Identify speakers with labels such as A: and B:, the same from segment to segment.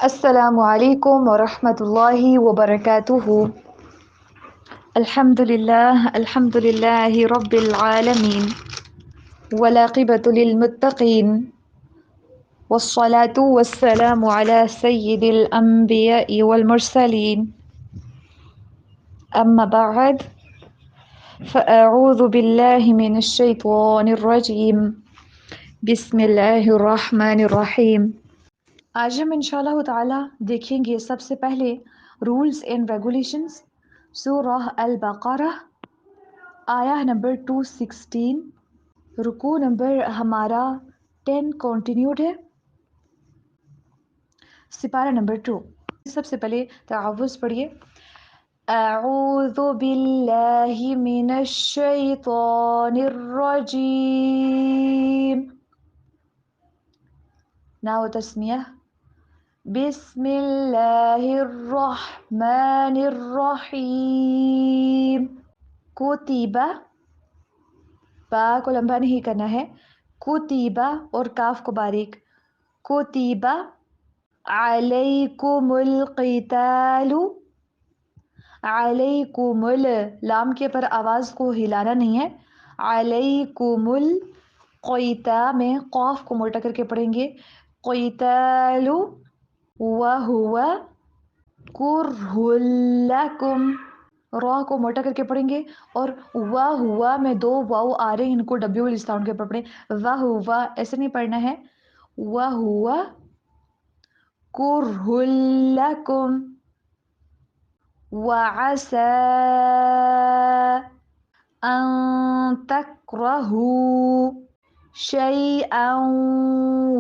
A: السلام علیکم ورحمۃ اللہ وبرکاتہ۔ الحمد للہ رب العالمین والعاقبۃ للمتقین والصلاة والسلام علی سید الانبیاء والمرسلین، اما بعد فاعوذ باللہ من الشیطان الرجیم، بسم اللہ الرحمن الرحیم۔ آج ہم انشاءاللہ تعالی دیکھیں گے سب سے پہلے رولز اینڈ ریگولیشنز، سورہ البقرہ آیہ نمبر 216، رکوع نمبر ہمارا 10 کنٹینیوڈ ہے، سپارہ نمبر 2۔ سب سے پہلے تعوذ پڑھیے، اعوذ باللہ من الشیطان الرجیم، ناو تسمیہ، بسم اللہ الرحمن الرحیم۔ کتیبہ، با کو لمبا نہیں کرنا ہے، کتیبہ اور کاف کو باریک، کتیبہ علیکم القتال، علیکم لام کے پر آواز کو ہلانا نہیں ہے، علیکم القیتا میں قاف کو موٹا کر کے پڑھیں گے، قتال وہو کرہ لکم، را کو موٹا کر کے پڑھیں گے، اور وا ہوا میں دو واو آ رہے ہیں، ان کو ڈبلیو والی ساؤنڈ کے اوپر پڑھیں، وا ہوا ایسے نہیں پڑھنا ہے، وا ہوا کرہ لکم وعسى أن تكرهوا شيئا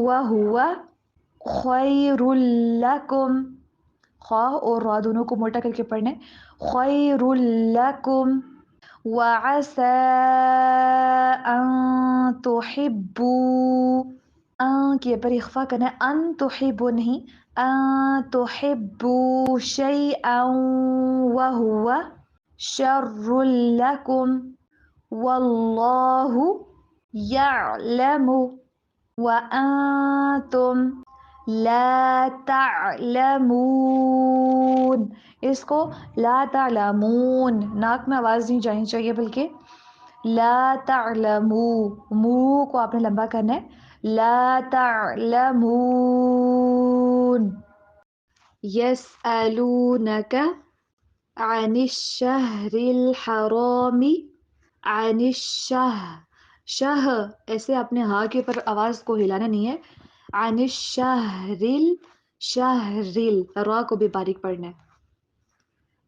A: وهو خير لكم، خا اور را دونوں کو موٹا کر کے پڑھنا ہے، خیر لکم، وعسى أن تحبوا، ان کے پر اخفا کرنا ہے، ان تحبوا نہیں، ان تحبوا شیئا وهو شر لکم واللہ یعلم وانتم لا تعلمون۔ اس کو لا تعلمون، ناک میں آواز نہیں جانی چاہیے بلکہ لا تعلمو، منہ کو آپ نے لمبا کرنا ہے، لا تعلمون۔ یسألونک عن الشہر الحرام، عن شہ ایسے آپ نے ہاں کے پر آواز کو ہلانا نہیں ہے، عن الشہر را کو بھی باریک پڑھنا ہے،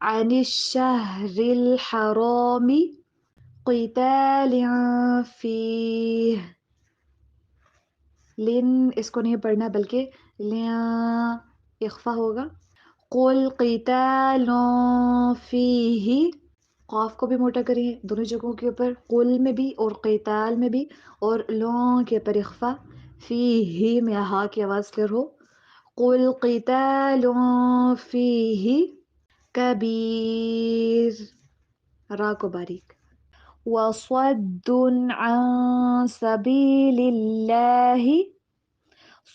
A: عن الشہر الحرام قتال فیہ، لن اس کو نہیں پڑھنا بلکہ اخفا ہوگا، قل قتال فیہ، قاف کو بھی موٹا کریں دونوں جگہوں کے اوپر، قل میں بھی اور قتال میں بھی، اور لون کے اوپر اخفا، فیہ میں ہا کی آواز کلیئر ہو، قل قتال فیہ کبیر، را کو باریک، وصد عن سبیل اللہ،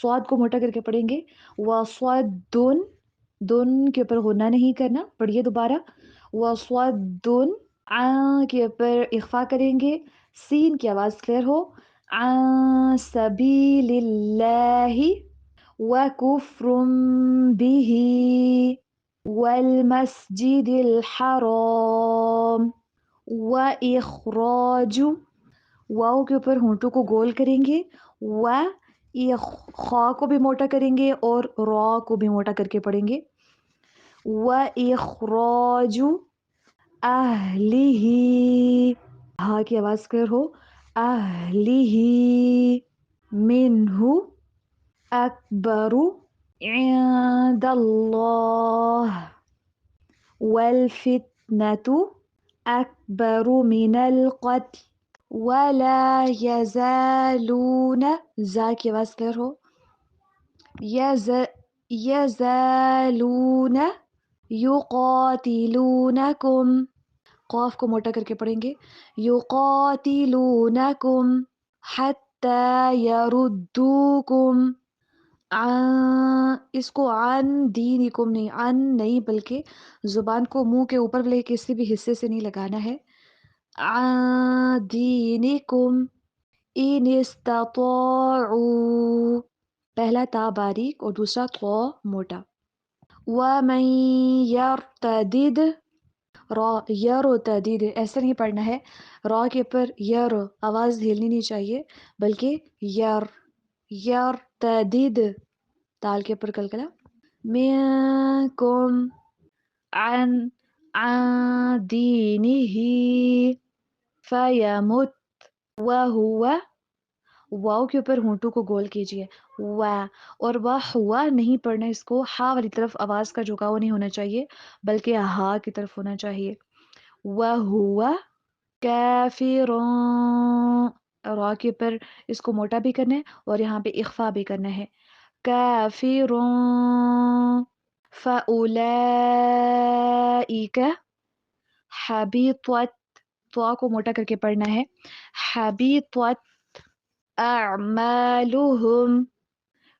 A: صاد کو موٹا کر کے پڑھیں گے، وصد دن کے اوپر غنہ نہیں کرنا، پڑھیے دوبارہ، وصد عن کے اوپر اخفا کریں گے، سین کی آواز کلیئر ہو، عن سبیل اللہ وکفر بہ والمسجد الحرام وإخراج، واو کے اوپر ہونٹوں کو گول کریں گے، خا کو بھی موٹا کریں گے اور را کو بھی موٹا کر کے پڑھیں گے، وإخراج اہلہ، ہا کی آواز کلیئر ہو، اہلہ منہ اکبر عند اللہ والفتنة اکبر من القتل ولا یزالون، زا کی آواز کلیئر ہو، یزالون یقاتلونکم، قاف کو موٹا کر کے پڑھیں گے، یقاتلونکم حتی یردوکم اس کو عن دینکم نہیں، عن نہیں، بلکہ زبان کو منہ کے اوپر والے کسی بھی حصے سے نہیں لگانا ہے. عن دینکم ان استطاعوا، پہلا تا باریک اور دوسرا تو موٹا. وَمَن يَرْتَدِدْ، را یرتدد ایسا نہیں پڑھنا ہے، را کے اوپر یر آواز ہلنی نہیں چاہیے، بلکہ یرتدد دال کے اوپر کلکلا. منکم عن دینہ فیمت وہو، واؤ کے اوپر ہونٹوں کو گول کیجیے، اور وہ ہوا نہیں پڑھنا، اس کو ہا والی طرف آواز کا جھکاؤ نہیں ہونا چاہیے، بلکہ ہا کی طرف ہونا چاہیے. وَهُوَ كَافِرٌ، را کے اوپر اس کو موٹا بھی کرنا ہے اور یہاں پہ اخفا بھی کرنا ہے. كَافِرٌ فَأُولَئِكَ حَبِطَتْ، تو کو موٹا کر کے پڑھنا ہے، حَبِطَتْ أَعْمَالُهُمْ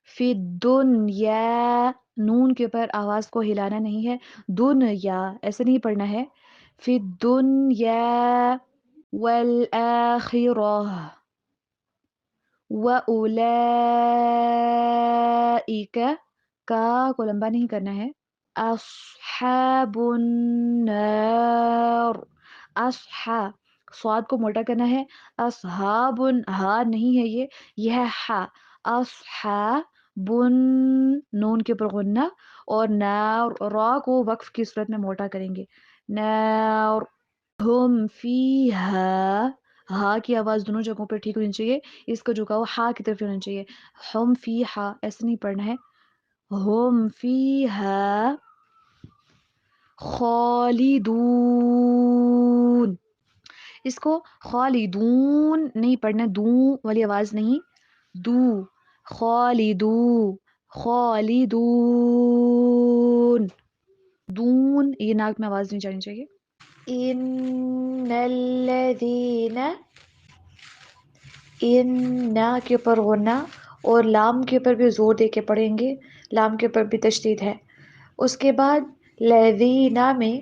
A: فِي الدُّنْيَا، نون کے اوپر آواز کو ہلانا نہیں ہے، دنیا ایسے نہیں پڑھنا ہے، فی الدنیا والآخرہ وَأُولَئِكَ، کا کو لمبا نہیں کرنا ہے، اصحاب النار، اصحا صاد کو موٹا کرنا ہے، اصحاب ہا نہیں ہے، یہ ہے ہا، اصحاب نون کے اوپر غنہ، اور نار را کو وقف کی صورت میں موٹا کریں گے، نار ہم فیہا، ہا کی آواز دونوں جگہوں پہ ٹھیک ہونی چاہیے، اس کا جھکاؤ ہا کی طرف ہونا چاہیے، ہم فیہا ایسے نہیں پڑھنا ہے، ہم فیہا خالدون، اس کو خالدون نہیں پڑھنا، دوں والی آواز نہیں، دو، خالدون، دون یہ ناک میں آواز نہیں جانی چاہیے. ان الذین، ان نا کے اوپر غنہ اور لام کے اوپر بھی زور دے کے پڑھیں گے، لام کے اوپر بھی تشدید ہے. اس کے بعد لذینہ میں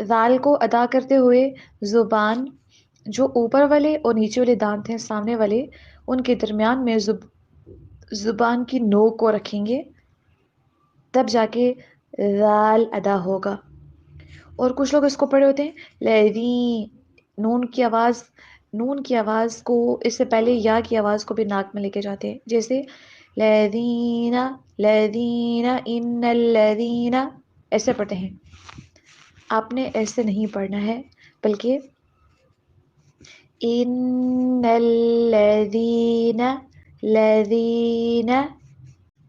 A: ذال کو ادا کرتے ہوئے زبان جو اوپر والے اور نیچے والے دانت ہیں سامنے والے، ان کے درمیان میں زبان کی نوک کو رکھیں گے، تب جا کے ذال ادا ہوگا. اور کچھ لوگ اس کو پڑھے ہوتے ہیں نون کی آواز کو اس سے پہلے یا کی آواز کو بھی ناک میں لے کے جاتے ہیں، جیسے لذین ان الذین ایسے پڑھتے ہیں. آپ نے ایسے نہیں پڑھنا ہے، بلکہ ان الذین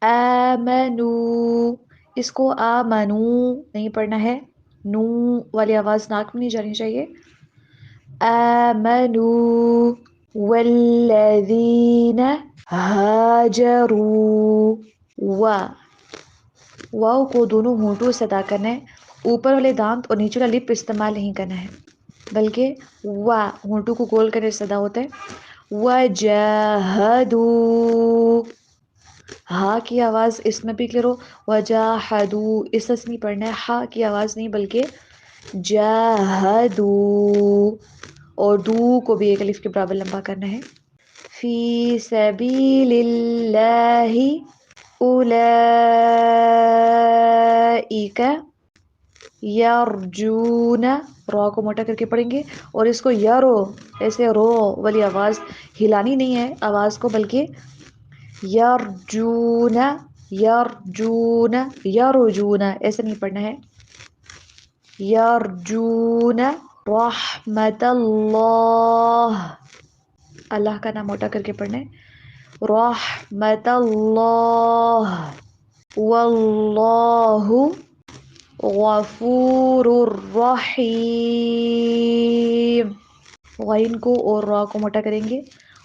A: آمنوا، اس کو آمنو نہیں پڑھنا ہے، نو والی آواز ناک میں نہیں جانی چاہیے. آمنوا والذین ہاجروا، واو کو دونوں ہونٹوں سے ادا کرنا ہے، اوپر والے دانت اور نیچے والا لپ استعمال نہیں کرنا ہے، بلکہ ہونٹوں کو گول کرنے سے ادا ہوتا ہے. وجاہدوا، ہا کی آواز اس میں بھی کلیئر ہو، وجاہدوا اس سے نہیں پڑھنا ہے، ہا کی آواز نہیں بلکہ جاہدوا، اور دو کو بھی ایک الف کے برابر لمبا کرنا ہے. فی سبیل اللہ اولئک یرجون، را کو موٹا کر کے پڑھیں گے، اور اس کو یرو ایسے رو والی آواز ہلانی نہیں ہے آواز کو، بلکہ یرجون ایسے نہیں پڑھنا ہے، یرجون رحمت اللہ کا نام موٹا کر کے پڑھنا ہے، رحمت اللہ واللہ غفور الرحیم، غین کو اور را کو موٹا کریں گے،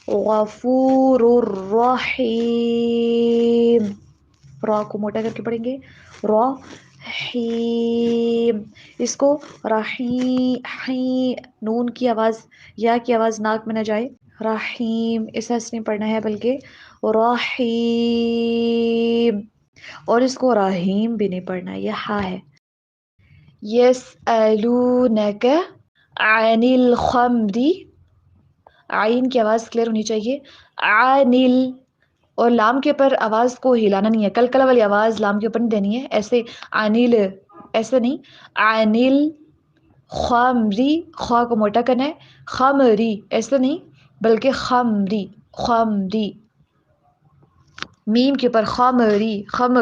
A: غفور الرحیم، را کو موٹا کر کے پڑھیں گے، رحیم، اس کو نون کی آواز یا کی آواز ناک میں نہ جائے، رحیم اس سے نہیں پڑھنا ہے، بلکہ رحیم، اور اس کو رحیم بھی نہیں پڑھنا، یہ ہا ہے. یسألونک عن الخمر، عین کی آواز کلیئر ہونی چاہیے. عن ال، اور لام کے اوپر آواز کو ہلانا نہیں ہے، کلکلا والی آواز لام کے اوپر نہیں دینی ہے، ایسے انل ایسے نہیں. انل خمری، خا کو موٹا کرنا ہے. خمری ایسے نہیں بلکہ خمری، خمری. میم کے اوپر خمری، خم،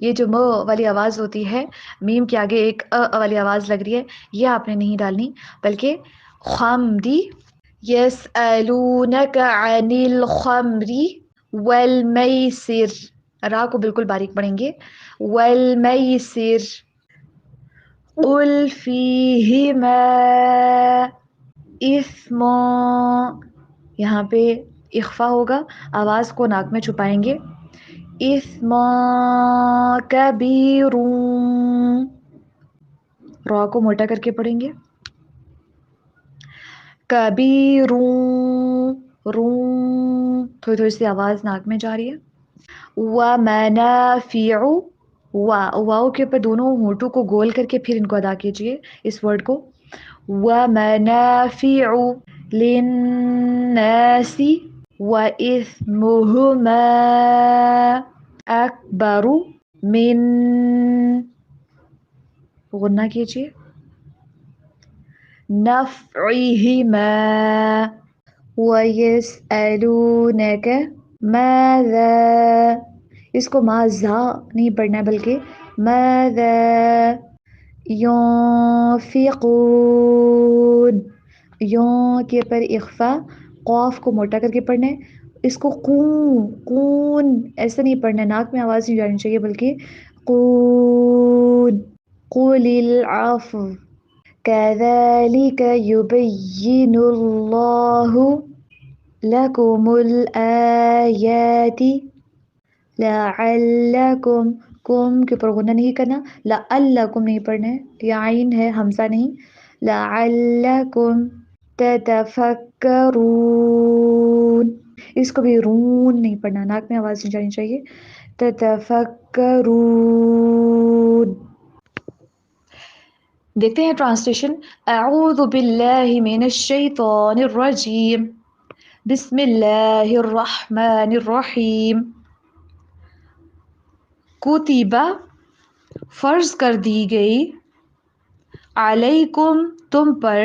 A: یہ جو م والی آواز ہوتی ہے میم کے آگے ایک والی آواز لگ رہی ہے، یہ آپ نے نہیں ڈالنی بلکہ خمری. یسألونک عن الخمر والمیسر، را کو بالکل باریک پڑھیں گے. والمیسر قل فیہما اثم، یہاں پہ اخفا ہوگا، آواز کو ناک میں چھپائیں گے. اثم کبیر، را کو موٹا کر کے پڑھیں گے. کبیر، روم، تھوڑی تھوڑی سی آواز ناک میں جا رہی ہے. ومنافع، واؤ کے اوپر دونوں ہونٹوں کو گول کر کے پھر ان کو ادا کیجئے اس ورڈ کو. ومنافع للناس وإثمهما أكبر من، غنہ کیجئے، نفعهما. وَيَسْأَلُونَكَ مَاذَا، اس کو ماذا نہیں پڑھنا ہے بلکہ ماذا ينفقون، یوں کے پر اخفا، قاف کو موٹا کر کے پڑھنا ہے. اس کو قون ایسے نہیں پڑھنا ہے، ناک میں آواز نہیں جانی چاہیے بلکہ قون. قُلِ الْعَفْوَ كَذَلِكَ يُبَيِّنُ اللَّهُ لَكُمُ الْآيَاتِ لَعَلَّكُمْ، کم کے اوپر غنہ نہیں کرنا، لَعَلَّكُمْ نہیں پڑھنا ہے، یہ عین ہے حمزہ نہیں. لَعَلَّكُمْ تَتَفَكَّرُونَ، اس کو بھی رون نہیں پڑھنا، ناک میں آواز نہیں جانی چاہیے. تَتَفَكَّرُونَ. دیکھتے ہیں ٹرانسلیشن. اعوذ باللہ من الشیطان الرجیم، بسم اللہ الرحمن الرحیم. کتبہ فرض کر دی گئی، علیکم تم پر،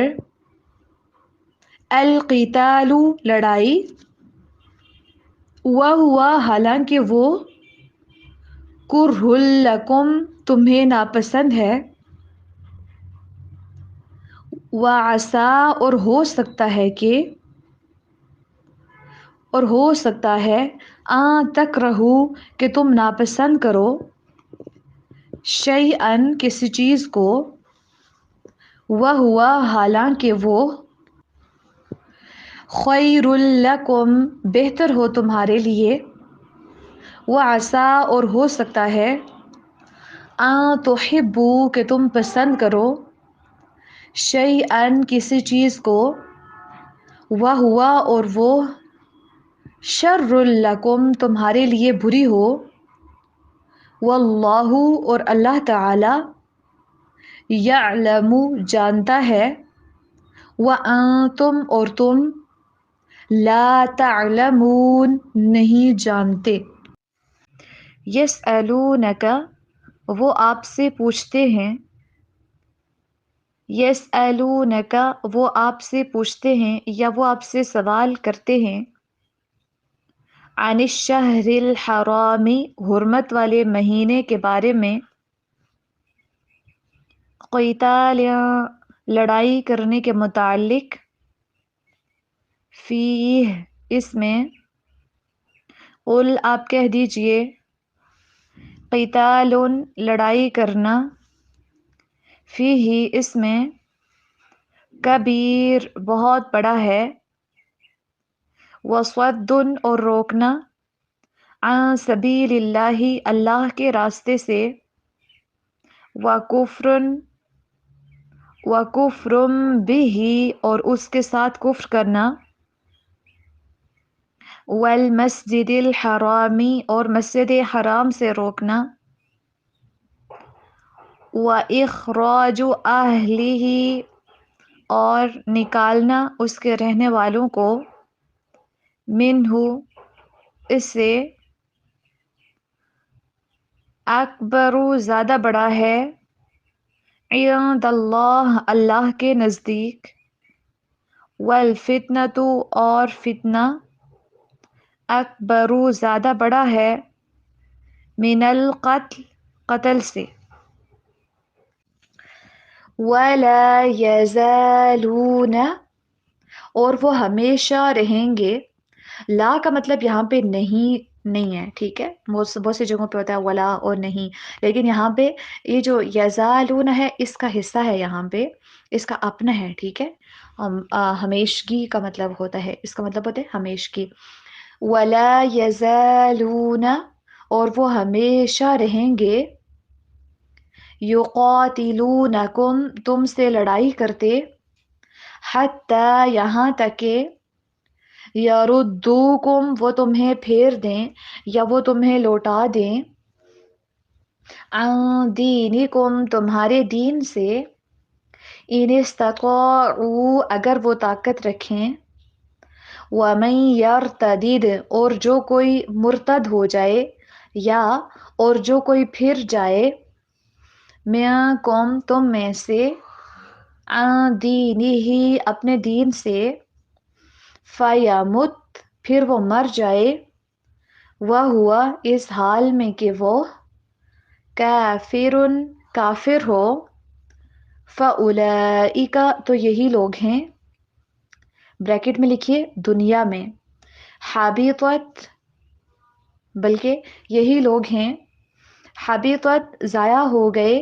A: القتال لڑائی، وہو حالانکہ وہ، کرہ لکم تمہیں ناپسند ہے، وعسیٰ اور ہو سکتا ہے کہ، اور ہو سکتا ہے، ان تکرہو کہ تم ناپسند کرو، شیئن کسی چیز کو، وہو حالانکہ وہ، خیر لکم بہتر ہو تمہارے لیے، وعسیٰ اور ہو سکتا ہے، ان تحبو کہ تم پسند کرو، شیئن کسی چیز کو، وہو اور وہ، شر لکم تمہارے لیے بری ہو، واللہ اور اللہ تعالی، یعلم جانتا ہے، وانتم اور تم، لا تعلمون نہیں جانتے. یسألونک وہ آپ سے پوچھتے ہیں، یسألونک وہ آپ سے پوچھتے ہیں یا وہ آپ سے سوال کرتے ہیں، عن الشہر الحرام حرمت والے مہینے کے بارے میں، قتال لڑائی کرنے کے متعلق، فیہ اس میں، قل آپ کہہ دیجئے، قتال لڑائی کرنا، فیہ اس میں، کبیر بہت بڑا ہے، وصد اور روکنا، عن سبیل اللہ اللہ کے راستے سے، وکفر بہ اور اس کے ساتھ کفر کرنا، والمسجد الحرامی اور مسجد حرام سے روکنا، وإخراج أهله اور نکالنا اس کے رہنے والوں کو، منہ اس سے، اکبر زیادہ بڑا ہے، عند اللہ اللہ کے نزدیک، والفتنۃ اور فتنہ، اکبر زیادہ بڑا ہے، من القتل قتل سے، ولا یزالون اور وہ ہمیشہ رہیں گے، لا کا مطلب یہاں پہ نہیں ہے، ٹھیک ہے، بہت سی جگہوں پہ ہوتا ہے ولا اور نہیں، لیکن یہاں پہ یہ جو یزالون ہے اس کا حصہ ہے، یہاں پہ اس کا اپنا ہے، ٹھیک ہے، ہمیشگی کا مطلب ہوتا ہے، اس کا مطلب ہوتا ہے ہمیشگی، ولا یزالون اور وہ ہمیشہ رہیں گے، یقاتلونکم تم سے لڑائی کرتے، حتی یہاں تک کہ، یردوکم وہ تمہیں پھیر دیں یا وہ تمہیں لوٹا دیں، عن دینکم تمہارے دین سے، ان استطاعوا اگر وہ طاقت رکھیں، ومن یرتدد اور جو کوئی مرتد ہو جائے، یا اور جو کوئی پھر جائے، منکم تم میں سے، عن دینہ اپنے دین سے، فیمت پھر وہ مر جائے، وہو اس حال میں کہ وہ، کافر کافر ہو، فاولئک تو یہی لوگ ہیں، بریکٹ میں لکھیے دنیا میں، حبطت بلکہ یہی لوگ ہیں، حبطت ضائع ہو گئے،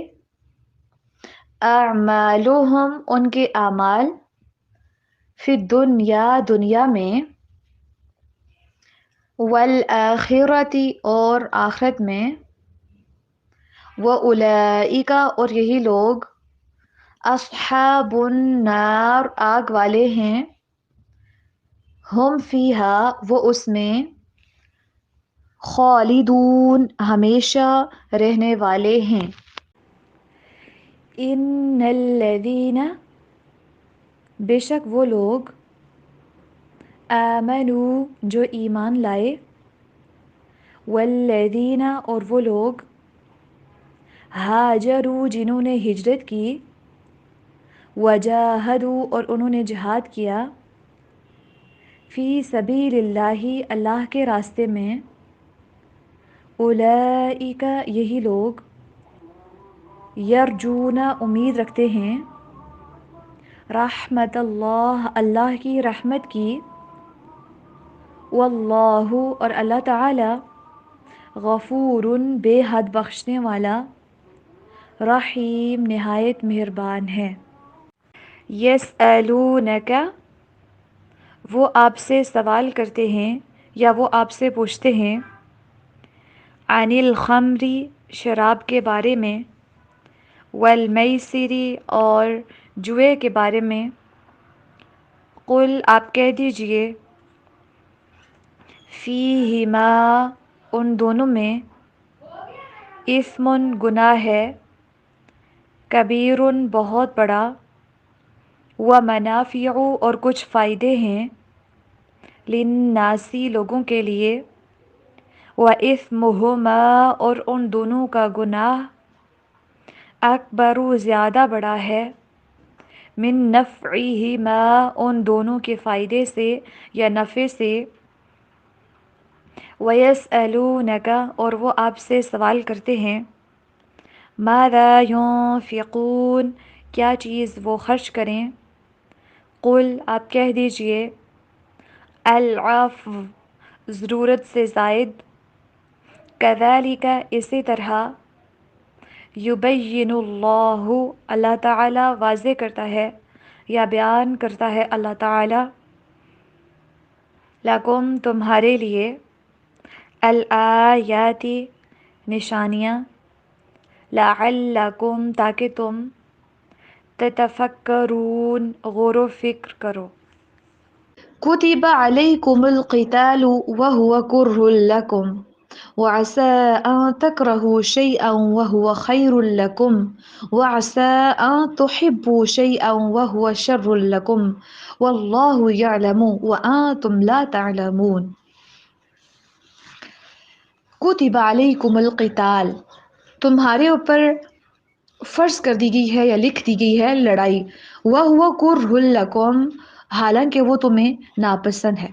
A: اعمالہم ان کے اعمال، فی الدنیا دنیا میں، والآخرۃ اور آخرت میں، وأولئک اور یہی لوگ، اصحاب النار آگ والے ہیں، ہم فیہا وہ اس میں، خالدون ہمیشہ رہنے والے ہیں، ان الذین بے شک وہ لوگ، آمنوا جو ایمان لائے، والذین اور وہ لوگ، ہاجروا جنہوں نے ہجرت کی، وجاہدوا اور انہوں نے جہاد کیا، فی سبیل اللہ اللہ کے راستے میں، اولئک یہی لوگ، یرجون امید رکھتے ہیں، رحمت اللہ اللہ کی رحمت کی، واللہ اور اللہ تعالی، غفور بے حد بخشنے والا، رحیم نہایت مہربان ہے، یسألونک وہ آپ سے سوال کرتے ہیں یا وہ آپ سے پوچھتے ہیں، عن الخمر شراب کے بارے میں، والمیسر اور جوئے کے بارے میں، قل آپ کہہ دیجئے، فیہما ان دونوں میں، اثم گناہ ہے، کبیر بہت بڑا، ومنافع اور کچھ فائدے ہیں، للناس لوگوں کے لیے، وَإِثْمُهُمَا اور ان دونوں کا گناہ، اکبر زیادہ بڑا ہے، من نفعہما ان دونوں کے فائدے سے یا نفع سے، وَيَسْأَلُونَكَ اور وہ آپ سے سوال کرتے ہیں، ماذا ينفقون کیا چیز وہ خرچ کریں، قل آپ کہہ دیجئے، العفو ضرورت سے زائد، کذالک اسی طرح، یبین اللہ اللہ تعالی واضح کرتا ہے یا بیان کرتا ہے اللہ تعالی، لکم تمہارے لیے، الآیات نشانیاں، لعلکم تاکہ تم، تتفکرون غور و فکر کرو، كتب عليكم القتال وهو كره لكم وعسى أن تكرهوا شيئا وهو خير لكم وعسى أن تحبوا شيئا وهو شر لكم والله يعلم وأنتم لا تعلمون. كتب عليكم القتال، تمہارے اوپر فرض کر دی گئی ہے یا لکھ دی گئی ہے لڑائی، وَهُوَ كُرْهٌ لَكُمْ، حالانکہ وہ تمہیں ناپسند ہے۔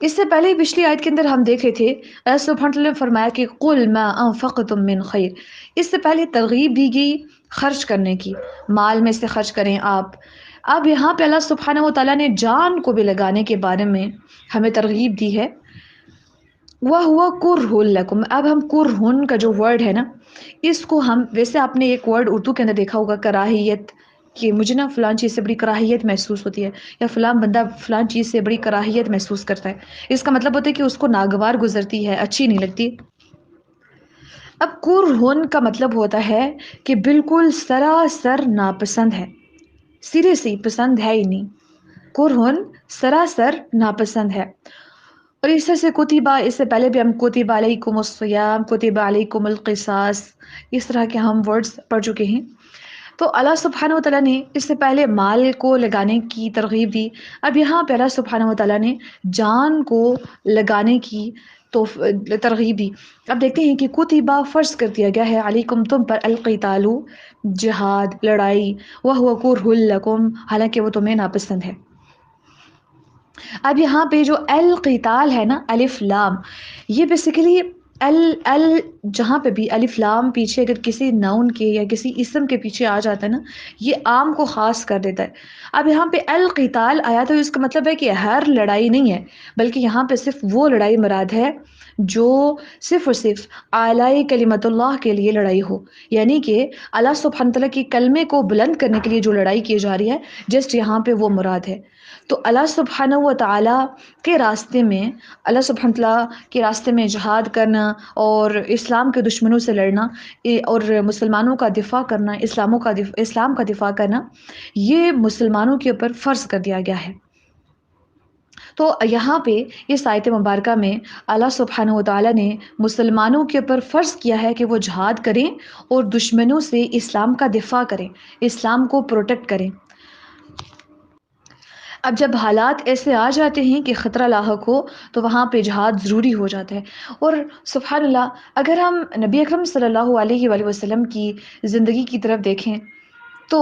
A: اس سے پہلے پچھلی آیت کے اندر ہم دیکھ رہے تھے اللہ سبحانہ وتعالیٰ نے فرمایا کہ قُلْ مَا أَنفَقْتُم مِّن خَيْرٍ، اس سے پہلے ترغیب دی گئی خرچ کرنے کی، مال میں سے خرچ کریں آپ۔ اب یہاں پہ اللہ سبحانہ وتعالیٰ نے جان کو بھی لگانے کے بارے میں ہمیں ترغیب دی ہے۔ وَهُوَ كُرْهٌ لَكُمْ، اب ہم کرہن کا جو ورڈ ہے نا، اس کو ہم ویسے آپ نے ایک ورڈ اردو کے اندر دیکھا ہوگا کراہیت، کہ مجھے نا فلان چیز سے بڑی کراہیت محسوس ہوتی ہے، یا فلان بندہ فلان چیز سے بڑی کراہیت محسوس کرتا ہے، اس کا مطلب ہوتا ہے کہ اس کو ناگوار گزرتی ہے، اچھی نہیں لگتی۔ اب کرہن کا مطلب ہوتا ہے کہ بالکل سراسر ناپسند ہے، سرے سے پسند ہے ہی نہیں، کرہن سراسر ناپسند ہے۔ اور اس طرح سے کتبہ، اس سے پہلے بھی ہم کتب علیکم الصیام، کتب علیکم القصاص، اس طرح کے ہم ورڈز پڑھ چکے ہیں۔ تو اللہ سبحانہ وتعالیٰ نے اس سے پہلے مال کو لگانے کی ترغیب دی، اب یہاں پہ اللہ سبحانہ وتعالیٰ نے جان کو لگانے کی تو ترغیب دی۔ اب دیکھتے ہیں کہ کتبہ فرض کر دیا گیا ہے علیکم تم پر، القتال جہاد، لڑائی، وَهُوَ كُرْهٌ لَكُمْ، حالانکہ وہ تمہیں ناپسند ہے۔ اب یہاں پہ جو القتال ہے نا، الف لام، یہ بیسیکلی ال جہاں پہ بھی الف لام پیچھے اگر کسی ناؤن کے یا کسی اسم کے پیچھے آ جاتا ہے نا، یہ عام کو خاص کر دیتا ہے۔ اب یہاں پہ القتال آیا تو اس کا مطلب ہے کہ ہر لڑائی نہیں ہے، بلکہ یہاں پہ صرف وہ لڑائی مراد ہے جو صرف اور صرف اعلی کلمت اللہ کے لیے لڑائی ہو، یعنی کہ اللہ سبحانہ تعالیٰ کے کلمے کو بلند کرنے کے لیے جو لڑائی کی جا رہی ہے، جسٹ یہاں پہ وہ مراد ہے۔ تو اللہ سبحانہ و تعالیٰ کے راستے میں، اللہ سبحانہ تعالیٰ کے راستے میں جہاد کرنا اور اسلام کے دشمنوں سے لڑنا اور مسلمانوں کا دفاع کرنا، اسلام کا دفاع کرنا، یہ مسلمانوں کے اوپر فرض کر دیا گیا ہے۔ تو یہاں پہ اس آیت مبارکہ میں اللہ سبحانہ و تعالیٰ نے مسلمانوں کے اوپر فرض کیا ہے کہ وہ جہاد کریں اور دشمنوں سے اسلام کا دفاع کریں، اسلام کو پروٹیکٹ کریں۔ اب جب حالات ایسے آ جاتے ہیں کہ خطرہ لاحق ہو تو وہاں پہ جہاد ضروری ہو جاتا ہے۔ اور سبحان اللہ، اگر ہم نبی اکرم صلی اللہ علیہ وآلہ وسلم کی زندگی کی طرف دیکھیں تو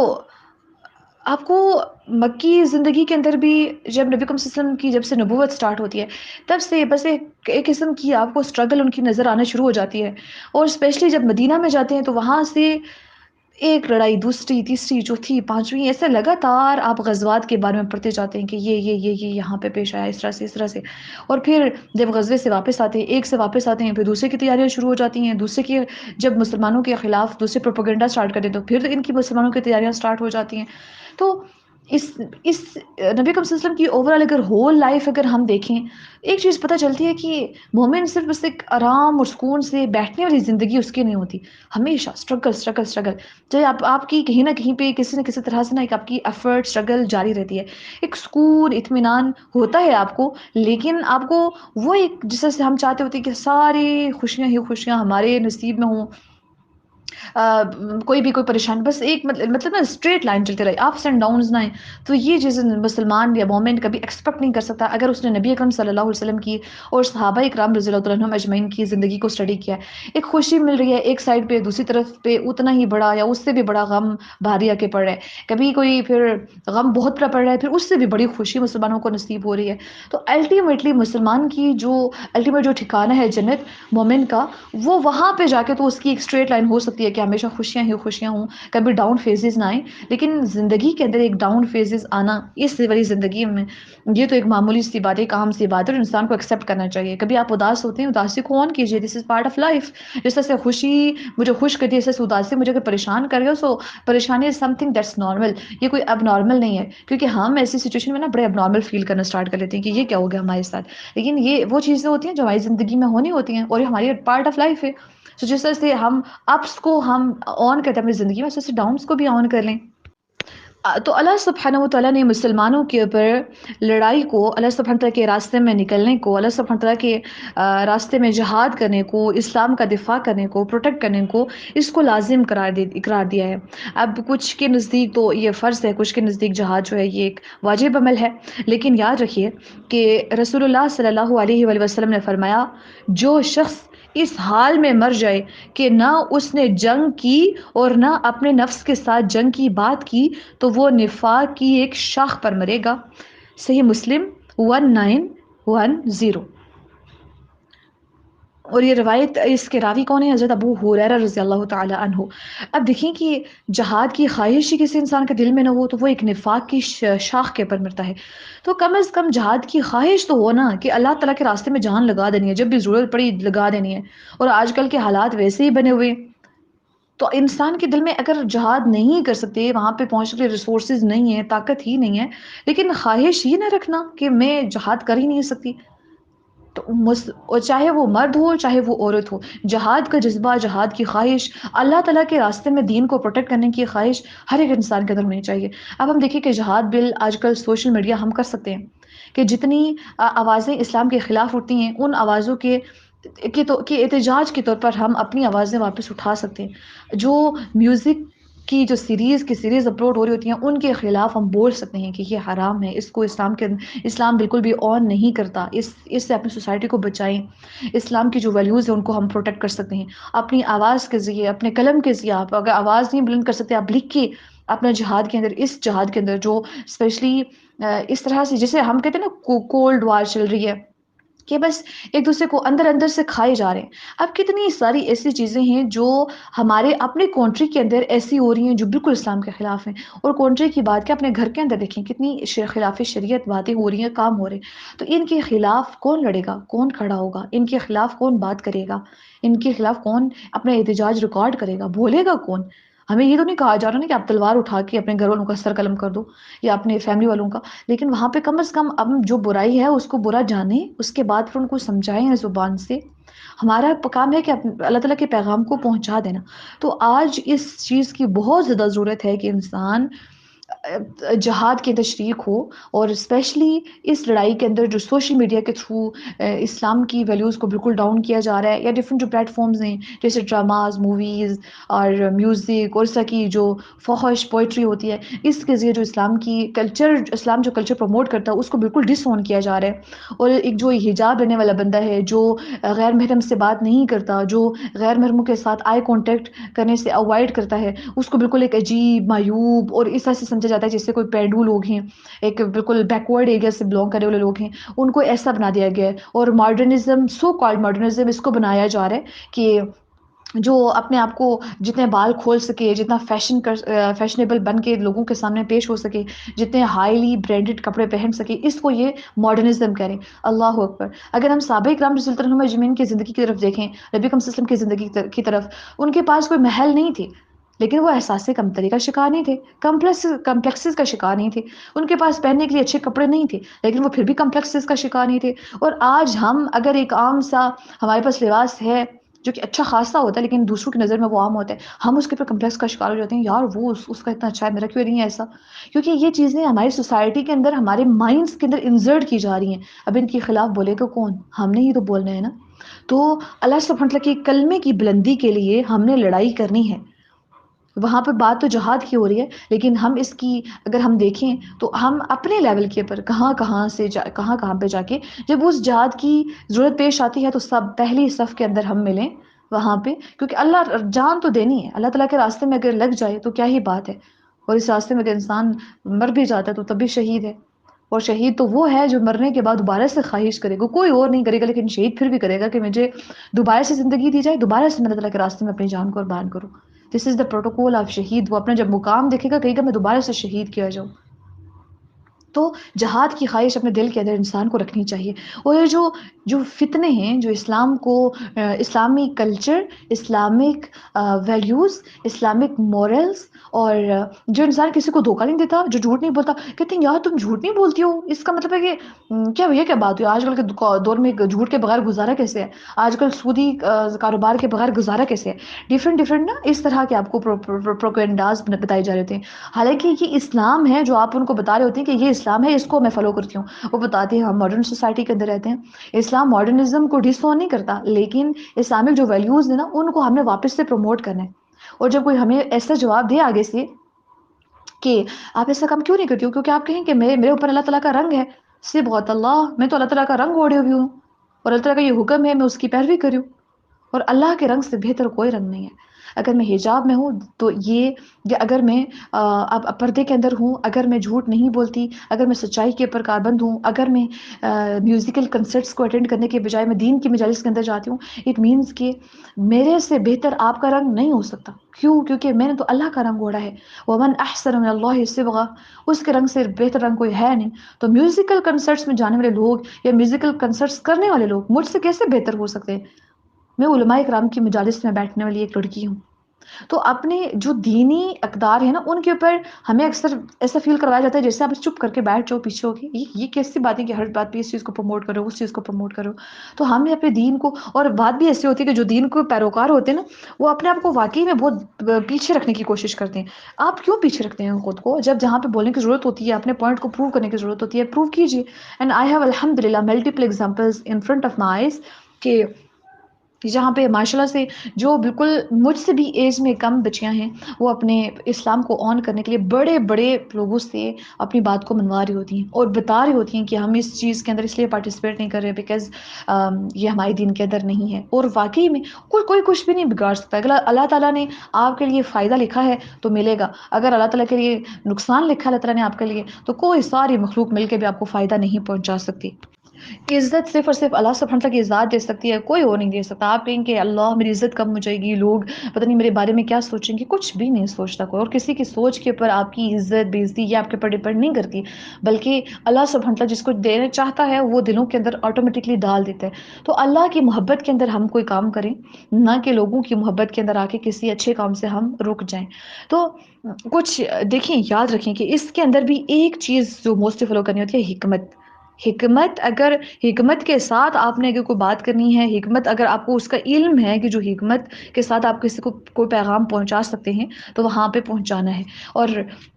A: آپ کو مکی زندگی کے اندر بھی، جب نبی اکرم صلی اللہ علیہ وسلم کی جب سے نبوت سٹارٹ ہوتی ہے، تب سے بس ایک قسم کی آپ کو سٹرگل ان کی نظر آنا شروع ہو جاتی ہے۔ اور اسپیشلی جب مدینہ میں جاتے ہیں تو وہاں سے ایک لڑائی، دوسری، تیسری، چوتھی، پانچویں، ایسے لگاتار آپ غزوات کے بارے میں پڑھتے جاتے ہیں کہ یہ یہاں پہ پیش آیا، اس طرح سے۔ اور پھر جب غزوے سے واپس آتے ہیں، ایک سے واپس آتے ہیں، پھر دوسرے کی تیاریاں شروع ہو جاتی ہیں، دوسرے کی جب مسلمانوں کے خلاف دوسرے پروپیگنڈا سٹارٹ کرتے ہیں تو پھر ان کی مسلمانوں کی تیاریاں سٹارٹ ہو جاتی ہیں۔ تو اس نبی اکرم صلی اللہ علیہ وسلم کی اوورآل اگر ہول لائف اگر ہم دیکھیں، ایک چیز پتہ چلتی ہے کہ مومن صرف بس ایک آرام اور سکون سے بیٹھنے والی زندگی اس کی نہیں ہوتی، ہمیشہ اسٹرگل اسٹرگل اسٹرگل، چاہے آپ کی کہیں نہ کہیں پہ کسی نہ کسی طرح سے نا ایک آپ کی ایفرٹ اسٹرگل جاری رہتی ہے، ایک سکون اطمینان ہوتا ہے آپ کو، لیکن آپ کو وہ ایک جس طرح سے ہم چاہتے ہوتے ہیں کہ ساری خوشیاں ہی خوشیاں ہمارے نصیب میں ہوں، کوئی پریشان، بس ایک مطلب نا اسٹریٹ لائن چلتے رہے، اپس اینڈ ڈاؤنز نہ آئیں، تو یہ چیز مسلمان یا مومن کبھی ایکسپیکٹ نہیں کر سکتا اگر اس نے نبی اکرم صلی اللہ علیہ وسلم کی اور صحابہ اکرام رضی اللہ عنہم اجمعین کی زندگی کو اسٹڈی کیا ہے۔ ایک خوشی مل رہی ہے ایک سائڈ پہ، دوسری طرف پہ اتنا ہی بڑا یا اس سے بھی بڑا غم بھاری آ کے پڑ رہا ہے، کبھی کوئی پھر غم بہت بڑا پڑ رہا ہے، پھر اس سے بھی بڑی خوشی مسلمانوں کو نصیب ہو رہی ہے۔ تو الٹیمیٹلی مسلمان کی جو الٹیمیٹ جو ٹھکانہ ہے جنت مومن کا، وہ وہاں پہ جا کے تو اس کی ایک اسٹریٹ لائن ہو سکتی ہے کہ ہمیشہ خوشیاں ہی خوشیاں ہوں، کبھی ڈاؤن فیزز نہ آئیں، لیکن زندگی کے اندر ایک ڈاؤن فیزز آنا اس والی زندگی میں یہ تو ایک معمولی سی بات ہے، ایک عام سی بات ہے اور انسان کو ایکسیپٹ کرنا چاہیے۔ کبھی آپ اداس ہوتے ہیں، اداسی کو آن کیجیے، دس از پارٹ آف لائف۔ جس طرح سے خوشی مجھے خوش کرتی ہے، اس طرح سے اداسی مجھے اگر پریشان کر رہے ہو، سو پریشانی از سم تھنگ دیٹس نارمل، یہ کوئی اب نارمل نہیں ہے، کیونکہ ہم ایسی سچویشن میں نا بڑے اب نارمل فیل کرنا اسٹارٹ کر لیتے ہیں کہ یہ کیا ہو گیا ہمارے ساتھ، لیکن یہ وہ چیزیں ہوتی ہیں جو ہماری زندگی میں ہونی ہوتی ہیں اور یہ ہماری پارٹ آف لائف ہے۔ تو جس طرح سے ہم اپس کو ہم آن کرتے ہیں اپنی زندگی میں، اس طرح سے ڈاؤنس کو بھی آن کر لیں۔ تو اللہ سبحانہ و تعالیٰ نے مسلمانوں کے اوپر لڑائی کو، اللہ سبحانہ تعالیٰ کے راستے میں نکلنے کو، اللہ سبحانہ تعالیٰ کے راستے میں جہاد کرنے کو، اسلام کا دفاع کرنے کو، پروٹیکٹ کرنے کو، اس کو لازم قرار دیا ہے۔ اب کچھ کے نزدیک تو یہ فرض ہے، کچھ کے نزدیک جہاد جو ہے یہ ایک واجب عمل ہے، لیکن یاد رکھیے کہ رسول اللہ صلی اللہ علیہ وآلہ وسلم نے فرمایا، جو شخص اس حال میں مر جائے کہ نہ اس نے جنگ کی اور نہ اپنے نفس کے ساتھ جنگ کی بات کی، تو وہ نفاق کی ایک شاخ پر مرے گا۔ صحیح مسلم 1910۔ اور یہ روایت، اس کے راوی کون ہے؟ حضرت ابو ہریرہ رضی اللہ تعالی عنہ۔ اب دیکھیں کہ جہاد کی خواہش ہی کسی انسان کے دل میں نہ ہو تو وہ ایک نفاق کی شاخ کے اوپر مرتا ہے۔ تو کم از کم جہاد کی خواہش تو ہو نا، کہ اللہ تعالیٰ کے راستے میں جان لگا دینی ہے، جب بھی ضرورت پڑی لگا دینی ہے۔ اور آج کل کے حالات ویسے ہی بنے ہوئے ہیں، تو انسان کے دل میں اگر جہاد نہیں کر سکتے، وہاں پہ پہنچنے کے لیے ریسورسز نہیں ہیں، طاقت ہی نہیں ہے، لیکن خواہش ہی نہ رکھنا کہ میں جہاد کر ہی نہیں سکتی، تو اور چاہے وہ مرد ہو چاہے وہ عورت ہو، جہاد کا جذبہ، جہاد کی خواہش، اللہ تعالیٰ کے راستے میں دین کو پروٹیکٹ کرنے کی خواہش ہر ایک انسان کے اندر ہونی چاہیے۔ اب ہم دیکھیں کہ جہاد بل آج کل سوشل میڈیا ہم کر سکتے ہیں کہ جتنی آوازیں اسلام کے خلاف اٹھتی ہیں، ان آوازوں کے احتجاج کے طور پر ہم اپنی آوازیں واپس اٹھا سکتے ہیں۔ جو میوزک کی جو سیریز اپلوڈ ہو رہی ہوتی ہیں، ان کے خلاف ہم بول سکتے ہیں کہ یہ حرام ہے، اس کو اسلام بالکل بھی آن نہیں کرتا، اس سے اپنی سوسائٹی کو بچائیں۔ اسلام کی جو ویلیوز ہیں ان کو ہم پروٹیکٹ کر سکتے ہیں اپنی آواز کے ذریعے، اپنے قلم کے ذریعے۔ آپ اگر آواز نہیں بلند کر سکتے، آپ لکھ کے اپنا جہاد کے اندر، اس جہاد کے اندر جو اسپیشلی اس طرح سے جسے ہم کہتے ہیں نا کولڈ وار چل رہی ہے، کہ بس ایک دوسرے کو اندر اندر سے کھائے جا رہے ہیں۔ اب کتنی ساری ایسی چیزیں ہیں جو ہمارے اپنے کنٹری کے اندر ایسی ہو رہی ہیں جو بالکل اسلام کے خلاف ہیں، اور کنٹری کی بات کہ اپنے گھر کے اندر دیکھیں کتنی خلاف شریعت باتیں ہو رہی ہیں، کام ہو رہے ہیں۔ تو ان کے خلاف کون لڑے گا، کون کھڑا ہوگا، ان کے خلاف کون بات کرے گا، ان کے خلاف کون اپنا احتجاج ریکارڈ کرے گا، بولے گا کون؟ ہمیں یہ تو نہیں کہا جا رہا نا کہ آپ تلوار اٹھا کے اپنے گھر والوں کا سر قلم کر دو یا اپنے فیملی والوں کا، لیکن وہاں پہ کم از کم اب جو برائی ہے اس کو برا جانیں، اس کے بعد پھر ان کو سمجھائیں زبان سے۔ ہمارا کام ہے کہ اللہ تعالیٰ کے پیغام کو پہنچا دینا۔ تو آج اس چیز کی بہت زیادہ ضرورت ہے کہ انسان جہاد کے تشریک ہو، اور اسپیشلی اس لڑائی کے اندر جو سوشل میڈیا کے تھرو اسلام کی ویلیوز کو بالکل ڈاؤن کیا جا رہا ہے، یا ڈفرینٹ جو پلیٹ فارمز ہیں جیسے ڈراماز، موویز اور میوزک، اور اس کی جو فحش پوئٹری ہوتی ہے، اس کے ذریعے جو اسلام کی کلچر، اسلام جو کلچر پروموٹ کرتا ہے اس کو بالکل ڈس آن کیا جا رہا ہے۔ اور ایک جو حجاب لینے والا بندہ ہے، جو غیر محرم سے بات نہیں کرتا، جو غیر محرموں کے ساتھ آئی کانٹیکٹ کرنے سے اوائڈ کرتا ہے، اس کو بالکل ایک عجیب، معیوب اور اس طرح سے سمجھا جاتا ہے جیسے کوئی پیڈو لوگ ہیں، ایک بالکل بیکورڈ ایریا سے بلانگ کرنے والے لوگ ہیں، ان کو ایسا بنا دیا گیا ہے۔ اور ماڈرنزم، سو کالڈ ماڈرنزم، اس کو بنایا جا رہا ہے کہ جو اپنے آپ کو جتنے بال کھول سکے، جتنا فیشنیبل بن کے لوگوں کے سامنے پیش ہو سکے، جتنے ہائیلی برانڈڈ کپڑے پہن سکے، اس کو یہ ماڈرنزم کہہ رہے ہیں۔ اللہ اکبر! اگر ہم صحابہ اکرام رضی اللہ عنہم اجمعین کی زندگی کی طرف دیکھیں، نبی اکرم صلی اللہ علیہ وسلم کی زندگی کی طرف، ان کے پاس کوئی محل نہیں تھے، لیکن وہ احساس کمتری کا شکار نہیں تھے، کمپلیکسز کا شکار نہیں تھے۔ ان کے پاس پہننے کے لیے اچھے کپڑے نہیں تھے، لیکن وہ پھر بھی کمپلیکسز کا شکار نہیں تھے۔ اور آج ہم اگر ایک عام سا ہمارے پاس لباس ہے جو کہ اچھا خاصا ہوتا ہے لیکن دوسروں کی نظر میں وہ عام ہوتا ہے، ہم اس کے اوپر کمپلیکس کا شکار ہو جاتے ہیں، یار وہ اس کا اتنا اچھا ہے، میرا کیوں نہیں ہے ایسا؟ کیونکہ یہ چیزیں ہماری سوسائٹی کے اندر، ہمارے مائنڈز کے اندر انسرٹ کی جا رہی ہیں۔ اب ان کے خلاف بولے گا کون؟ ہم نے ہی تو بولنا ہے نا۔ تو اللہ سبحانہ وتعالیٰ کے کلمے کی بلندی کے لیے ہم نے لڑائی کرنی ہے۔ وہاں پہ بات تو جہاد کی ہو رہی ہے، لیکن ہم اس کی اگر ہم دیکھیں تو ہم اپنے لیول کے اوپر کہاں پہ جا کے جب اس جہاد کی ضرورت پیش آتی ہے تو سب پہلی صف کے اندر ہم ملیں وہاں پہ، کیونکہ اللہ جان تو دینی ہے، اللہ تعالیٰ کے راستے میں اگر لگ جائے تو کیا ہی بات ہے۔ اور اس راستے میں اگر انسان مر بھی جاتا ہے تو تب بھی شہید ہے۔ اور شہید تو وہ ہے جو مرنے کے بعد دوبارہ سے خواہش کرے گا، کوئی اور نہیں کرے گا، لیکن شہید پھر بھی کرے گا کہ مجھے دوبارہ سے زندگی دی جائے، دوبارہ سے میں اللہ تعالیٰ کے راستے میں اپنی جان کو قربان کروں۔ دس از دا پروٹوکول آف شہید۔ وہ اپنا جب مقام دیکھے گا کہے گا میں دوبارہ سے شہید کیا جاؤں۔ تو جہاد کی خواہش اپنے دل کے اندر انسان کو رکھنی چاہیے۔ اور یہ جو جو فتنے ہیں جو اسلام کو اسلامی culture, Islamic values, Islamic morals, اور جو انسان کسی کو دھوکہ نہیں دیتا، جو جھوٹ نہیں بولتا، کہتے ہیں یار تم جھوٹ نہیں بولتی ہو، اس کا مطلب ہے کہ کیا بھیا کیا بات ہوئی، آج کل کے دور میں جھوٹ کے بغیر گزارا کیسے ہے، آج کل سودی کاروبار کے بغیر گزارا کیسے ہے، ڈفرینٹ ڈفرینٹ نا اس طرح کے آپ کو پروپیگنڈاز بتائے جا رہے تھے. حالانکہ یہ اسلام ہے جو آپ ان کو بتا رہے ہوتے ہیں کہ یہ اسلام ہے، اس کو میں فالو کرتی ہوں. وہ بتاتے ہیں ہم ماڈرن سوسائٹی کے اندر رہتے ہیں، اسلام ماڈرنزم کو ڈسون نہیں کرتا، لیکن اسلامک جو ویلیوز ہیں نا ان کو ہم نے واپس سے پروموٹ کرنا ہے. اور جب کوئی ہمیں ایسا جواب دے آگے سے کہ آپ ایسا کام کیوں نہیں کرتی ہو، کیونکہ آپ کہیں کہ میرے اوپر اللہ تعالیٰ کا رنگ ہے، سے بہت اللہ میں تو اللہ تعالیٰ کا رنگ اوڑے ہوئی ہوں، اور اللہ تعالیٰ کا یہ حکم ہے میں اس کی پیروی کروں، اور اللہ کے رنگ سے بہتر کوئی رنگ نہیں ہے. اگر میں حجاب میں ہوں تو یہ، یا اگر میں اب پردے کے اندر ہوں، اگر میں جھوٹ نہیں بولتی، اگر میں سچائی کے اوپر کاربند ہوں، اگر میں میوزیکل کنسرٹس کو اٹینڈ کرنے کے بجائے میں دین کی مجالس کے اندر جاتی ہوں، اٹ مینس کہ میرے سے بہتر آپ کا رنگ نہیں ہو سکتا. کیوں؟ کیونکہ میں نے تو اللہ کا رنگ اوڑا ہے. ومن احسن من اللہ صبغہ، اس کے رنگ سے بہتر رنگ کوئی ہے نہیں. تو میوزیکل کنسرٹس میں جانے والے لوگ یا میوزیکل کنسرٹس کرنے والے لوگ مجھ سے کیسے بہتر ہو سکتے ہیں؟ میں علماء کرام کی مجالس میں بیٹھنے والی ایک لڑکی ہوں. تو اپنے جو دینی اقدار ہیں نا ان کے اوپر ہمیں اکثر ایسا فیل کروایا جاتا ہے جیسے آپ چپ کر کے بیٹھ جاؤ پیچھے ہو کے، یہ کیسی بات ہے کہ ہر بات پہ اس چیز کو پروموٹ کرو، اس چیز کو پروموٹ کرو. تو ہم نے اپنے دین کو، اور بات بھی ایسی ہوتی ہے کہ جو دین کو پیروکار ہوتے ہیں نا وہ اپنے آپ کو واقعی میں بہت پیچھے رکھنے کی کوشش کرتے ہیں. آپ کیوں پیچھے رکھتے ہیں خود کو؟ جب جہاں پہ بولنے کی ضرورت ہوتی ہے، اپنے پوائنٹ کو پروو کرنے کی ضرورت ہوتی ہے، پروو کیجیے. اینڈ آئی ہیو الحمد للہ multiple examples in front of my eyes کہ جہاں پہ ماشاء اللہ سے جو بالکل مجھ سے بھی ایج میں کم بچیاں ہیں وہ اپنے اسلام کو آن کرنے کے لیے بڑے بڑے لوگوں سے اپنی بات کو منوا رہی ہوتی ہیں اور بتا رہی ہوتی ہیں کہ ہم اس چیز کے اندر اس لیے پارٹیسپیٹ نہیں کر رہے بیکاز یہ ہمارے دین کے اندر نہیں ہے. اور واقعی میں کوئی کچھ بھی نہیں بگاڑ سکتا. اگر اللہ تعالیٰ نے آپ کے لیے فائدہ لکھا ہے تو ملے گا، اگر اللہ تعالیٰ کے لیے نقصان لکھا ہے اللہ تعالیٰ نے آپ کے لیے تو کوئی ساری مخلوق مل کے بھی آپ کو فائدہ نہیں پہنچا سکتی. عزت صرف اور صرف اللہ سبحانہ تعالیٰ کی ذات دے سکتی ہے، کوئی اور نہیں دے سکتا. آپ کہیں کہ اللہ میری عزت کم ہو جائے گی، لوگ پتہ نہیں میرے بارے میں کیا سوچیں گے، کچھ بھی نہیں سوچتا کوئی. اور کسی کی سوچ کے اوپر آپ کی عزت بے عزتی یہ آپ کے اوپر ڈپینڈ نہیں کرتی، بلکہ اللہ سبحانہ تعالیٰ جس کو دینا چاہتا ہے وہ دلوں کے اندر آٹومیٹکلی ڈال دیتا ہے. تو اللہ کی محبت کے اندر ہم کوئی کام کریں، نہ کہ لوگوں کی محبت کے اندر آ کے کسی اچھے کام سے ہم رک جائیں. تو کچھ دیکھیں، یاد رکھیں کہ اس کے اندر بھی ایک چیز جو موسٹلی فالو کرنی ہوتی ہے، حکمت. حکمت، اگر حکمت کے ساتھ آپ نے اگر کوئی بات کرنی ہے، حکمت اگر آپ کو اس کا علم ہے کہ جو حکمت کے ساتھ آپ کسی کو کوئی پیغام پہنچا سکتے ہیں تو وہاں پہ پہنچانا ہے. اور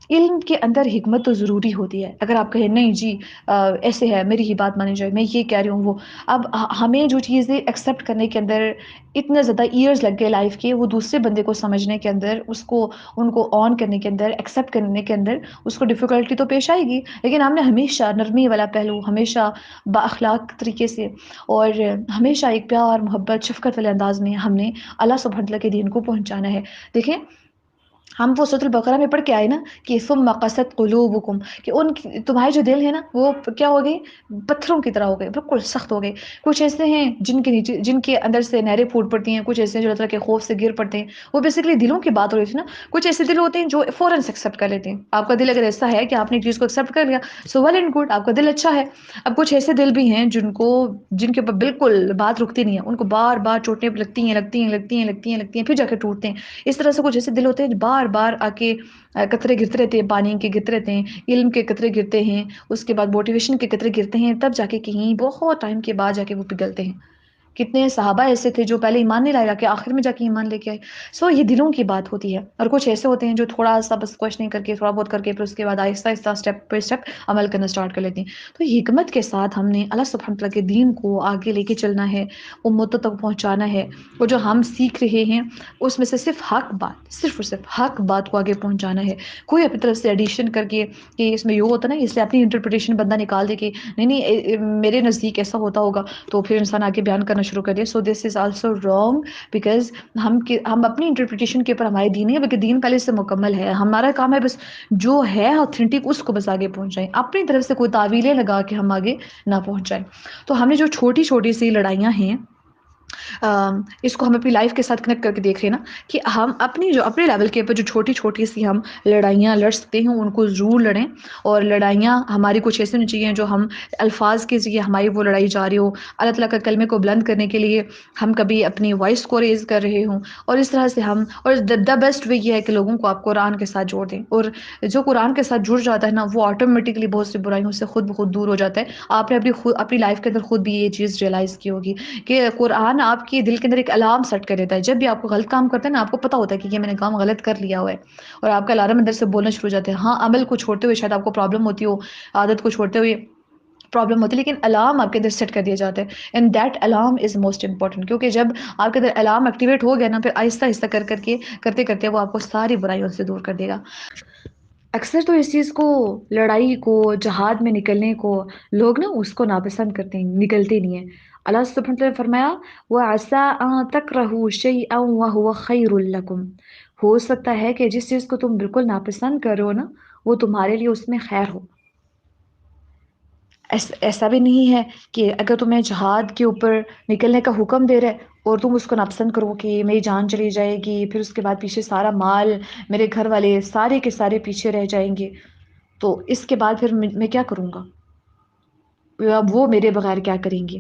A: علم کے اندر حکمت تو ضروری ہوتی ہے. اگر آپ کہیں نہیں جی ایسے ہے میری ہی بات مانی جائے، میں یہ کہہ رہی ہوں وہ، اب ہمیں جو چیزیں ایکسیپٹ کرنے کے اندر اتنے زیادہ ایئرز لگ گئے لائف کے، وہ دوسرے بندے کو سمجھنے کے اندر، اس کو ان کو آن کرنے کے اندر، ایکسیپٹ کرنے کے اندر اس کو ڈیفیکلٹی تو پیش آئے گی. لیکن ہم نے ہمیشہ نرمی والا پہلو، ہمیشہ با اخلاق طریقے سے، اور ہمیشہ ایک پیار محبت شفقت والے انداز میں ہم نے اللہ سبحانہ تعالیٰ کے دین کو پہنچانا ہے. دیکھیں ہم وہ سورۃ البقرہ میں پڑھ کے آئے نا کہ ثم قست قلوبکم، کہ تمہارے جو دل ہے نا وہ کیا ہو گئے؟ پتھروں کی طرح ہو گئے، بالکل سخت ہو گئے. کچھ ایسے ہیں جن کے نیچے، جن کے اندر سے نہریں پھوٹ پڑتی ہیں، کچھ ایسے ہیں جو اللہ تعالیٰ کے خوف سے گر پڑتے ہیں. وہ بیسیکلی دلوں کی بات ہو رہی تھی نا. کچھ ایسے دل ہوتے ہیں جو فوراً سے ایکسیپٹ کر لیتے ہیں. آپ کا دل اگر ایسا ہے کہ آپ نے ایک چیز کو ایکسیپٹ کر لیا سو ویل اینڈ گڈ، آپ کا دل اچھا ہے. اب کچھ ایسے دل بھی ہیں جن کے اوپر بالکل بات رکتی نہیں ہے، ان کو بار بار چوٹیں لگتی ہیں پھر جا کے ٹوٹتے ہیں. اس طرح سے کچھ ایسے دل ہوتے ہیں جو بار بار آ کے قطرے گرتے رہتے ہیں، پانی کے گرتے رہتے ہیں، علم کے قطرے گرتے ہیں، اس کے بعد موٹیویشن کے قطرے گرتے ہیں، تب جا کے کہیں بہت ٹائم کے بعد جا کے وہ پگھلتے ہیں. کتنے صحابہ ایسے تھے جو پہلے ایمان نہیں لائے کہ آخر میں جا کے ایمان لے کے آئے. سو یہ دلوں کی بات ہوتی ہے. اور کچھ ایسے ہوتے ہیں جو تھوڑا سا بس کوشچننگ کر کے، تھوڑا بہت کر کے، پھر اس کے بعد آہستہ آہستہ اسٹیپ بائی اسٹیپ عمل کرنا اسٹارٹ کر لیتے ہیں. تو حکمت کے ساتھ ہم نے اللہ سبحانہ تعالیٰ کے دین کو آگے لے کے چلنا ہے، امتوں تک پہنچانا ہے. وہ جو ہم سیکھ رہے ہیں اس میں سے صرف حق بات، صرف اور صرف حق بات کو آگے پہنچانا ہے. کوئی اپنی طرف سے ایڈیشن کر کے کہ اس میں یہ ہوتا نا، اس لیے اپنی انٹرپریٹیشن بندہ نکال دے کہ نہیں میرے نزدیک ایسا ہوتا ہوگا، تو پھر انسان آگے بیان کرنا شروع کر دے. سو دس از آلسو رانگ، بیکاز ہم اپنی انٹرپریٹیشن کے اوپر ہماری دین ہے، بلکہ دین پہلے سے مکمل ہے. ہمارا کام ہے بس جو ہے اوتھینٹک اس کو بس آگے پہنچائیں، اپنی طرف سے کوئی تعویلیں لگا کے ہم آگے نہ پہنچائیں. تو ہم نے جو چھوٹی چھوٹی سی لڑائیاں ہیں اس کو ہم اپنی لائف کے ساتھ کنیکٹ کر کے دیکھ رہے ہیں نا کہ ہم اپنی جو اپنے لیول کے اوپر جو چھوٹی چھوٹی سی ہم لڑائیاں لڑ سکتے ہیں ان کو ضرور لڑیں. اور لڑائیاں ہماری کچھ ایسی ہونی چاہیے جو ہم الفاظ کے ذریعے ہماری وہ لڑائی جاری ہو. اللہ تعالیٰ کا کلمے کو بلند کرنے کے لیے ہم کبھی اپنی وائس کو ریز کر رہے ہوں. اور اس طرح سے ہم اور دا بیسٹ وے یہ ہے کہ لوگوں کو آپ قرآن کے ساتھ جوڑ دیں. اور جو قرآن کے ساتھ جڑ جاتا ہے نا وہ آٹومیٹکلی بہت سی برائیوں سے خود بخود دور ہو جاتا ہے. آپ نے اپنی لائف کے اندر خود بھی یہ چیز ریئلائز کی ہوگی کہ قرآن آپ کے دل کے اندر ایک الارم سیٹ کر دیتا ہے. جب بھی آپ کو غلط کام کرتے ہیں نا آپ کو پتا ہوتا ہے کہ یہ میں نے کام غلط کر لیا ہوا ہے اور آپ کا الارم اندر سے بولنا شروع ہو جاتے ہیں. ہاں عمل کو چھوڑتے ہوئے شاید آپ کو پرابلم ہوتی ہو, عادت کو چھوڑتے ہوئے پرابلم ہوتی ہے, لیکن الارم آپ کے اندر سیٹ کر دیا جاتا ہے. And that alarm is most important, کیونکہ جب آپ کے اندر الارم ایکٹیویٹ ہو گیا نا پھر آہستہ آہستہ کرتے کرتے وہ آپ کو ساری برائیوں سے دور کر دے گا. اکثر تو اس چیز کو, لڑائی کو, جہاد میں نکلنے کو لوگ نا اس کو ناپسند کرتے ہیں, نکلتے نہیں ہیں. اللہ سبحانہ وتعالی نے فرمایا وَعَسَىٰ أَن تَكْرَهُوا شَيْئًا وَهُوَ خَيْرٌ لَكُمْ. ہو سکتا ہے کہ جس چیز کو تم بالکل ناپسند کر رہے ہو نا وہ تمہارے لیے اس میں خیر ہو. ایسا بھی نہیں ہے کہ اگر تمہیں جہاد کے اوپر نکلنے کا حکم دے رہے اور تم اس کو ناپسند کرو کہ میری جان چلی جائے گی, پھر اس کے بعد پیچھے سارا مال, میرے گھر والے سارے کے سارے پیچھے رہ جائیں گے, تو اس کے بعد پھر میں کیا کروں گا, وہ میرے بغیر کیا کریں گے.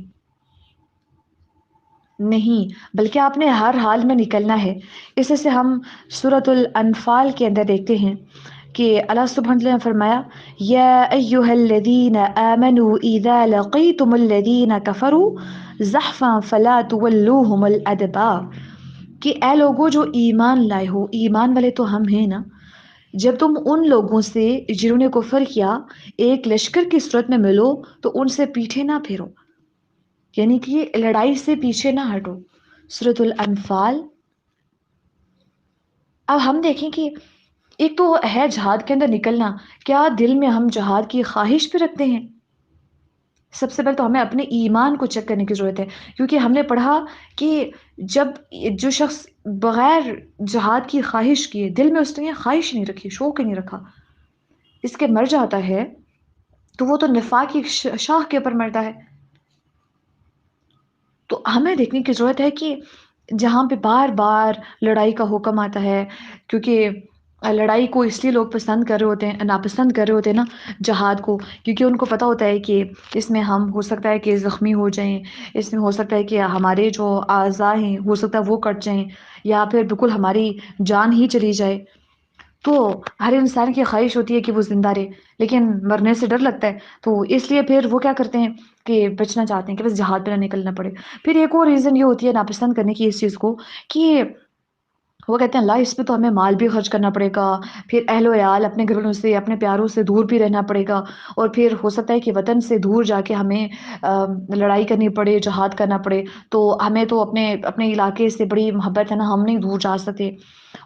A: نہیں, بلکہ آپ نے ہر حال میں نکلنا ہے. اس سے ہم سورۃ الانفال کے اندر دیکھتے ہیں کہ اللہ سبحانہ وتعالی نے فرمایا یا ایھا الذین آمنوا اذا لقیتم الذین کفروا زحفا فلا تولوہم الادبار. کہ اے لوگوں جو ایمان لائے ہو, ایمان والے تو ہم ہیں نا, جب تم ان لوگوں سے جنہوں نے کفر کیا ایک لشکر کی صورت میں ملو تو ان سے پیٹھے نہ پھیرو, یعنی کہ لڑائی سے پیچھے نہ ہٹو. سورۃ الانفال. اب ہم دیکھیں کہ ایک تو ہے جہاد کے اندر نکلنا, کیا دل میں ہم جہاد کی خواہش بھی رکھتے ہیں؟ سب سے پہلے تو ہمیں اپنے ایمان کو چیک کرنے کی ضرورت ہے, کیونکہ ہم نے پڑھا کہ جب جو شخص بغیر جہاد کی خواہش کیے, دل میں اس نے یہ خواہش نہیں رکھی, شوق ہی نہیں رکھا, اس کے مر جاتا ہے تو وہ تو نفاق کی شاخ کے اوپر مرتا ہے. تو ہمیں دیکھنے کی ضرورت ہے کہ جہاں پہ بار بار لڑائی کا حکم آتا ہے, کیونکہ لڑائی کو اس لیے لوگ پسند کر رہے ہوتے ہیں, ناپسند کر رہے ہوتے ہیں نا جہاد کو, کیونکہ ان کو پتہ ہوتا ہے کہ اس میں ہم ہو سکتا ہے کہ زخمی ہو جائیں, اس میں ہو سکتا ہے کہ ہمارے جو اعضاء ہیں ہو سکتا ہے وہ کٹ جائیں, یا پھر بالکل ہماری جان ہی چلی جائے. تو ہر انسان کی خواہش ہوتی ہے کہ وہ زندہ رہے, لیکن مرنے سے ڈر لگتا ہے, تو اس لیے پھر وہ کیا کرتے ہیں کہ بچنا چاہتے ہیں کہ بس جہاد پہ نہ نکلنا پڑے. پھر ایک اور ریزن یہ ہوتی ہے ناپسند کرنے کی اس چیز کو کہ وہ کہتے ہیں اللہ اس پہ تو ہمیں مال بھی خرچ کرنا پڑے گا, پھر اہل و عیال اپنے گھروں سے اپنے پیاروں سے دور بھی رہنا پڑے گا, اور پھر ہو سکتا ہے کہ وطن سے دور جا کے ہمیں لڑائی کرنی پڑے, جہاد کرنا پڑے, تو ہمیں تو اپنے علاقے سے بڑی محبت ہے نا, ہم نہیں دور جا سکتے.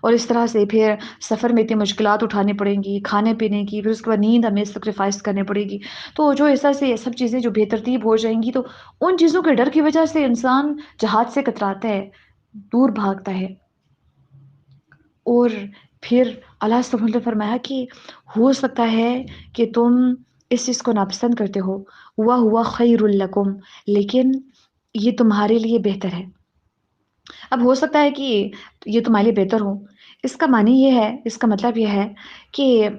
A: اور اس طرح سے پھر سفر میں اتنی مشکلات اٹھانی پڑیں گی, کھانے پینے کی, پھر اس کے بعد نیند ہمیں سیکریفائس کرنی پڑے گی. تو جو ایسا سے سب چیزیں جو بے ترتیب ہو جائیں گی تو ان چیزوں کے ڈر کی وجہ سے انسان جہاد سے کتراتا ہے, دور بھاگتا ہے. اور پھر اللہ سبحانہ وتعالی نے فرمایا کہ ہو سکتا ہے کہ تم اس چیز کو ناپسند کرتے ہو, ہوا خیر لکم, لیکن یہ تمہارے لیے بہتر ہے. اب ہو سکتا ہے کہ یہ تمہارے لیے بہتر ہو, اس کا معنی یہ ہے, اس کا مطلب یہ ہے کہ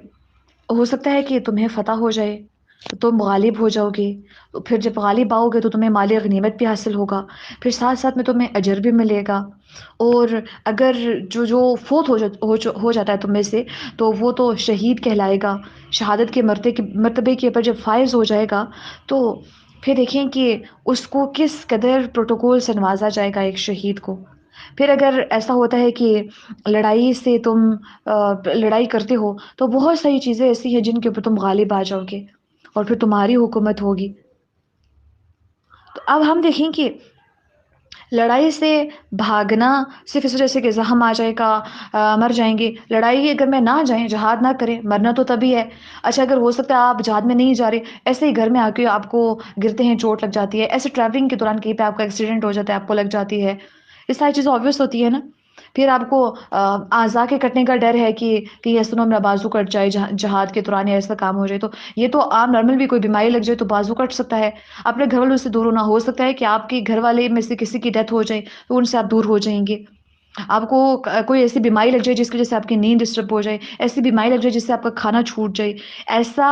A: ہو سکتا ہے کہ تمہیں فتح ہو جائے تو تم غالب ہو جاؤ گے, تو پھر جب غالب آؤ گے تو تمہیں مال غنیمت بھی حاصل ہوگا, پھر ساتھ ساتھ میں تمہیں اجر بھی ملے گا. اور اگر جو فوت ہو جاتا ہے تم میں سے تو وہ تو شہید کہلائے گا, شہادت کے مرتبے کے اوپر جب فائز ہو جائے گا تو پھر دیکھیں کہ اس کو کس قدر پروٹوکول سے نوازا جائے گا ایک شہید کو. پھر اگر ایسا ہوتا ہے کہ لڑائی سے تم لڑائی کرتے ہو تو بہت ساری چیزیں ایسی ہیں جن کے اوپر تم غالب آ جاؤ گے اور پھر تمہاری حکومت ہوگی. تو اب ہم دیکھیں کہ لڑائی سے بھاگنا صرف اس وجہ سے کہ زخم آ جائے گا, مر جائیں گے. لڑائی اگر میں نہ جائیں, جہاد نہ کریں, مرنا تو تبھی ہے. اچھا اگر ہو سکتا ہے آپ جہاد میں نہیں جا رہے, ایسے ہی گھر میں آ کے آپ کو گرتے ہیں چوٹ لگ جاتی ہے, ایسے ٹریولنگ کے دوران کہیں پہ آپ کا ایکسیڈنٹ ہو جاتا ہے, آپ کو لگ جاتی ہے, یہ ساری چیزیں آبویس ہوتی ہے نا. پھر آپ کو اعضاء کے کٹنے کا ڈر ہے کہ کہیں ایسا میرا بازو کٹ جائے جہاد کے دوران یا ایسا کام ہو جائے، تو یہ تو عام نارمل بھی کوئی بیماری لگ جائے تو بازو کٹ سکتا ہے۔ اپنے گھر والوں سے دور ہونا، ہو سکتا ہے کہ آپ کے گھر والے میں سے کسی کی ڈیتھ ہو جائے تو ان سے آپ دور ہو جائیں گے۔ آپ کو کوئی ایسی بیماری لگ جائے جس کی وجہ سے آپ کی نیند ڈسٹرب ہو جائے، ایسی بیماری لگ جائے جس سے آپ کا کھانا چھوٹ جائے، ایسا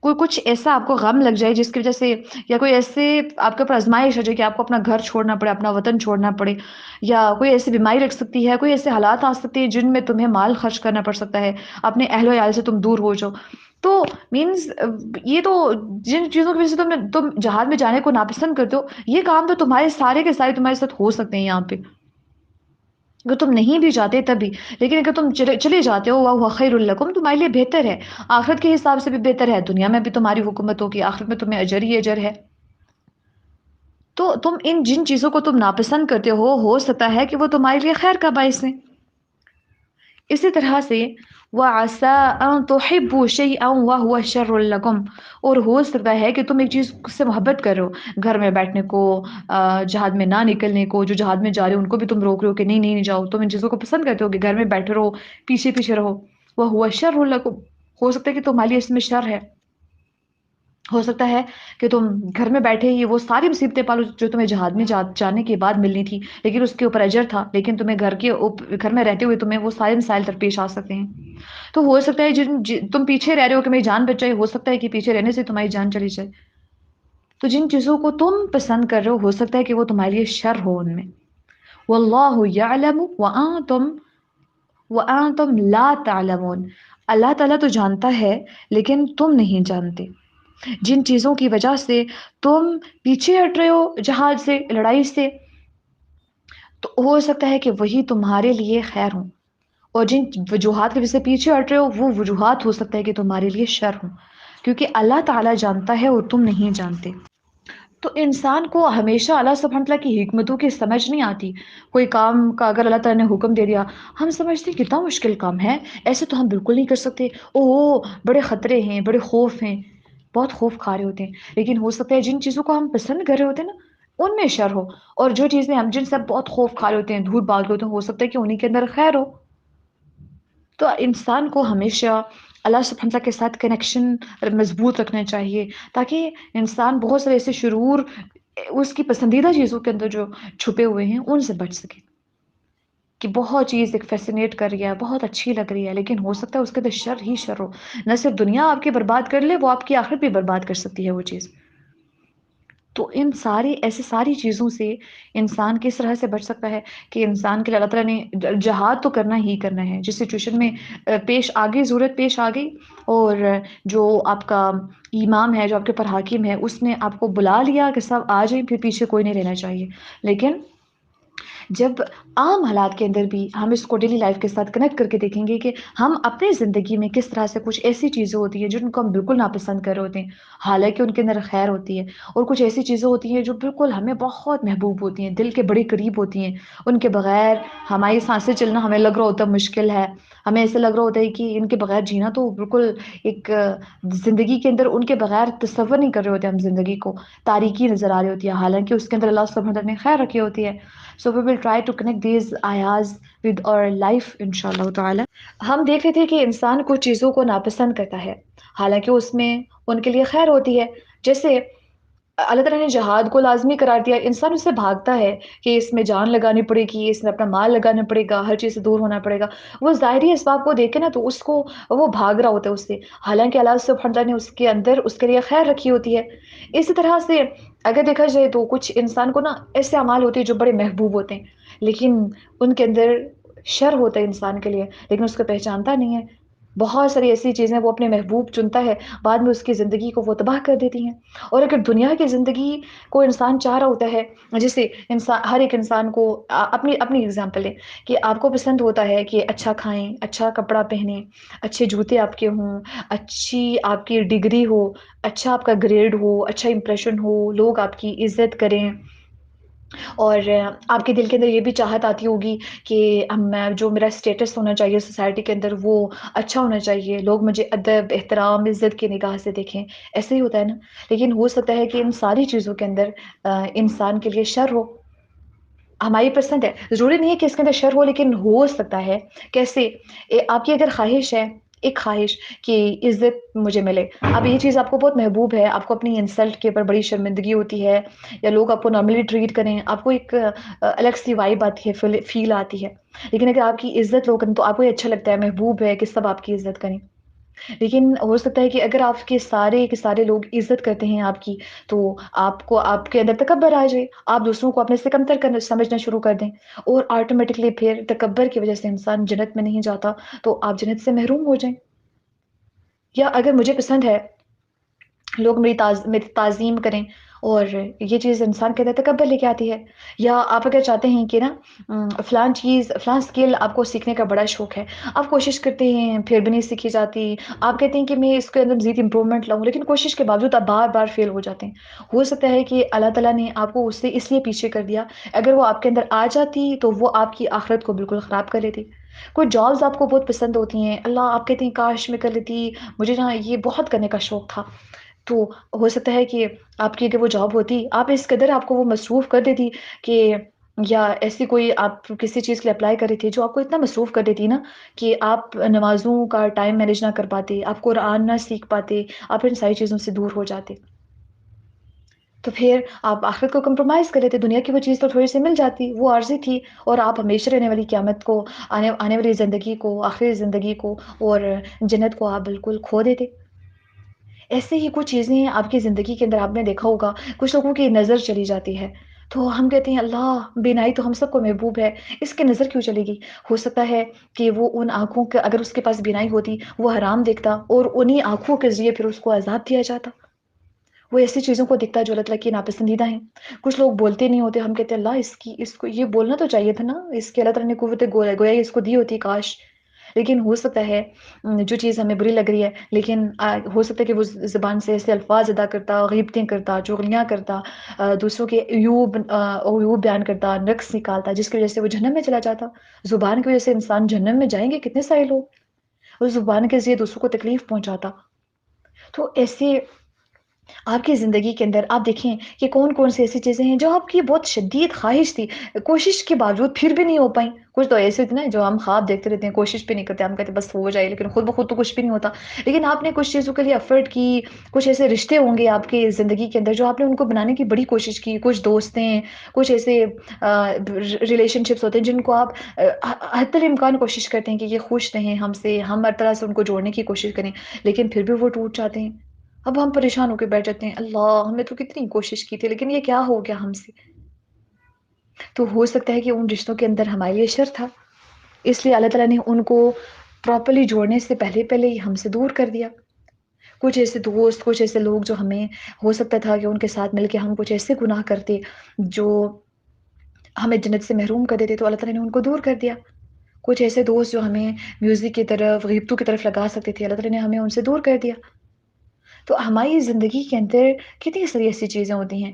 A: کوئی کچھ ایسا آپ کو غم لگ جائے جس کی وجہ سے، یا کوئی ایسے آپ کے اوپر آزمائش ہو جائے کہ آپ کو اپنا گھر چھوڑنا پڑے، اپنا وطن چھوڑنا پڑے، یا کوئی ایسی بیماری لگ سکتی ہے، کوئی ایسے حالات آ سکتے ہیں جن میں تمہیں مال خرچ کرنا پڑ سکتا ہے، اپنے اہل و عیال سے تم دور ہو جاؤ، تو مینز یہ تو جن چیزوں کی وجہ سے تم جہاد میں جانے کو ناپسند کرتے ہو، یہ کام تو تمہارے سارے کے سارے تمہارے ساتھ ہو سکتے ہیں یہاں پہ، اگر تم نہیں بھی جاتے تبھی، لیکن اگر تم چلے جاتے ہو وَهُوَ خَيْرٌ لَكُمْ، تمہارے لیے بہتر ہے، آخرت کے حساب سے بھی بہتر ہے، دنیا میں بھی تمہاری حکومت ہوگی، آخرت میں تمہیں اجر ہی اجر ہے۔ تو تم ان جن چیزوں کو تم ناپسند کرتے ہو سکتا ہے کہ وہ تمہارے لیے خیر کا باعث ہے۔ اسی طرح سے وَعَسَىٰ أَن تُحِبُّوا شَيْئًا وَهُوَ شَرٌّ لَكُمْ، اور ہو سکتا ہے کہ تم ایک چیز سے محبت کرو، گھر میں بیٹھنے کو، جہاد میں نہ نکلنے کو، جو جہاد میں جا رہے ہو ان کو بھی تم روک رہے ہو کہ نہیں نہیں جاؤ، تم ان چیزوں کو پسند کرتے ہو کہ گھر میں بیٹھے رہو، پیچھے پیچھے رہو، وَهُوَ شَرٌّ لَكُمْ، ہو سکتا ہے کہ تمہارے لیے اس میں شر ہے، ہو سکتا ہے کہ تم گھر میں بیٹھے ہی وہ ساری مصیبتیں پالو جو تمہیں جہاد میں جانے کے بعد ملنی تھی، لیکن اس کے اوپر اجر تھا، لیکن تمہیں گھر میں رہتے ہوئے تمہیں وہ سارے مسائل درپیش آ سکتے ہیں۔ تو ہو سکتا ہے تم پیچھے رہ رہے ہو کہ میری جان بچ جائے، ہو سکتا ہے کہ پیچھے رہنے سے تمہاری جان چلی جائے۔ تو جن چیزوں کو تم پسند کر رہے ہو سکتا ہے کہ وہ تمہارے لیے شر ہو ان میں۔ واللہ یعلم وانتم لا تعلمون، اللہ تعالیٰ تو جانتا ہے لیکن تم نہیں جانتے۔ جن چیزوں کی وجہ سے تم پیچھے ہٹ رہے ہو جہاد سے، لڑائی سے، تو ہو سکتا ہے کہ وہی تمہارے لیے خیر ہوں، اور جن وجوہات کی وجہ سے پیچھے ہٹ رہے ہو وہ وجوہات ہو سکتا ہے کہ تمہارے لیے شر ہوں، کیونکہ اللہ تعالیٰ جانتا ہے اور تم نہیں جانتے۔ تو انسان کو ہمیشہ اللہ سبحانہ تعالیٰ کی حکمتوں کی سمجھ نہیں آتی۔ کوئی کام کا اگر اللہ تعالیٰ نے حکم دے دیا، ہم سمجھتے ہیں کتنا مشکل کام ہے، ایسے تو ہم بالکل نہیں کر سکتے، بڑے خطرے ہیں، بڑے خوف ہیں، بہت خوف کھا رہے ہوتے ہیں، لیکن ہو سکتا ہے جن چیزوں کو ہم پسند کر رہے ہوتے ہیں نا ان میں شر ہو، اور جو چیزیں ہم جن سے بہت خوف کھا رہے ہوتے ہیں، دور بھاگ رہے ہوتے ہیں، ہو سکتا ہے کہ انہیں کے اندر خیر ہو۔ تو انسان کو ہمیشہ اللہ سبحانہ تعالیٰ کے ساتھ کنیکشن مضبوط رکھنا چاہیے، تاکہ انسان بہت سارے ایسے شرور اس کی پسندیدہ چیزوں کے اندر جو چھپے ہوئے ہیں ان سے بچ سکے، کہ بہت چیز ایک فیسینیٹ کر رہی ہے، بہت اچھی لگ رہی ہے، لیکن ہو سکتا ہے اس کے اندر شر ہی شر ہو، نہ صرف دنیا آپ کی برباد کر لے، وہ آپ کی آخرت بھی برباد کر سکتی ہے وہ چیز۔ تو ان ایسی ساری چیزوں سے انسان کس طرح سے بچ سکتا ہے کہ انسان کے لیے اللہ تعالیٰ نے جہاد تو کرنا ہی کرنا ہے، جس سچویشن میں ضرورت پیش آ گئی، اور جو آپ کا امام ہے، جو آپ کے اوپر حاکم ہے، اس نے آپ کو بلا لیا کہ سب آ جائیں، پھر پیچھے کوئی نہیں رہنا چاہیے۔ لیکن جب عام حالات کے اندر بھی ہم اس کو ڈیلی لائف کے ساتھ کنیکٹ کر کے دیکھیں گے کہ ہم اپنی زندگی میں کس طرح سے کچھ ایسی چیزیں ہوتی ہیں جن کو ہم بالکل ناپسند کر رہے ہوتے ہیں، حالانکہ ان کے اندر خیر ہوتی ہے، اور کچھ ایسی چیزیں ہوتی ہیں جو بالکل ہمیں بہت محبوب ہوتی ہیں، دل کے بڑی قریب ہوتی ہیں، ان کے بغیر ہماری سانسیں چلنا ہمیں لگ رہا ہوتا ہے مشکل ہے، ہمیں ایسا لگ رہا ہوتا ہے کہ ان کے بغیر جینا تو بالکل ایک زندگی کے اندر ان کے بغیر تصور نہیں کر رہے ہوتے ہم زندگی کو، تاریکی نظر آ رہی ہوتی ہے، حالانکہ اس کے اندر اللہ سبحانہ وتعالیٰ نے خیر رکھی ہوتی ہے۔ So we will try to connect these ayahs with our life انشاءاللہ تعالی۔ ہم دیکھ رہے تھے کہ انسان کچھ چیزوں کو ناپسند کرتا ہے، حالانکہ اس میں ان کے لیے خیر ہوتی ہے، جیسے اللہ تعالیٰ نے جہاد کو لازمی قرار دیا، انسان اس سے بھاگتا ہے کہ اس میں جان لگانی پڑے گی، اس میں اپنا مال لگانا پڑے گا، ہر چیز سے دور ہونا پڑے گا، وہ ظاہری اسباب کو دیکھے نا تو اس کو وہ بھاگ رہا ہوتا ہے اس سے، حالانکہ اللہ سبحانہ تعالیٰ نے اس کے اندر اس کے لیے خیر رکھی ہوتی ہے۔ اسی طرح سے اگر دیکھا جائے تو کچھ انسان کو نا ایسے اعمال ہوتے ہیں جو بڑے محبوب ہوتے ہیں، لیکن ان کے اندر شر ہوتا ہے انسان کے لیے، لیکن اس کو پہچانتا نہیں ہے، بہت ساری ایسی چیزیں وہ اپنے محبوب چنتا ہے، بعد میں اس کی زندگی کو وہ تباہ کر دیتی ہیں۔ اور اگر دنیا کی زندگی کو انسان چاہ رہا ہوتا ہے، جسے ہر ایک انسان کو اپنی اپنی اگزامپل ہے کہ آپ کو پسند ہوتا ہے کہ اچھا کھائیں، اچھا کپڑا پہنیں، اچھے جوتے آپ کے ہوں، اچھی آپ کی ڈگری ہو، اچھا آپ کا گریڈ ہو، اچھا امپریشن ہو، لوگ آپ کی عزت کریں، اور آپ کے دل کے اندر یہ بھی چاہت آتی ہوگی کہ جو میرا اسٹیٹس ہونا چاہیے سوسائٹی کے اندر وہ اچھا ہونا چاہیے، لوگ مجھے ادب، احترام، عزت کی نگاہ سے دیکھیں، ایسے ہی ہوتا ہے نا۔ لیکن ہو سکتا ہے کہ ان ساری چیزوں کے اندر انسان کے لیے شر ہو، ہماری پسند ہے، ضروری نہیں ہے کہ اس کے اندر شر ہو، لیکن ہو سکتا ہے کیسے آپ کی اگر خواہش ہے، ایک خواہش کہ عزت مجھے ملے، اب یہ چیز آپ کو بہت محبوب ہے، آپ کو اپنی انسلٹ کے اوپر بڑی شرمندگی ہوتی ہے، یا لوگ آپ کو نارملی ٹریٹ کریں، آپ کو ایک الگ سی وائب آتی ہے، فیل آتی ہے، لیکن اگر آپ کی عزت لوگ کریں تو آپ کو یہ اچھا لگتا ہے، محبوب ہے کہ سب آپ کی عزت کریں، لیکن ہو سکتا ہے کہ اگر آپ کے سارے لوگ عزت کرتے ہیں آپ کی، تو آپ کو آپ کے اندر تکبر آ جائے، آپ دوسروں کو اپنے سے کمتر کرنا سمجھنا شروع کر دیں، اور آٹومیٹکلی پھر تکبر کی وجہ سے انسان جنت میں نہیں جاتا، تو آپ جنت سے محروم ہو جائیں۔ یا اگر مجھے پسند ہے لوگ میری تعظیم کریں، اور یہ چیز انسان کے اندر تکبر لے کے آتی ہے، یا آپ اگر چاہتے ہیں کہ نا فلان چیز فلان اسکل آپ کو سیکھنے کا بڑا شوق ہے، آپ کوشش کرتے ہیں پھر بھی نہیں سیکھی جاتی، آپ کہتے ہیں کہ میں اس کے اندر مزید امپرومنٹ لاؤں، لیکن کوشش کے باوجود آپ بار بار فیل ہو جاتے ہیں، ہو سکتا ہے کہ اللہ تعالیٰ نے آپ کو اس سے اس لیے پیچھے کر دیا، اگر وہ آپ کے اندر آ جاتی تو وہ آپ کی آخرت کو بالکل خراب کر لیتی۔ کوئی جابز آپ کو بہت پسند ہوتی ہیں، اللہ آپ کہتے ہیں کاش میں کر لیتی، مجھے نا یہ بہت کرنے کا شوق تھا، تو ہو سکتا ہے کہ آپ کی اگر وہ جاب ہوتی، آپ اس قدر آپ کو وہ مصروف کر دیتی کہ، یا ایسی کوئی آپ کسی چیز کے لیے اپلائی کر رہی تھی جو آپ کو اتنا مصروف کر دیتی نا کہ آپ نمازوں کا ٹائم مینیج نہ کر پاتے، آپ قرآن نہ سیکھ پاتے، آپ ان ساری چیزوں سے دور ہو جاتے، تو پھر آپ آخرت کو کمپرومائز کر لیتے، دنیا کی وہ چیز تو تھوڑی سی مل جاتی، وہ عارضی تھی، اور آپ ہمیشہ رہنے والی قیامت کو، آنے والی زندگی کو، آخری زندگی کو اور جنت کو آپ بالکل کھو دیتے۔ ایسے ہی کچھ چیزیں ہیں آپ کی زندگی کے اندر، آپ نے دیکھا ہوگا کچھ لوگوں کی نظر چلی جاتی ہے، تو ہم کہتے ہیں اللہ بینائی تو ہم سب کو محبوب ہے، اس کی نظر کیوں چلے گی؟ ہو سکتا ہے کہ وہ ان آنکھوں کے، اگر اس کے پاس بینائی ہوتی وہ حرام دیکھتا، اور انہی آنکھوں کے ذریعے پھر اس کو عذاب دیا جاتا، وہ ایسی چیزوں کو دیکھتا ہے جو اللہ تعالیٰ کی ناپسندیدہ ہیں۔ کچھ لوگ بولتے نہیں ہوتے، ہم کہتے ہیں اللہ اس کو یہ بولنا تو چاہیے تھا نا، اس کے اللہ تعالیٰ نے قوت گویا اس کو دی ہوتی کاش، لیکن ہو سکتا ہے جو چیز ہمیں بری لگ رہی ہے، لیکن ہو سکتا ہے کہ وہ زبان سے ایسے الفاظ ادا کرتا، غیبتیں کرتا، چغلیاں کرتا، دوسروں کے عیوب بیان کرتا، نقص نکالتا، جس کی وجہ سے وہ جہنم میں چلا جاتا۔ زبان کی وجہ سے انسان جہنم میں جائیں گے کتنے سارے لوگ، اس زبان کے ذریعے دوسروں کو تکلیف پہنچاتا، تو ایسے آپ کی زندگی کے اندر آپ دیکھیں کہ کون کون سی ایسی چیزیں ہیں جو آپ کی بہت شدید خواہش تھی، کوشش کے باوجود پھر بھی نہیں ہو پائیں، کچھ تو ایسے ہوتے نا جو ہم خواب دیکھتے رہتے ہیں، کوشش بھی نہیں کرتے، ہم کہتے ہیں بس ہو جائے، لیکن خود بخود تو کچھ بھی نہیں ہوتا، لیکن آپ نے کچھ چیزوں کے لیے ایفرٹ کی، کچھ ایسے رشتے ہوں گے آپ کی زندگی کے اندر جو آپ نے ان کو بنانے کی بڑی کوشش کی، کچھ دوستیں، کچھ ایسے ریلیشن شپس ہوتے ہیں جن کو آپ حتی الامکان کوشش کرتے ہیں کہ یہ خوش رہیں ہم سے، ہم ہر طرح سے ان کو جوڑنے کی کوشش کریں، لیکن پھر بھی وہ ٹوٹ جاتے ہیں، اب ہم پریشان ہو کے بیٹھ جاتے ہیں، اللہ ہم نے تو کتنی کوشش کی تھی لیکن یہ کیا ہو گیا ہم سے، تو ہو سکتا ہے کہ ان رشتوں کے اندر ہمارے لیے شر تھا، اس لیے اللہ تعالیٰ نے ان کو پراپرلی جوڑنے سے پہلے پہلے ہی ہم سے دور کر دیا۔ کچھ ایسے دوست، کچھ ایسے لوگ جو ہمیں ہو سکتا تھا کہ ان کے ساتھ مل کے ہم کچھ ایسے گناہ کرتے جو ہمیں جنت سے محروم کر دیتے، تو اللہ تعالیٰ نے ان کو دور کر دیا۔ کچھ ایسے دوست جو ہمیں میوزک کی طرف، غیبتوں کی طرف لگا سکتے تھے، اللہ تعالیٰ نے ہمیں ان سے دور کر دیا۔ تو ہماری زندگی کے اندر کتنی ساری ایسی چیزیں ہوتی ہیں،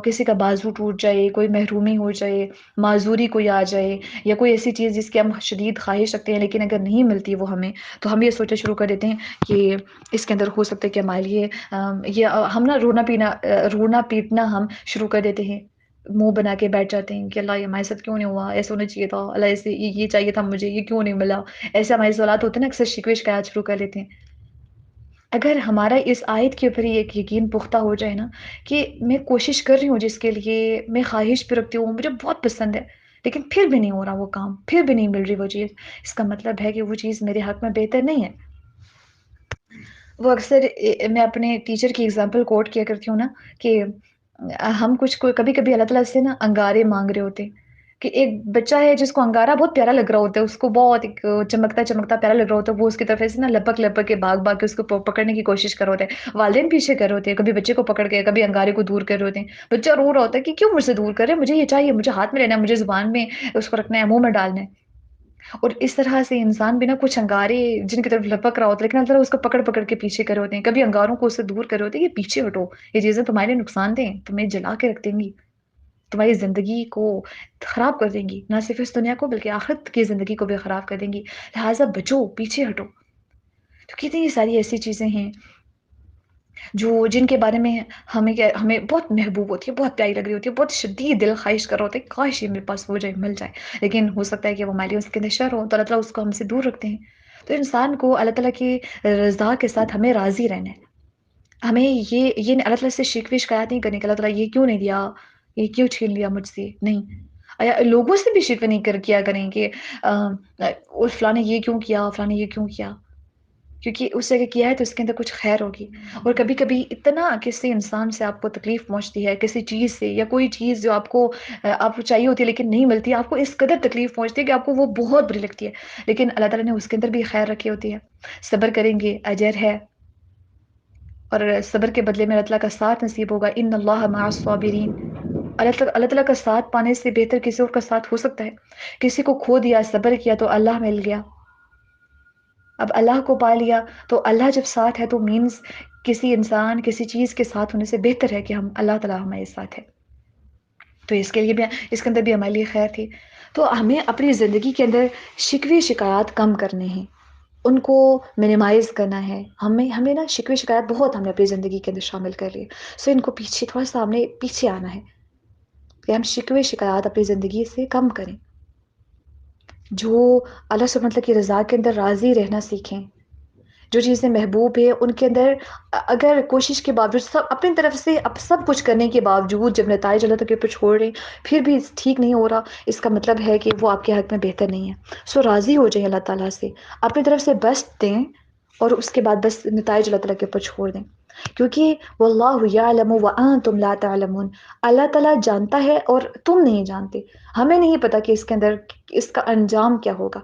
A: کسی کا بازو ٹوٹ جائے، کوئی محرومی ہو جائے، معذوری کوئی آ جائے، یا کوئی ایسی چیز جس کی ہم شدید خواہش رکھتے ہیں لیکن اگر نہیں ملتی وہ ہمیں، تو ہم یہ سوچنا شروع کر دیتے ہیں کہ اس کے اندر ہو سکتا ہے کہ ہمارے لیے ہم نا رونا پیٹنا ہم شروع کر دیتے ہیں، منہ بنا کے بیٹھ جاتے ہیں کہ اللہ یہ ہمارے ساتھ کیوں نہیں ہوا، ایسا ہونا چاہیے تھا، اللہ ایسے یہ چاہیے تھا مجھے، یہ کیوں نہیں ملا، ایسے ہمارے سوالات ہوتے ہیں نا، اکثر شکوے شکایات شروع کر لیتے ہیں۔ اگر ہمارا اس آیت کے اوپر ہی ایک یقین پختہ ہو جائے نا کہ میں کوشش کر رہی ہوں جس کے لیے، میں خواہش بھی رکھتی ہوں، مجھے بہت پسند ہے، لیکن پھر بھی نہیں ہو رہا وہ کام، پھر بھی نہیں مل رہی وہ چیز، اس کا مطلب ہے کہ وہ چیز میرے حق میں بہتر نہیں ہے۔ وہ اکثر میں اپنے ٹیچر کی اگزامپل کوٹ کیا کرتی ہوں نا کہ ہم کبھی کبھی اللہ تعالیٰ سے نا انگارے مانگ رہے ہوتے ہیں، کہ ایک بچہ ہے جس کو انگارہ بہت پیارا لگ رہا ہوتا ہے، اس کو بہت ایک چمکتا چمکتا پیارا لگ رہا ہوتا ہے، وہ اس کی طرف سے نا لپک لپک کے بھاگ بھاگ کے اس کو پکڑنے کی کوشش کر رہے ہوتے ہیں، والدین پیچھے کر رہے ہوتے ہیں، کبھی بچے کو پکڑ کے، کبھی انگارے کو دور کر رہے ہوتے ہیں، بچہ رو رہا ہوتا ہے کہ کیوں مجھ سے دور کر رہے ہیں، مجھے یہ چاہیے، مجھے ہاتھ میں لینا ہے، مجھے زبان میں اس کو رکھنا ہے، منہ میں ڈالنا ہے، اور اس طرح سے انسان بھی نا کچھ انگارے جن کی طرف لپک رہا ہوتا ہے لیکن اللہ اس کو پکڑ پکڑ کے پیچھے کرے ہوتے ہیں، کبھی انگاروں کو اس سے دور کرے ہوتے ہیں کہ پیچھے ہٹو، یہ چیزیں تمہارے لیے نقصان دیں، تمہیں جلا کے رکھ دیں گی، تمہاری زندگی کو خراب کر دیں گی، نہ صرف اس دنیا کو بلکہ آخرت کی زندگی کو بھی خراب کر دیں گی، لہٰذا بچو، پیچھے ہٹو۔ تو کتنی ساری ایسی چیزیں ہیں جو جن کے بارے میں ہمیں بہت محبوب ہوتی ہے، بہت پیاری لگ رہی ہوتی ہے، بہت شدید دل خواہش کر رہا ہوتا ہے، کاش یہ میرے پاس ہو جائے، مل جائے، لیکن ہو سکتا ہے کہ وہ ہمارے لیے اس کے اندر شر ہو، تو اللہ تعالیٰ اس کو ہم سے دور رکھتے ہیں۔ تو انسان کو اللہ تعالیٰ کی رضا کے ساتھ ہمیں راضی رہنا ہے۔ ہمیں یہ اللہ تعالیٰ سے شکوے شکایت نہیں کرنے کہ اللہ تعالیٰ یہ کیوں نہیں دیا، یہ کیوں چھین لیا مجھ سے، نہیں۔ لوگوں سے بھی شکوے نہیں کیا کریں کہ فلاں نے یہ کیوں کیا، فلاں نے یہ کیوں کیا، کیونکہ اس سے اگر کیا ہے تو اس کے اندر کچھ خیر ہوگی۔ اور کبھی کبھی اتنا کسی انسان سے آپ کو تکلیف پہنچتی ہے، کسی چیز سے، یا کوئی چیز جو آپ کو چاہیے ہوتی ہے لیکن نہیں ملتی، آپ کو اس قدر تکلیف پہنچتی ہے کہ آپ کو وہ بہت بری لگتی ہے، لیکن اللہ تعالیٰ نے اس کے اندر بھی خیر رکھی ہوتی ہے۔ صبر کریں گے اجر ہے، اور صبر کے بدلے میں اللہ تعالیٰ کا ساتھ نصیب ہوگا۔ ان اللہ مع الصابرین۔ اللہ تعالیٰ کا ساتھ پانے سے بہتر کسی اور کا ساتھ ہو سکتا ہے؟ کسی کو کھو دیا، صبر کیا تو اللہ مل گیا۔ اب اللہ کو پا لیا تو اللہ جب ساتھ ہے تو مینز کسی انسان کسی چیز کے ساتھ ہونے سے بہتر ہے کہ اللہ تعالیٰ ہمارے ساتھ ہے۔ تو اس کے لیے بھی، اس کے اندر بھی ہمارے لیے خیر تھی۔ تو ہمیں اپنی زندگی کے اندر شکوے شکایات کم کرنے ہیں، ان کو منیمائز کرنا ہے۔ ہمیں نا شکوے شکایات بہت ہم نے اپنی زندگی کے اندر شامل کر لیے، سو ان کو پیچھے تھوڑا سا ہم نے پیچھے آنا ہے کہ ہم شکوے شکایات اپنی زندگی سے کم کریں، جو اللہ سبحانہ وتعالیٰ کی رضا کے اندر راضی رہنا سیکھیں، جو چیزیں محبوب ہے ان کے اندر اگر کوشش کے باوجود اپنی طرف سے اب سب کچھ کرنے کے باوجود جب نتائج اللہ کے اوپر چھوڑ رہے ہیں پھر بھی ٹھیک نہیں ہو رہا، اس کا مطلب ہے کہ وہ آپ کے حق میں بہتر نہیں ہے۔ سو راضی ہو جائیں اللہ تعالیٰ سے، اپنی طرف سے بیسٹ دیں، اور اس کے بعد بس نتائج اللہ تعالیٰ کے اوپر چھوڑ دیں، کیونکہ واللہ یعلم وانتم لا تعلمون۔ اللہ تعالیٰ جانتا ہے اور تم نہیں جانتے، ہمیں نہیں پتا کہ اس کے اندر اس کا انجام کیا ہوگا۔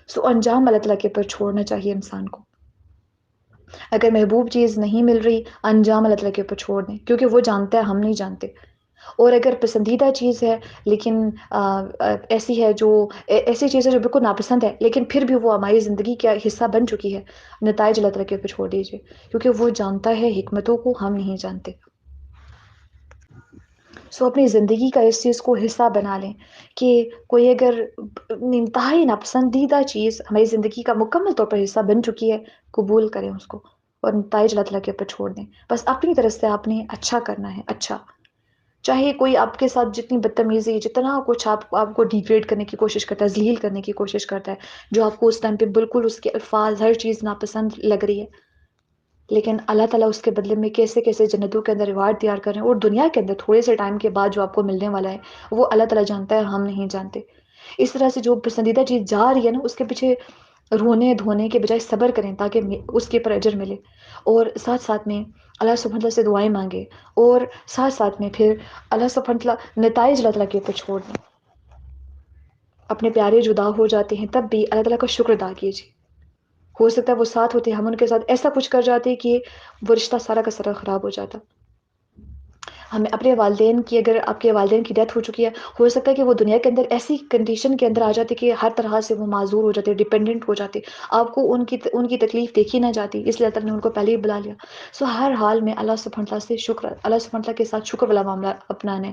A: سو انجام اللہ تعالیٰ کے اوپر چھوڑنا چاہیے انسان کو۔ اگر محبوب چیز نہیں مل رہی، انجام اللہ تعالیٰ کے اوپر چھوڑ دیں، کیونکہ وہ جانتا ہے، ہم نہیں جانتے۔ اور اگر پسندیدہ چیز ہے لیکن ایسی چیز ہے جو بالکل ناپسند ہے لیکن پھر بھی وہ ہماری زندگی کا حصہ بن چکی ہے، نتائج اللہ تعالیٰ کے اوپر چھوڑ دیجیے، کیونکہ وہ جانتا ہے حکمتوں کو، ہم نہیں جانتے۔ سو اپنی زندگی کا اس چیز کو حصہ بنا لیں کہ کوئی اگر انتہائی ناپسندیدہ چیز ہماری زندگی کا مکمل طور پر حصہ بن چکی ہے، قبول کریں اس کو، اور نتائج اللہ تعالیٰ کے اوپر چھوڑ دیں۔ بس اپنی طرف سے آپ نے اچھا کرنا ہے، اچھا، چاہے کوئی آپ کے ساتھ جتنی بدتمیزی، جتنا کچھ آپ کو ڈیگریڈ کرنے کی کوشش کرتا ہے، ذلیل کرنے کی کوشش کرتا ہے، جو آپ کو اس ٹائم پہ بالکل اس کے الفاظ ہر چیز ناپسند لگ رہی ہے، لیکن اللہ تعالیٰ اس کے بدلے میں کیسے کیسے جنتوں کے اندر ریوارڈ تیار کر رہے ہیں، اور دنیا کے اندر تھوڑے سے ٹائم کے بعد جو آپ کو ملنے والا ہے وہ اللہ تعالیٰ جانتا ہے، ہم نہیں جانتے۔ اس طرح سے جو پسندیدہ چیز جا رہی ہے نا، اس کے پیچھے رونے دھونے کے بجائے صبر کریں تاکہ اس کے پر اجر ملے، اور ساتھ ساتھ میں اللہ سبحانہ تعالیٰ سے دعائیں مانگے، اور ساتھ ساتھ میں پھر اللہ سبحانہ تعالیٰ نتائج اللہ تعالیٰ کے اوپر چھوڑ دیں۔ اپنے پیارے جدا ہو جاتے ہیں تب بھی اللہ تعالیٰ کا شکر ادا کیجیے، ہو سکتا ہے وہ ساتھ ہوتے، ہم ان کے ساتھ ایسا کچھ کر جاتے کہ وہ رشتہ سارا کا سارا خراب ہو جاتا۔ ہمیں اپنے والدین کی، اگر آپ کے والدین کی ڈیتھ ہو چکی ہے، ہو سکتا ہے کہ وہ دنیا کے اندر ایسی کنڈیشن کے اندر آ جاتے کہ ہر طرح سے وہ معذور ہو جاتے، ڈیپینڈنٹ ہو جاتے، آپ کو ان کی تکلیف دیکھی نہ جاتی، اس لیے اللہ تعالیٰ نے ان کو پہلے ہی بلا لیا۔ سو ہر حال میں اللہ سبحانہ تعالیٰ سے شکر، اللہ سبحانہ تعالیٰ کے ساتھ شکر والا معاملہ اپنانا ہے،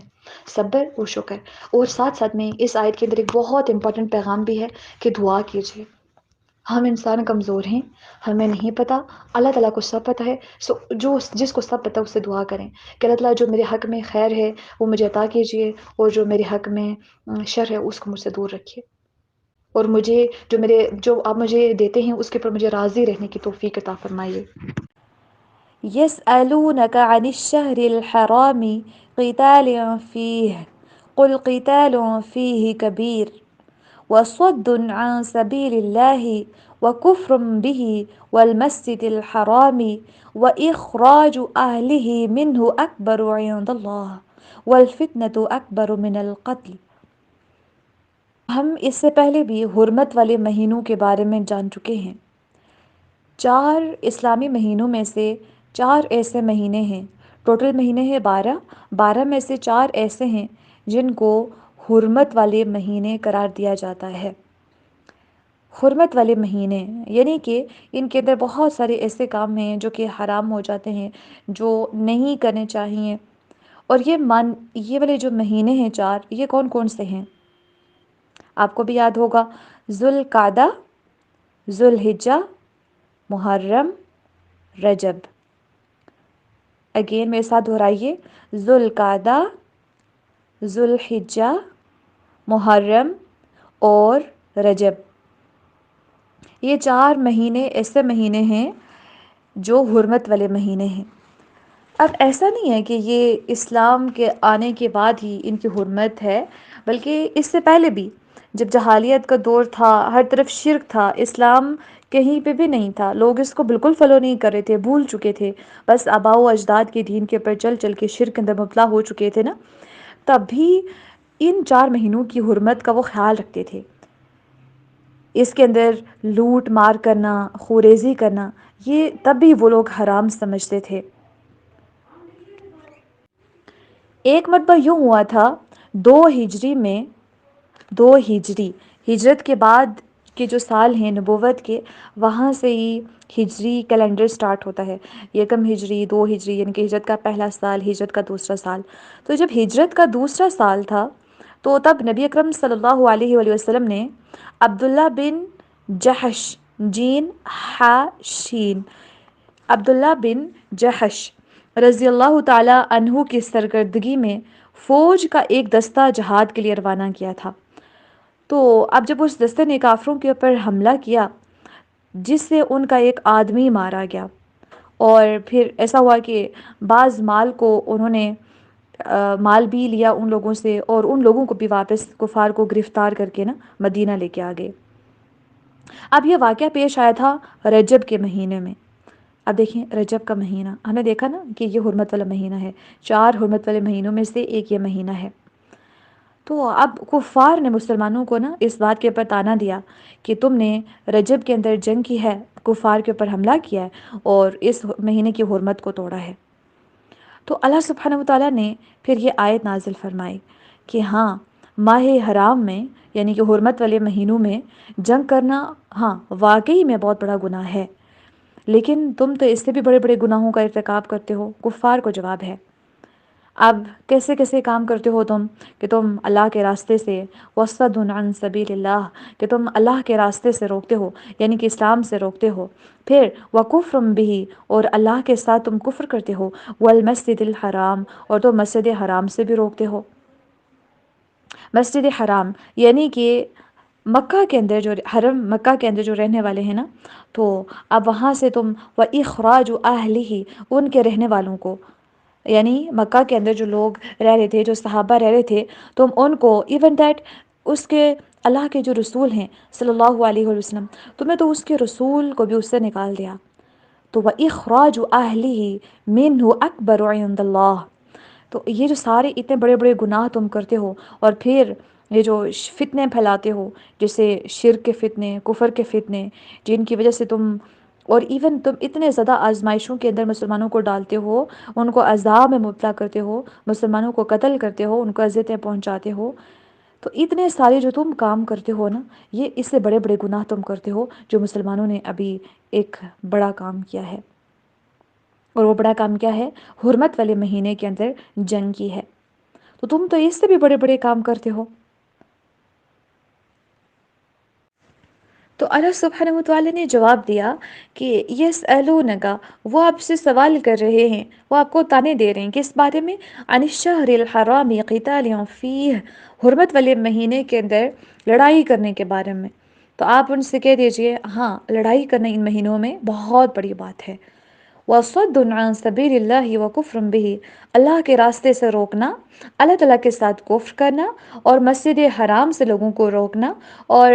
A: صبر و شکر۔ اور ساتھ ساتھ میں اس آیت کے اندر ایک بہت امپورٹنٹ پیغام بھی ہے کہ دعا کیجیے۔ ہم انسان کمزور ہیں، ہمیں نہیں پتا، اللہ تعالیٰ کو سب پتہ ہے، سو جس کو سب پتہ اس سے دعا کریں کہ اللہ تعالیٰ جو میرے حق میں خیر ہے وہ مجھے عطا کیجیے، اور جو میرے حق میں شر ہے اس کو مجھ سے دور رکھیے، اور جو آپ مجھے دیتے ہیں اس کے اوپر مجھے راضی رہنے کی توفیق عطا فرمائیے۔ يسألونك عن الشهر الحرام قتال فيه قل قتال فيه كبير وصد عن سبيل الله وكفر به والمسجد الحرام وإخراج أهله منه أكبر عند الله والفتنة أكبر من القتل۔ ہم اس سے پہلے بھی حرمت والے مہینوں کے بارے میں جان چکے ہیں۔ 4 اسلامی مہینوں میں سے 4 ایسے مہینے ہیں، ٹوٹل مہینے ہیں 12 میں سے 4 ایسے ہیں جن کو حرمت والے مہینے قرار دیا جاتا ہے۔ حرمت والے مہینے یعنی کہ ان کے اندر بہت سارے ایسے کام ہیں جو کہ حرام ہو جاتے ہیں، جو نہیں کرنے چاہیے۔ اور یہ والے جو مہینے ہیں 4، یہ کون کون سے ہیں؟ آپ کو بھی یاد ہوگا، ذوالقعدہ، ذوالحجہ، محرم، رجب۔ اگین میرے ساتھ دہرائیے، ذوالقعدہ، ذوالحجہ، محرم اور رجب. یہ 4 مہینے ایسے مہینے ہیں جو حرمت والے مہینے ہیں. اب ایسا نہیں ہے کہ یہ اسلام کے آنے کے بعد ہی ان کی حرمت ہے، بلکہ اس سے پہلے بھی جب جہالیت کا دور تھا، ہر طرف شرک تھا، اسلام کہیں پہ بھی نہیں تھا، لوگ اس کو بالکل فالو نہیں کر رہے تھے، بھول چکے تھے، بس آباء و اجداد کے دین کے پر چل چل کے شرک کے اندر مبتلا ہو چکے تھے نا، تب بھی ان 4 مہینوں کی حرمت کا وہ خیال رکھتے تھے. اس کے اندر لوٹ مار کرنا، خوریزی کرنا، یہ تب بھی وہ لوگ حرام سمجھتے تھے. ایک مرتبہ یوں ہوا تھا، 2 ہجری میں، 2 ہجری ہجرت کے بعد کے جو سال ہیں نبوت کے، وہاں سے ہی ہجری کیلنڈر سٹارٹ ہوتا ہے. 1 ہجری، 2 ہجری، یعنی کہ ہجرت کا پہلا سال، ہجرت کا دوسرا سال. تو جب ہجرت کا دوسرا سال تھا تو تب نبی اکرم صلی اللہ علیہ وآلہ وسلم نے عبداللہ بن جحش، جین ہا شین، عبداللہ بن جحش رضی اللہ تعالی عنہ کی سرکردگی میں فوج کا ایک دستہ جہاد کے لیے روانہ کیا تھا. تو اب جب اس دستے نے کافروں کے اوپر حملہ کیا، جس سے ان کا ایک آدمی مارا گیا، اور پھر ایسا ہوا کہ بعض مال کو انہوں نے مال بھی لیا ان لوگوں سے، اور ان لوگوں کو بھی واپس کفار کو گرفتار کر کے نا مدینہ لے کے آ گئے. اب یہ واقعہ پیش آیا تھا رجب کے مہینے میں. اب دیکھیں رجب کا مہینہ، ہم نے دیکھا نا کہ یہ حرمت والا مہینہ ہے، 4 حرمت والے مہینوں میں سے ایک یہ مہینہ ہے. تو اب کفار نے مسلمانوں کو نا اس بات کے اوپر طعنہ دیا کہ تم نے رجب کے اندر جنگ کی ہے، کفار کے اوپر حملہ کیا ہے، اور اس مہینے کی حرمت کو توڑا ہے. تو اللہ سبحانہ وتعالیٰ نے پھر یہ آیت نازل فرمائی کہ ہاں، ماہ حرام میں یعنی کہ حرمت والے مہینوں میں جنگ کرنا ہاں واقعی میں بہت بڑا گناہ ہے، لیکن تم تو اس سے بھی بڑے بڑے گناہوں کا ارتکاب کرتے ہو. کفار کو جواب ہے. اب کیسے کیسے کام کرتے ہو تم، کہ تم اللہ کے راستے سے، وَصَدٌ عَن سَبِيلِ اللَّهِ، کہ تم اللہ کے راستے سے روکتے ہو، یعنی کہ اسلام سے روکتے ہو. پھر وَكُفْرٌ بِهِ، اور اللہ کے ساتھ تم کفر کرتے ہو، وَالْمَسْجِدِ الْحَرَامِ، اور تم مسجد حرام سے بھی روکتے ہو. مسجد حرام یعنی کہ مکہ کے اندر جو حرم، مکہ کے اندر جو رہنے والے ہیں نا، تو اب وہاں سے تم وَإِخْرَاجُ أَهْلِهِ، ان کے رہنے والوں کو، یعنی مکہ کے اندر جو لوگ رہ رہے تھے، جو صحابہ رہ رہے تھے، تم ان کو ایون دیٹ اس کے اللہ کے جو رسول ہیں صلی اللہ علیہ وسلم، تمہیں تو اس کے رسول کو بھی اس سے نکال دیا. تو وَإِخْرَاجُ أَهْلِهِ مِنْهُ أَكْبَرُ عِنْدَ اللَّهِ. تو یہ جو سارے اتنے بڑے بڑے گناہ تم کرتے ہو، اور پھر یہ جو فتنے پھیلاتے ہو، جیسے شرک کے فتنے، کفر کے فتنے، جن کی وجہ سے تم، اور ایون تم اتنے زیادہ آزمائشوں کے اندر مسلمانوں کو ڈالتے ہو، ان کو عذاب میں مبتلا کرتے ہو، مسلمانوں کو قتل کرتے ہو، ان کو اذیتیں پہنچاتے ہو. تو اتنے سارے جو تم کام کرتے ہو نا، یہ اس سے بڑے بڑے گناہ تم کرتے ہو، جو مسلمانوں نے ابھی ایک بڑا کام کیا ہے. اور وہ بڑا کام کیا ہے؟ حرمت والے مہینے کے اندر جنگ کی ہے. تو تم تو اس سے بھی بڑے بڑے کام کرتے ہو. تو اللہ سبحانہ وتعالی نے جواب دیا کہ یسألونک، وہ آپ سے سوال کر رہے ہیں، وہ آپ کو طعنے دے رہے ہیں کس بارے میں؟ عن الشہر الحرام قتال فیہ، حرمت والے مہینے کے اندر لڑائی کرنے کے بارے میں. تو آپ ان سے کہہ دیجئے ہاں، لڑائی کرنا ان مہینوں میں بہت بڑی بات ہے. وَصَدٌ عَن سَبِيلِ اللَّهِ وَكُفْرٌ بِهِ، اللہ کے راستے سے روکنا، اللہ تعالیٰ کے ساتھ کفر کرنا، اور مسجد حرام سے لوگوں کو روکنا، اور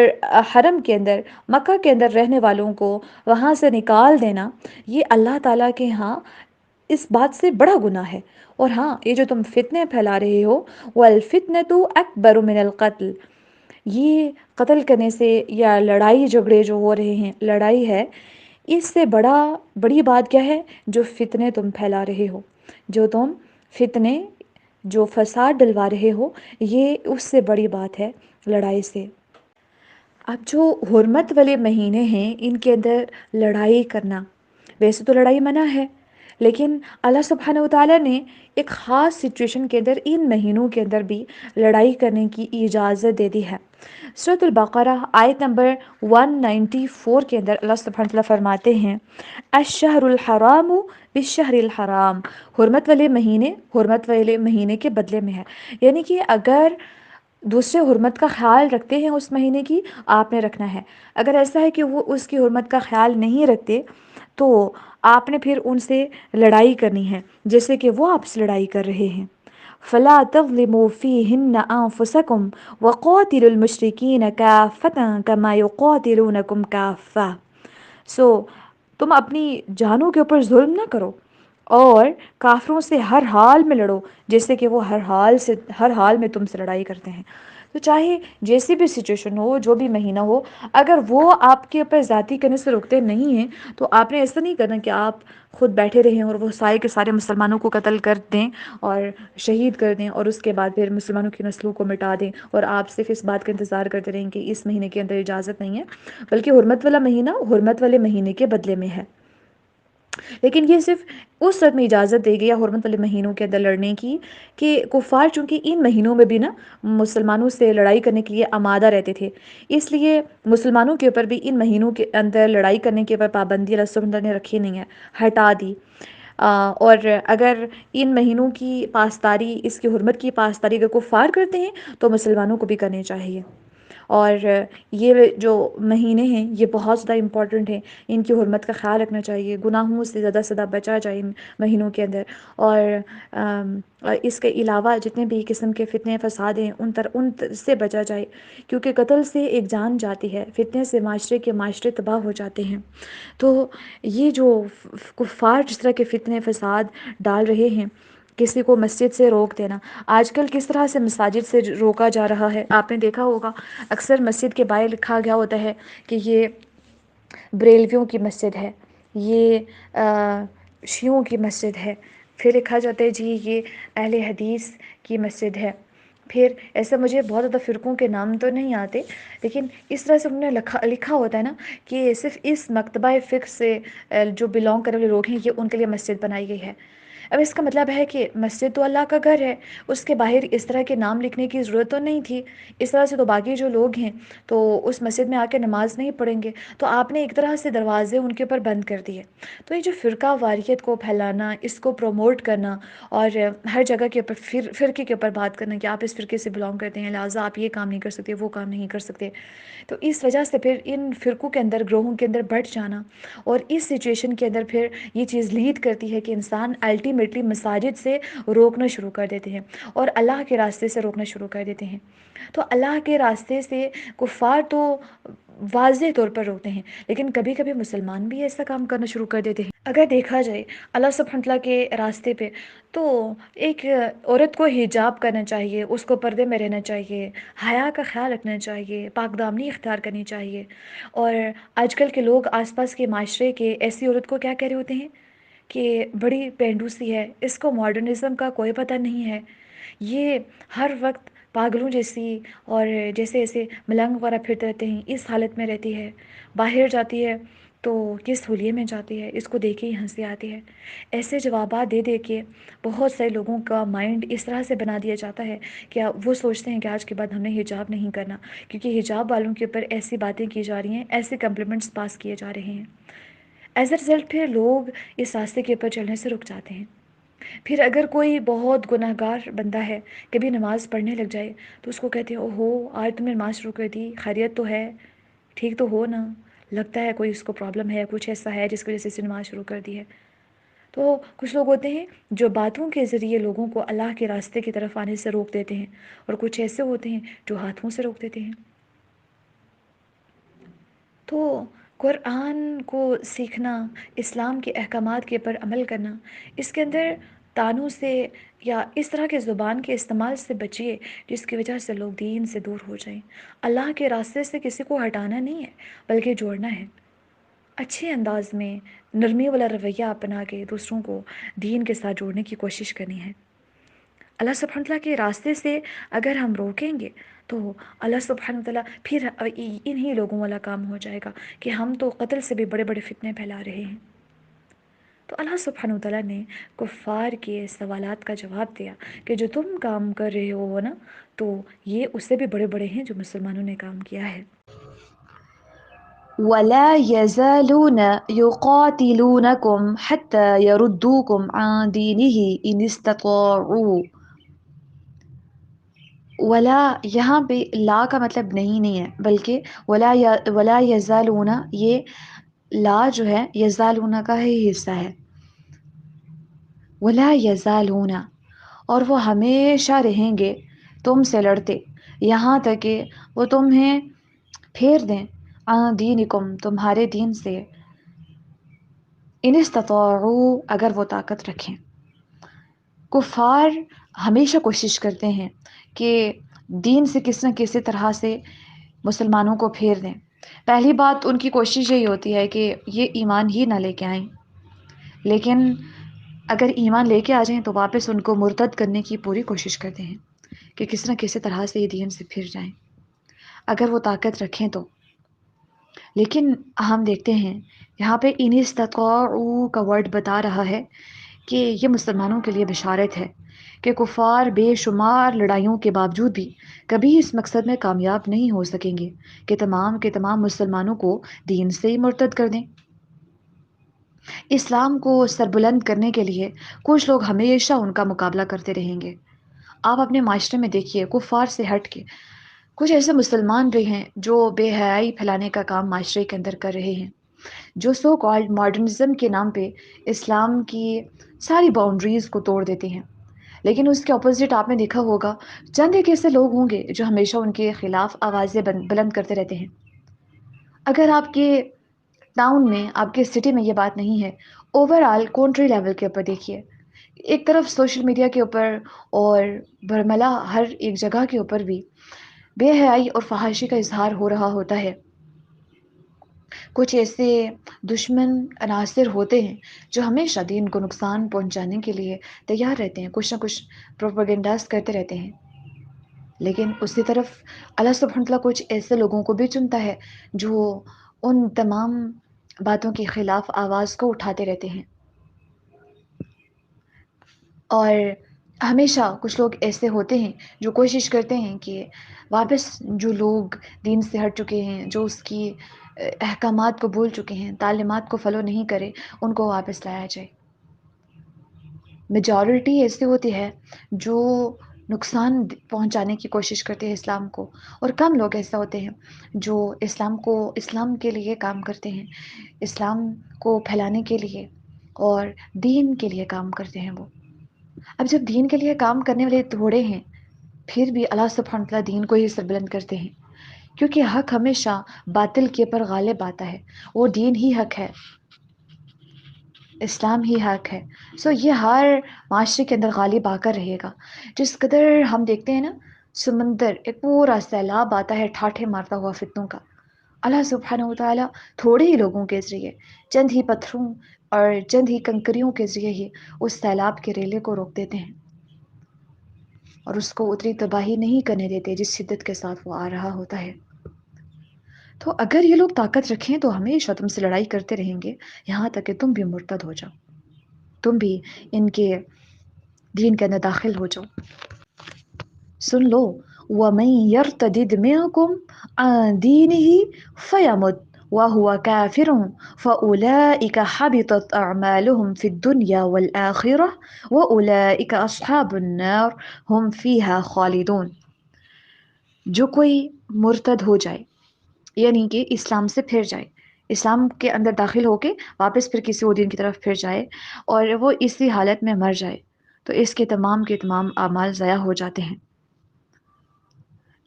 A: حرم کے اندر، مکہ کے اندر رہنے والوں کو وہاں سے نکال دینا، یہ اللہ تعالیٰ کے ہاں اس بات سے بڑا گناہ ہے. اور ہاں، یہ جو تم فتنے پھیلا رہے ہو، وَالْفِتْنَةُ أَكْبَرُ مِنَ الْقَتْلِ، یہ قتل کرنے سے یا لڑائی جھگڑے جو ہو رہے ہیں، لڑائی ہے، اس سے بڑی بات کیا ہے؟ جو فتنے تم پھیلا رہے ہو، جو تم فتنے، جو فساد ڈلوا رہے ہو، یہ اس سے بڑی بات ہے لڑائی سے. اب جو حرمت والے مہینے ہیں، ان کے اندر لڑائی کرنا، ویسے تو لڑائی منع ہے، لیکن اللہ سبحانہ و تعالیٰ نے ایک خاص سچویشن کے اندر ان مہینوں کے اندر بھی لڑائی کرنے کی اجازت دے دی ہے۔ سورۃ البقرہ آیت نمبر 194 کے اندر اللہ سبحانہ وتعالیٰ فرماتے ہیں الشہر الحرام بالشہر الحرام، حرمت والے مہینے کے بدلے میں ہے۔ یعنی کہ اگر دوسرے حرمت کا خیال رکھتے ہیں اس مہینے کی، آپ نے رکھنا ہے۔ اگر ایسا ہے کہ وہ اس کی حرمت کا خیال نہیں رکھتے تو آپ نے پھر ان سے لڑائی کرنی ہے، جیسے کہ وہ آپ سے لڑائی کر رہے ہیں۔ فلا تظلموا فيهن انفسكم وقاتلوا المشركين كافة كما يقاتلونكم كافة۔ تم اپنی جانوں کے اوپر ظلم نہ کرو اور کافروں سے ہر حال میں لڑو جیسے کہ وہ ہر حال میں تم سے لڑائی کرتے ہیں۔ تو چاہے جیسی بھی سچویشن ہو، جو بھی مہینہ ہو، اگر وہ آپ کے اوپر ذاتی کرنے سے روکتے نہیں ہیں تو آپ نے ایسا نہیں کرنا کہ آپ خود بیٹھے رہیں اور وہ سارے کے سارے مسلمانوں کو قتل کر دیں اور شہید کر دیں، اور اس کے بعد پھر مسلمانوں کی نسلوں کو مٹا دیں، اور آپ صرف اس بات کا انتظار کرتے رہیں کہ اس مہینے کے اندر اجازت نہیں ہے، بلکہ حرمت والا مہینہ حرمت والے مہینے کے بدلے میں ہے۔ لیکن یہ صرف اس صورت میں اجازت دے گئی یا حرمت والے مہینوں کے اندر لڑنے کی کہ کفار چونکہ ان مہینوں میں بھی نا مسلمانوں سے لڑائی کرنے کے لیے آمادہ رہتے تھے، اس لیے مسلمانوں کے اوپر بھی ان مہینوں کے اندر لڑائی کرنے کے اوپر پابندی اللہ سبحانہ وتعالیٰ نے رکھی نہیں ہے، ہٹا دی۔ اور اگر ان مہینوں کی پاسداری، اس کی حرمت کی پاسداری اگر کفار کرتے ہیں تو مسلمانوں کو بھی کرنی چاہیے۔ اور یہ جو مہینے ہیں یہ بہت زیادہ امپورٹنٹ ہیں، ان کی حرمت کا خیال رکھنا چاہیے، گناہوں سے زیادہ سے زیادہ بچا جائے ان مہینوں کے اندر۔ اور اس کے علاوہ جتنے بھی قسم کے فتنے فساد ہیں ان سے بچا جائے، کیونکہ قتل سے ایک جان جاتی ہے، فتنے سے معاشرے تباہ ہو جاتے ہیں۔ تو یہ جو کفار جس طرح کے فتنے فساد ڈال رہے ہیں، کسی کو مسجد سے روک دینا، آج کل کس طرح سے مساجد سے روکا جا رہا ہے آپ نے دیکھا ہوگا، اکثر مسجد کے باہر لکھا گیا ہوتا ہے کہ یہ بریلویوں کی مسجد ہے، یہ شیعوں کی مسجد ہے، پھر لکھا جاتا ہے جی یہ اہل حدیث کی مسجد ہے۔ پھر ایسا مجھے بہت زیادہ فرقوں کے نام تو نہیں آتے، لیکن اس طرح سے انہوں نے لکھا ہوتا ہے نا کہ صرف اس مکتبہ فقہ سے جو بلونگ کرنے والے لوگ ہیں یہ ان کے لیے مسجد بنائی گئی ہے۔ اب اس کا مطلب ہے کہ مسجد تو اللہ کا گھر ہے، اس کے باہر اس طرح کے نام لکھنے کی ضرورت تو نہیں تھی، اس طرح سے تو باقی جو لوگ ہیں تو اس مسجد میں آ کے نماز نہیں پڑھیں گے، تو آپ نے ایک طرح سے دروازے ان کے اوپر بند کر دیے۔ تو یہ جو فرقہ واریت کو پھیلانا، اس کو پروموٹ کرنا اور ہر جگہ کے اوپر فرقے کے اوپر بات کرنا کہ آپ اس فرقے سے بلونگ کرتے ہیں لہٰذا آپ یہ کام نہیں کر سکتے، وہ کام نہیں کر سکتے، تو اس وجہ سے پھر ان فرقوں کے اندر، گروہوں کے اندر بڑھ جانا، اور اس سچویشن کے اندر پھر یہ چیز لیڈ کرتی ہے کہ انسان الٹیمیٹلی مساجد سے روکنا شروع کر دیتے ہیں اور اللہ کے راستے سے روکنا شروع کر دیتے ہیں۔ تو اللہ کے راستے سے کفار تو واضح طور پر روکتے ہیں، لیکن کبھی کبھی مسلمان بھی ایسا کام کرنا شروع کر دیتے ہیں۔ اگر دیکھا جائے اللہ سبحانہ تعالیٰ کے راستے پہ تو ایک عورت کو حجاب کرنا چاہیے، اس کو پردے میں رہنا چاہیے، حیا کا خیال رکھنا چاہیے، پاک دامنی اختیار کرنی چاہیے۔ اور آج کل کے لوگ آس پاس کے معاشرے کے ایسی عورت کو کیا کہہ رہے ہوتے ہیں کہ بڑی پینڈو سی ہے، اس کو ماڈرنزم کا کوئی پتہ نہیں ہے، یہ ہر وقت پاگلوں جیسی اور جیسے ایسے ملنگ وغیرہ پھرتے رہتے ہیں، اس حالت میں رہتی ہے، باہر جاتی ہے تو کس حلیے میں جاتی ہے، اس کو دیکھ کے ہی ہنسی آتی ہے۔ ایسے جوابات دے دے کے بہت سارے لوگوں کا مائنڈ اس طرح سے بنا دیا جاتا ہے کہ وہ سوچتے ہیں کہ آج کے بعد ہم نے حجاب نہیں کرنا، کیونکہ حجاب والوں کے اوپر ایسی باتیں کی جا رہی ہیں، ایسے کمپلیمنٹس پاس کیے جا رہے ہیں۔ ایز اے رزلٹ پھر لوگ اس راستے کے اوپر چلنے سے رک جاتے ہیں۔ پھر اگر کوئی بہت گناہ گار بندہ ہے، کبھی نماز پڑھنے لگ جائے تو اس کو کہتے ہیں اوہو آج تم نے نماز شروع کر دی، خیریت تو ہے، ٹھیک تو ہو نا، لگتا ہے کوئی اس کو پرابلم ہے، کچھ ایسا ہے جس کی وجہ سے اس نے نماز شروع کر دی ہے۔ تو کچھ لوگ ہوتے ہیں جو باتوں کے ذریعے لوگوں کو اللہ کے راستے کی طرف آنے سے روک دیتے ہیں، اور کچھ ایسے ہوتے ہیں جو ہاتھوں سے روک دیتے ہیں۔ تو قرآن کو سیکھنا، اسلام کے احکامات کے اوپر عمل کرنا، اس کے اندر طعنوں سے یا اس طرح کے زبان کے استعمال سے بچیے جس کی وجہ سے لوگ دین سے دور ہو جائیں۔ اللہ کے راستے سے کسی کو ہٹانا نہیں ہے بلکہ جوڑنا ہے، اچھے انداز میں نرمی والا رویہ اپنا کے دوسروں کو دین کے ساتھ جوڑنے کی کوشش کرنی ہے۔ اللہ سبحانہ تعالیٰ کے راستے سے اگر ہم روکیں گے تو اللہ سبحانہ تعالیٰ پھر انہی لوگوں والا کام ہو جائے گا کہ ہم تو قتل سے بھی بڑے بڑے فتنے پھیلا رہے ہیں۔ تو اللہ سبحانہ وتعالیٰ نے کفار کے سوالات کا جواب دیا کہ جو تم کام کر رہے ہو وہ نا، تو یہ اس سے بھی بڑے بڑے ہیں جو مسلمانوں نے کام کیا ہے.
B: وَلَا يَزَالُونَ يُقَاتِلُونَكُمْ حَتَّى يَرُدُّوكُمْ عَنْ دِينِهِ إِنِ اسْتَطَاعُوا. ولا یہاں پہ لا کا مطلب نہیں ہے، بلکہ ولا یزالون، یہ لا جو ہے یزالون کا ہی حصہ ہے. ولا یزالون، اور وہ ہمیشہ رہیں گے تم سے لڑتے یہاں تک کہ وہ تمہیں پھیر دیں عن دینکم، تمہارے دین سے، ان استطاعوا، اگر وہ طاقت رکھیں. کفار ہمیشہ کوشش کرتے ہیں کہ دین سے کس نہ کسی طرح سے مسلمانوں کو پھیر دیں. پہلی بات ان کی کوشش یہی ہوتی ہے کہ یہ ایمان ہی نہ لے کے آئیں، لیکن اگر ایمان لے کے آ جائیں تو واپس ان کو مرتد کرنے کی پوری کوشش کرتے ہیں کہ کس نہ کسی طرح سے یہ دین سے پھر جائیں اگر وہ طاقت رکھیں تو. لیکن ہم دیکھتے ہیں یہاں پہ ان استطاعوا کا ورڈ بتا رہا ہے کہ یہ مسلمانوں کے لیے بشارت ہے کہ کفار بے شمار لڑائیوں کے باوجود بھی کبھی اس مقصد میں کامیاب نہیں ہو سکیں گے کہ تمام کے تمام مسلمانوں کو دین سے ہی مرتد کر دیں. اسلام کو سربلند کرنے کے لیے کچھ لوگ ہمیشہ ان کا مقابلہ کرتے رہیں گے. آپ اپنے معاشرے میں دیکھیے کفار سے ہٹ کے کچھ ایسے مسلمان بھی ہیں جو بے حیائی پھیلانے کا کام معاشرے کے اندر کر رہے ہیں، جو سو کالڈ ماڈرنزم کے نام پہ اسلام کی ساری باؤنڈریز کو توڑ دیتے ہیں. لیکن اس کے اپوزٹ آپ نے دیکھا ہوگا چند ایک ایسے لوگ ہوں گے جو ہمیشہ ان کے خلاف آوازیں بلند کرتے رہتے ہیں. اگر آپ کے ٹاؤن میں، آپ کے سٹی میں یہ بات نہیں ہے، اوور آل کنٹری لیول کے اوپر دیکھیے، ایک طرف سوشل میڈیا کے اوپر اور برملا ہر ایک جگہ کے اوپر بھی بے حیائی اور فحاشی کا اظہار ہو رہا ہوتا ہے. کچھ ایسے دشمن عناصر ہوتے ہیں جو ہمیشہ دین کو نقصان پہنچانے کے لیے تیار رہتے ہیں، کچھ نہ کچھ پروپیگنڈاز کرتے رہتے ہیں. لیکن اسی طرف اللہ سبحانہ وتعالیٰ کچھ ایسے لوگوں کو بھی چنتا ہے جو ان تمام باتوں کے خلاف آواز کو اٹھاتے رہتے ہیں. اور ہمیشہ کچھ لوگ ایسے ہوتے ہیں جو کوشش کرتے ہیں کہ واپس جو لوگ دین سے ہٹ چکے ہیں، جو اس کی احکامات کو بھول چکے ہیں، تعلیمات کو فالو نہیں کرے، ان کو واپس لایا جائے. میجورٹی ایسی ہوتی ہے جو نقصان پہنچانے کی کوشش کرتے ہیں اسلام کو، اور کم لوگ ایسا ہوتے ہیں جو اسلام کے لیے کام کرتے ہیں، اسلام کو پھیلانے کے لیے اور دین کے لیے کام کرتے ہیں. وہ اب جب دین کے لیے کام کرنے والے تھوڑے ہیں، پھر بھی اللہ سبحانہ وتعالیٰ دین کو ہی سربلند کرتے ہیں، کیونکہ حق ہمیشہ باطل کے اوپر غالب آتا ہے، وہ دین ہی حق ہے، اسلام ہی حق ہے. یہ ہر معاشرے کے اندر غالب آ کر رہے گا. جس قدر ہم دیکھتے ہیں نا سمندر ایک پورا سیلاب آتا ہے ٹھاٹھے مارتا ہوا فتنوں کا، اللہ سبحانہ وتعالیٰ تھوڑے ہی لوگوں کے ذریعے، چند ہی پتھروں اور چند ہی کنکریوں کے ذریعے ہی اس سیلاب کے ریلے کو روک دیتے ہیں اور اس کو اتنی تباہی نہیں کرنے دیتے جس شدت کے ساتھ وہ آ رہا ہوتا ہے. تو اگر یہ لوگ طاقت رکھیں تو ہمیشہ تم سے لڑائی کرتے رہیں گے یہاں تک کہ تم بھی مرتد ہو جاؤ، تم بھی ان کے دین کے اندر داخل ہو جاؤ. سن لو، وَمَن يَرْتَدِدْ مِنْكُمْ عَنْ دِينِهِ فَيَمُتْ وَهُوَ كَافِرٌ فَأُولَئِكَ حَبِطَتْ أَعْمَالُهُمْ فِي الدُّنْيَا وَالْآخِرَةِ وَأُولَئِكَ أَصْحَابُ النَّارِ هُمْ فِيهَا خَالِدُونَ. جو کوئی مرتد ہو جائے، یعنی کہ اسلام سے پھر جائے، اسلام کے اندر داخل ہو کے واپس پھر کسی اور دین کی طرف پھر جائے اور وہ اسی حالت میں مر جائے، تو اس کے تمام اعمال ضائع ہو جاتے ہیں.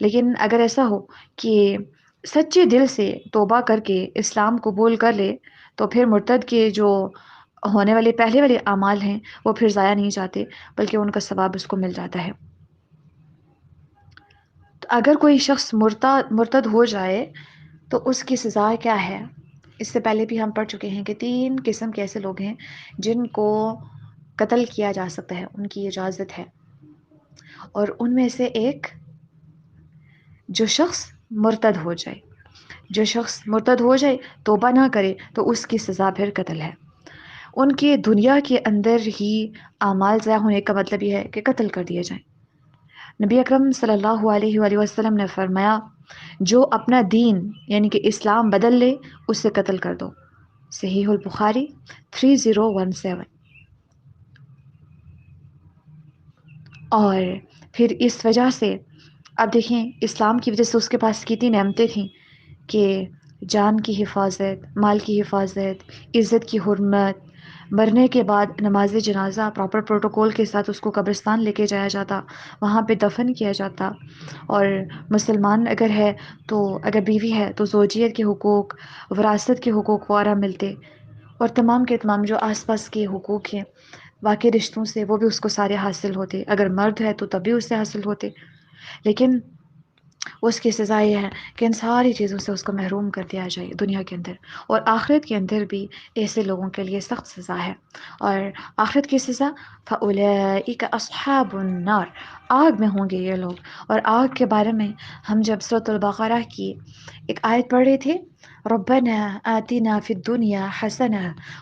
B: لیکن اگر ایسا ہو کہ سچے دل سے توبہ کر کے اسلام قبول کر لے تو پھر مرتد کے جو ہونے والے پہلے والے اعمال ہیں وہ پھر ضائع نہیں جاتے، بلکہ ان کا ثواب اس کو مل جاتا ہے. تو اگر کوئی شخص مرتد ہو جائے تو اس کی سزا کیا ہے؟ اس سے پہلے بھی ہم پڑھ چکے ہیں کہ 3 قسم کے ایسے لوگ ہیں جن کو قتل کیا جا سکتا ہے، ان کی اجازت ہے. اور ان میں سے ایک، جو شخص مرتد ہو جائے، جو شخص مرتد ہو جائے توبہ نہ کرے تو اس کی سزا پھر قتل ہے. ان کے دنیا کے اندر ہی اعمال ضائع ہونے کا مطلب یہ ہے کہ قتل کر دیے جائیں۔ نبی اکرم صلی اللہ علیہ وآلہ وسلم نے فرمایا جو اپنا دین یعنی کہ اسلام بدل لے اسے قتل کر دو، صحیح البخاری 3017۔ اور پھر اس وجہ سے اب دیکھیں اسلام کی وجہ سے اس کے پاس کتنی نعمتیں تھیں کہ جان کی حفاظت، مال کی حفاظت، عزت کی حرمت، مرنے کے بعد نماز جنازہ پراپر پروٹوکول کے ساتھ اس کو قبرستان لے کے جایا جاتا، وہاں پہ دفن کیا جاتا، اور مسلمان اگر ہے تو اگر بیوی ہے تو زوجیت کے حقوق، وراثت کے حقوق فوراً ملتے، اور تمام کے تمام جو آس پاس کے حقوق ہیں واقعی رشتوں سے وہ بھی اس کو سارے حاصل ہوتے، اگر مرد ہے تو تب بھی اسے حاصل ہوتے، لیکن اس کی سزا یہ ہے کہ ان ساری چیزوں سے اس کو محروم کر دیا جائے دنیا کے اندر، اور آخرت کے اندر بھی ایسے لوگوں کے لیے سخت سزا ہے۔ اور آخرت کی سزا فَأُولَئِكَ أَصْحَابُ النَّارِ، آگ میں ہوں گے یہ لوگ۔ اور آگ کے بارے میں ہم جب سورۃ البقرہ کی ایک آیت پڑھ رہے تھے، ربنا آتنا فی الدنیا حسنہ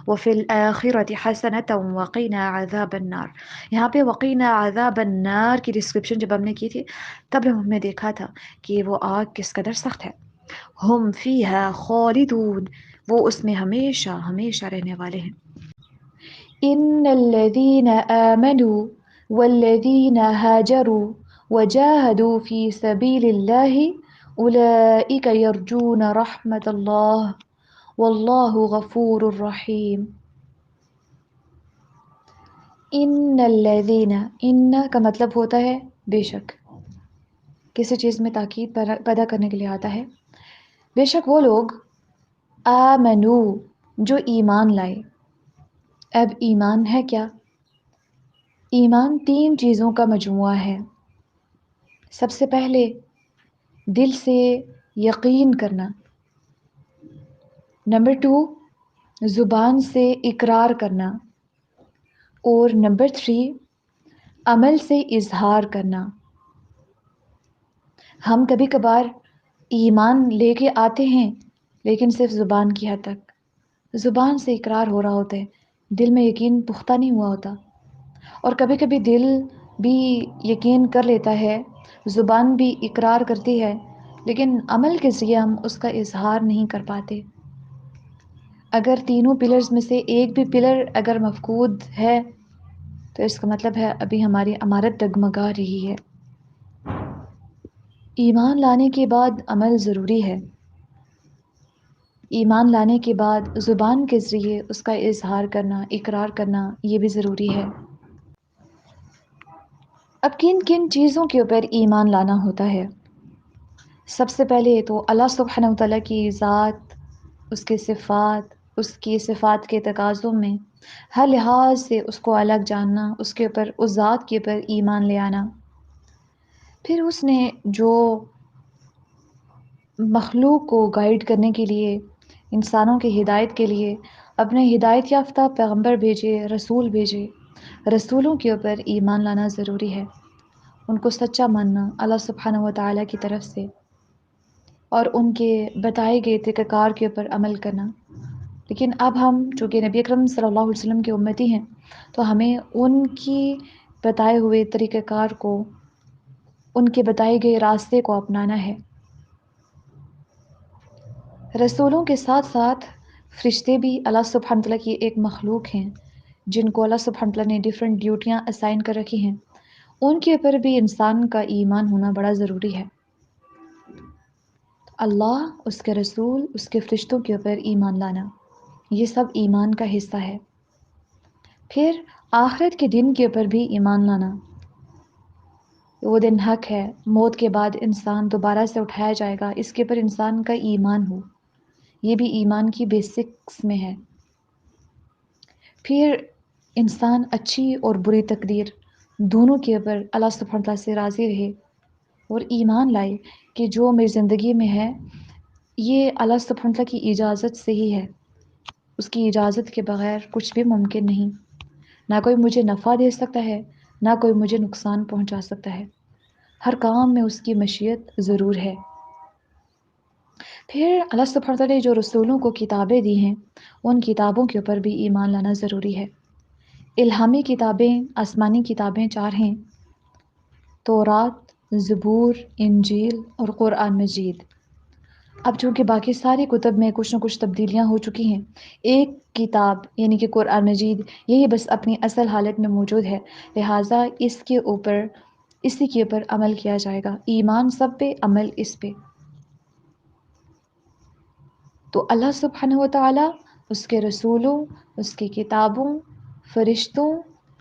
B: وفی الآخرۃ حسنۃ وقنا عذاب النار، یہاں پہ وقینا عذاب النار کی ڈسکرپشن جب ہم نے کی تھی تب ہم نے دیکھا تھا کہ وہ آگ کس قدر سخت ہے۔ ہم فیہا خالدون، وہ اس میں ہمیشہ ہمیشہ رہنے والے ہیں۔ ان الذین آمنوا والذین هاجروا وجاهدوا في سبيل الله أولئك يرجون رحمة الله والله غفور رحیم۔ ان الذین، ان کا مطلب ہوتا ہے بے شک، کسی چیز میں تاکید پیدا کرنے کے لیے آتا ہے، بے شک وہ لوگ آمنو جو ایمان لائے۔ اب ایمان ہے کیا؟ ایمان 3 چیزوں کا مجموعہ ہے۔ سب سے پہلے دل سے یقین کرنا، نمبر 2 زبان سے اقرار کرنا، اور نمبر 3 عمل سے اظہار کرنا۔ ہم کبھی کبھار ایمان لے کے آتے ہیں لیکن صرف زبان کی حد تک، زبان سے اقرار ہو رہا ہوتا ہے، دل میں یقین پختہ نہیں ہوا ہوتا، اور کبھی کبھی دل بھی یقین کر لیتا ہے، زبان بھی اقرار کرتی ہے، لیکن عمل کے ذریعے ہم اس کا اظہار نہیں کر پاتے۔ اگر تینوں پلرز میں سے ایک بھی پلر اگر مفقود ہے تو اس کا مطلب ہے ابھی ہماری عمارت ڈگمگا رہی ہے۔ ایمان لانے کے بعد عمل ضروری ہے، ایمان لانے کے بعد زبان کے ذریعے اس کا اظہار کرنا، اقرار کرنا، یہ بھی ضروری ہے۔ اب کن کن چیزوں کے اوپر ایمان لانا ہوتا ہے؟ سب سے پہلے تو اللہ سبحانہ وتعالیٰ کی ذات، اس کے صفات، اس کی صفات کے تقاضوں میں ہر لحاظ سے اس کو الگ جاننا، اس کے اوپر، اس ذات کے اوپر ایمان لے آنا۔ پھر اس نے جو مخلوق کو گائیڈ کرنے کے لیے، انسانوں کی ہدایت کے لیے اپنے ہدایت یافتہ پیغمبر بھیجے، رسول بھیجے، رسولوں کے اوپر ایمان لانا ضروری ہے، ان کو سچا ماننا اللہ سبحانہ و تعالیٰ کی طرف سے، اور ان کے بتائے گئے طریقہ کار کے اوپر عمل کرنا۔ لیکن اب ہم چونکہ نبی اکرم صلی اللہ علیہ وسلم کے امتی ہیں تو ہمیں ان کی بتائے ہوئے طریقہ کار کو، ان کے بتائے گئے راستے کو اپنانا ہے۔ رسولوں کے ساتھ ساتھ فرشتے بھی اللہ سبحانہ تعالیٰ کی ایک مخلوق ہیں جن کو اللہ سبحانہ تعالیٰ نے ڈیفرنٹ ڈیوٹیاں اسائن کر رکھی ہیں، ان کے اوپر بھی انسان کا ایمان ہونا بڑا ضروری ہے۔ اللہ، اس کے رسول، اس کے فرشتوں کے اوپر ایمان لانا، یہ سب ایمان کا حصہ ہے۔ پھر آخرت کے دن کے اوپر بھی ایمان لانا، وہ دن حق ہے، موت کے بعد انسان دوبارہ سے اٹھایا جائے گا، اس کے اوپر انسان کا ایمان ہو، یہ بھی ایمان کی بیسکس میں ہے۔ پھر انسان اچھی اور بری تقدیر دونوں کے اوپر اللہ سبحانہ تعالیٰ سے راضی رہے اور ایمان لائے کہ جو میری زندگی میں ہے یہ اللہ سبحانہ تعالیٰ کی اجازت سے ہی ہے، اس کی اجازت کے بغیر کچھ بھی ممکن نہیں، نہ کوئی مجھے نفع دے سکتا ہے، نہ کوئی مجھے نقصان پہنچا سکتا ہے، ہر کام میں اس کی مشیت ضرور ہے۔ پھر اللہ سبحانہ وتعالی نے جو رسولوں کو کتابیں دی ہیں ان کتابوں کے اوپر بھی ایمان لانا ضروری ہے۔ الہامی کتابیں، آسمانی کتابیں 4 ہیں: تورات، زبور، انجیل اور قرآن مجید۔ اب چونکہ باقی ساری کتب میں کچھ نہ کچھ تبدیلیاں ہو چکی ہیں، ایک کتاب یعنی کہ قرآن مجید یہی بس اپنی اصل حالت میں موجود ہے، لہٰذا اسی کے اوپر عمل کیا جائے گا۔ ایمان سب پہ، عمل اس پہ۔ تو اللہ سبحانہ و تعالیٰ، اس کے رسولوں، اس کی کتابوں، فرشتوں،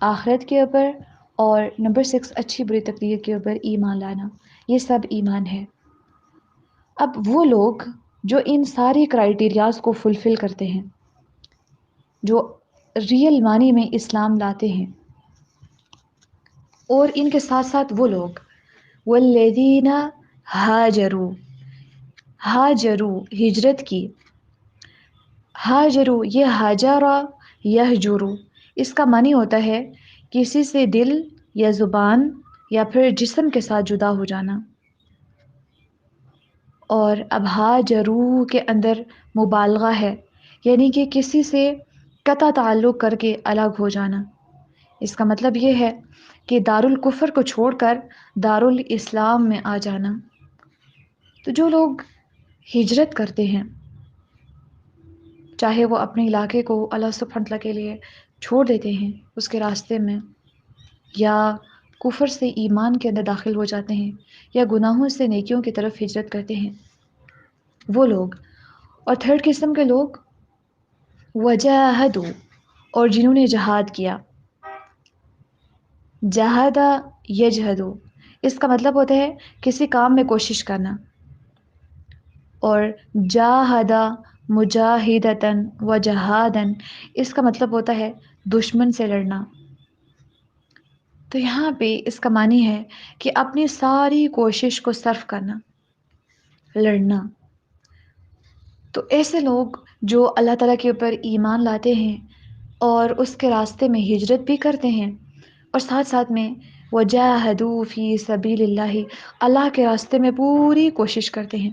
B: آخرت کے اوپر، اور نمبر 6 اچھی بری تقدیر کے اوپر ایمان لانا، یہ سب ایمان ہے۔ اب وہ لوگ جو ان ساری کرائیٹیریاز کو فلفل کرتے ہیں، جو ریئل معنی میں اسلام لاتے ہیں، اور ان کے ساتھ ساتھ وہ لوگ والذین ہاجروا، ہاجروا ہجرت کی، ہاجروا یہ ہاجرا یہجروا اس کا معنی ہوتا ہے کسی سے دل یا زبان یا پھر جسم کے ساتھ جدا ہو جانا، اور اب ہاجروا کے اندر مبالغہ ہے، یعنی کہ کسی سے قطع تعلق کر کے الگ ہو جانا۔ اس کا مطلب یہ ہے کہ دارالکفر کو چھوڑ کر دارالاسلام میں آ جانا۔ تو جو لوگ ہجرت کرتے ہیں، چاہے وہ اپنے علاقے کو اللہ سبحانہ وتعالیٰ کے لیے چھوڑ دیتے ہیں اس کے راستے میں، یا کفر سے ایمان کے اندر داخل ہو جاتے ہیں، یا گناہوں سے نیکیوں کی طرف ہجرت کرتے ہیں، وہ لوگ۔ اور تھرڈ قسم کے لوگ وجاہدوا، اور جنہوں نے جہاد کیا۔ جہادہ یجہدو اس کا مطلب ہوتا ہے کسی کام میں کوشش کرنا، اور جاہدہ مجاہدتاً و جہادن اس کا مطلب ہوتا ہے دشمن سے لڑنا۔ تو یہاں پہ اس کا معنی ہے کہ اپنی ساری کوشش کو صرف کرنا، لڑنا۔ تو ایسے لوگ جو اللہ تعالیٰ کے اوپر ایمان لاتے ہیں اور اس کے راستے میں ہجرت بھی کرتے ہیں، اور ساتھ ساتھ میں وجاہدوا فی سبیل اللہ، اللہ کے راستے میں پوری کوشش کرتے ہیں،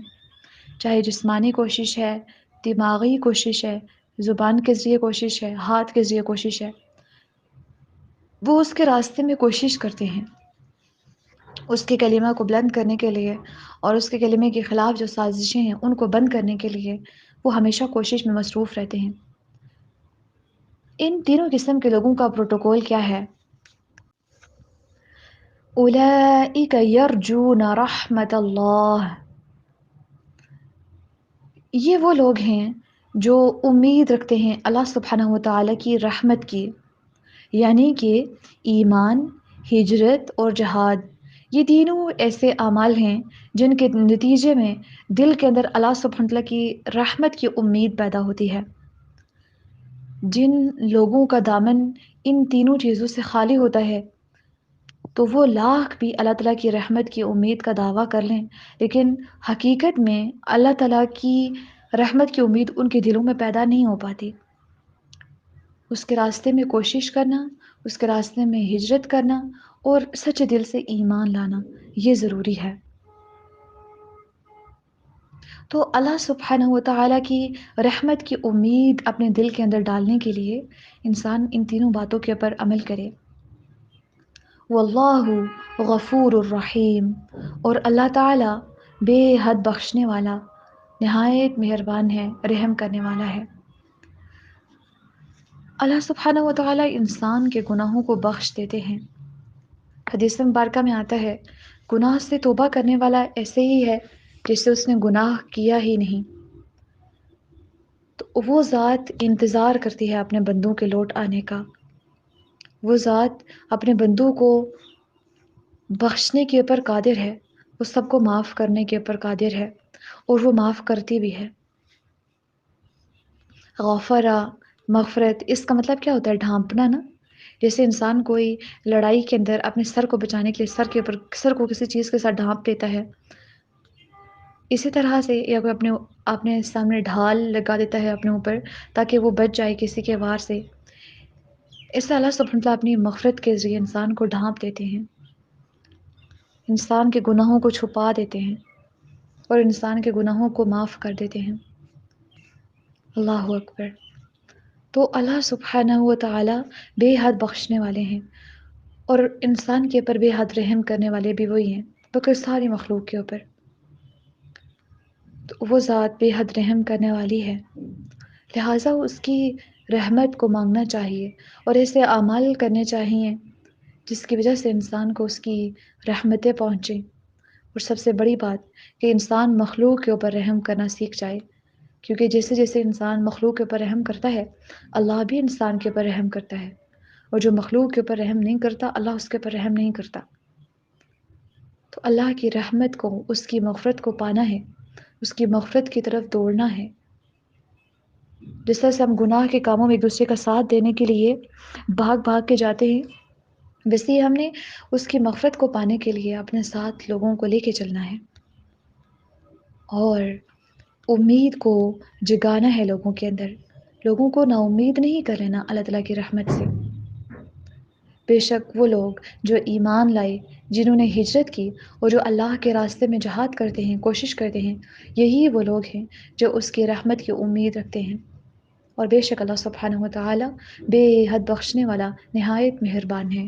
B: چاہے جسمانی کوشش ہے، دماغی کوشش ہے، زبان کے ذریعے کوشش ہے، ہاتھ کے ذریعے کوشش ہے، وہ اس کے راستے میں کوشش کرتے ہیں اس کے کلمہ کو بلند کرنے کے لیے، اور اس کے کلمے کے خلاف جو سازشیں ہیں ان کو بند کرنے کے لیے وہ ہمیشہ کوشش میں مصروف رہتے ہیں۔ ان تینوں قسم کے لوگوں کا پروٹوکول کیا ہے؟ اولئک یرجون رحمت اللہ، یہ وہ لوگ ہیں جو امید رکھتے ہیں اللہ سبحانہ و تعالیٰ کی رحمت کی، یعنی کہ ایمان، ہجرت اور جہاد، یہ تینوں ایسے اعمال ہیں جن کے نتیجے میں دل کے اندر اللہ سبحانہ وتعالیٰ کی رحمت کی امید پیدا ہوتی ہے۔ جن لوگوں کا دامن ان تینوں چیزوں سے خالی ہوتا ہے تو وہ لاکھ بھی اللہ تعالیٰ کی رحمت کی امید کا دعویٰ کر لیں، لیکن حقیقت میں اللہ تعالیٰ کی رحمت کی امید ان کے دلوں میں پیدا نہیں ہو پاتی۔ اس کے راستے میں کوشش کرنا، اس کے راستے میں ہجرت کرنا، اور سچے دل سے ایمان لانا، یہ ضروری ہے۔ تو اللہ سبحانہ و تعالیٰ کی رحمت کی امید اپنے دل کے اندر ڈالنے کے لیے انسان ان تینوں باتوں کے اوپر عمل کرے۔ واللہ غفور الرحیم، اور اللہ تعالیٰ بے حد بخشنے والا، نہایت مہربان ہے، رحم کرنے والا ہے۔ اللہ سبحانہ و تعالیٰ انسان کے گناہوں کو بخش دیتے ہیں۔ حدیث مبارکہ میں آتا ہے گناہ سے توبہ کرنے والا ایسے ہی ہے جیسے اس نے گناہ کیا ہی نہیں۔ تو وہ ذات انتظار کرتی ہے اپنے بندوں کے لوٹ آنے کا، وہ ذات اپنے بندوں کو بخشنے کے اوپر قادر ہے، وہ سب کو معاف کرنے کے اوپر قادر ہے، اور وہ معاف کرتی بھی ہے۔ غفرا، مغفرت، اس کا مطلب کیا ہوتا ہے؟ ڈھانپنا نا۔ جیسے انسان کوئی لڑائی کے اندر اپنے سر کو بچانے کے لیے سر کو کسی چیز کے ساتھ ڈھانپ دیتا ہے، اسی طرح سے یا کوئی اپنے سامنے ڈھال لگا دیتا ہے اپنے اوپر تاکہ وہ بچ جائے کسی کے وار سے، اس سے اللہ سبحانہ وتعالیٰ اپنی مغفرت کے ذریعے انسان کو ڈھانپ دیتے ہیں، انسان کے گناہوں کو چھپا دیتے ہیں۔ اور انسان کے گناہوں کو معاف کر دیتے ہیں۔ اللہ اکبر۔ تو اللہ سبحانہ و تعالی بے حد بخشنے والے ہیں، اور انسان کے اوپر بے حد رحم کرنے والے بھی وہی ہیں، بلکہ ساری مخلوق کے اوپر۔ تو وہ ذات بے حد رحم کرنے والی ہے، لہٰذا اس کی رحمت کو مانگنا چاہیے اور ایسے اعمال کرنے چاہیے جس کی وجہ سے انسان کو اس کی رحمتیں پہنچیں۔ اور سب سے بڑی بات کہ انسان مخلوق کے اوپر رحم کرنا سیکھ جائے، کیونکہ جیسے جیسے انسان مخلوق کے اوپر رحم کرتا ہے، اللہ بھی انسان کے اوپر رحم کرتا ہے، اور جو مخلوق کے اوپر رحم نہیں کرتا، اللہ اس کے اوپر رحم نہیں کرتا۔ تو اللہ کی رحمت کو، اس کی مغفرت کو پانا ہے، اس کی مغفرت کی طرف دوڑنا ہے۔ جس طرح سے ہم گناہ کے کاموں میں ایک دوسرے کا ساتھ دینے کے لیے بھاگ بھاگ کے جاتے ہیں، ویسے ہی ہم نے اس کی مغفرت کو پانے کے لیے اپنے ساتھ لوگوں کو لے کے چلنا ہے، اور امید کو جگانا ہے لوگوں کے اندر۔ لوگوں کو نا امید نہیں کر لینا اللہ تعالیٰ کی رحمت سے۔ بے شک وہ لوگ جو ایمان لائے، جنہوں نے ہجرت کی اور جو اللہ کے راستے میں جہاد کرتے ہیں، کوشش کرتے ہیں، یہی وہ لوگ ہیں جو اس کی رحمت کی امید رکھتے ہیں۔ اور بے شک اللہ سبحانہ و تعالی بے حد بخشنے والا، نہایت مہربان ہے۔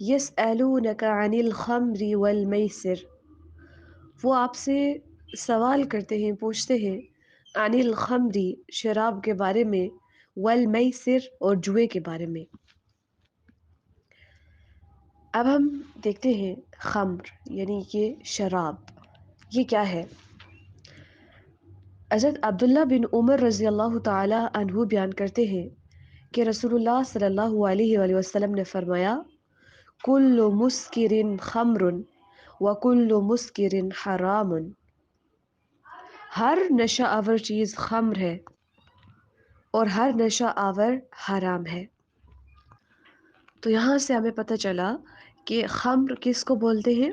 C: یسألونک عن الخمر والمیسر، وہ آپ سے سوال کرتے ہیں، پوچھتے ہیں، عن الخمر شراب کے بارے میں، والمیسر اور جوئے کے بارے میں۔ اب ہم دیکھتے ہیں خمر یعنی یہ شراب، یہ کیا ہے؟ حضرت عبداللہ بن عمر رضی اللہ تعالی عنہ بیان کرتے ہیں کہ رسول اللہ صلی اللہ علیہ وآلہ وسلم نے فرمایا، کل مسکر خمر وکل مسکر حرام، ہر نشہ آور چیز خمر ہے اور ہر نشہ آور حرام ہے۔ تو یہاں سے ہمیں پتہ چلا کہ خمر کس کو بولتے ہیں؟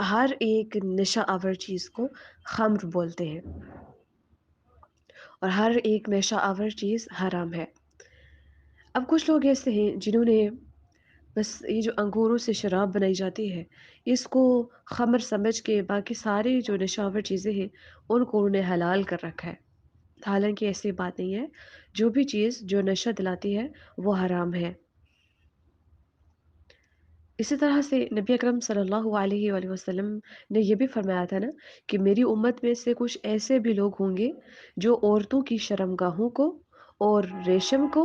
C: ہر ایک نشہ آور چیز کو خمر بولتے ہیں، اور ہر ایک نشہ آور چیز حرام ہے۔ اب کچھ لوگ ایسے ہیں جنہوں نے بس یہ جو انگوروں سے شراب بنائی جاتی ہے، اس کو خمر سمجھ کے باقی ساری جو نشہ آور چیزیں ہیں ان کو انہوں نے حلال کر رکھا ہے، حالانکہ ایسی بات نہیں ہے۔ جو بھی چیز جو نشہ دلاتی ہے وہ حرام ہے۔ اسی طرح سے نبی اکرم صلی اللہ علیہ وآلہ وسلم نے یہ بھی فرمایا تھا نا کہ میری امت میں سے کچھ ایسے بھی لوگ ہوں گے جو عورتوں کی شرمگاہوں کو اور ریشم کو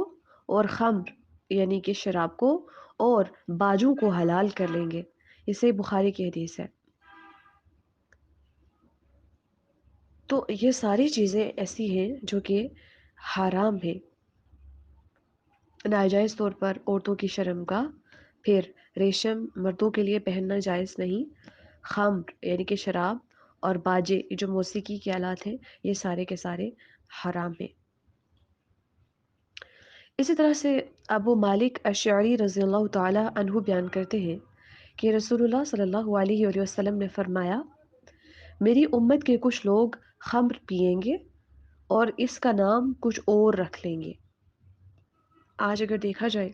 C: اور خمر یعنی کہ شراب کو اور باجوں کو حلال کر لیں گے۔ یہ صحیح بخاری کی حدیث ہے۔ تو یہ ساری چیزیں ایسی ہیں جو کہ حرام ہیں، ناجائز طور پر عورتوں کی شرمگاہ، پھر ریشم مردوں کے لیے پہننا جائز نہیں، خمر یعنی کہ شراب، اور باجے جو موسیقی کے آلات ہیں، یہ سارے کے سارے حرام ہیں۔ اسی طرح سے ابو مالک اشعری رضی اللہ تعالی عنہ بیان کرتے ہیں کہ رسول اللہ صلی اللہ علیہ وآلہ وسلم نے فرمایا، میری امت کے کچھ لوگ خمر پئیں گے اور اس کا نام کچھ اور رکھ لیں گے۔ آج اگر دیکھا جائے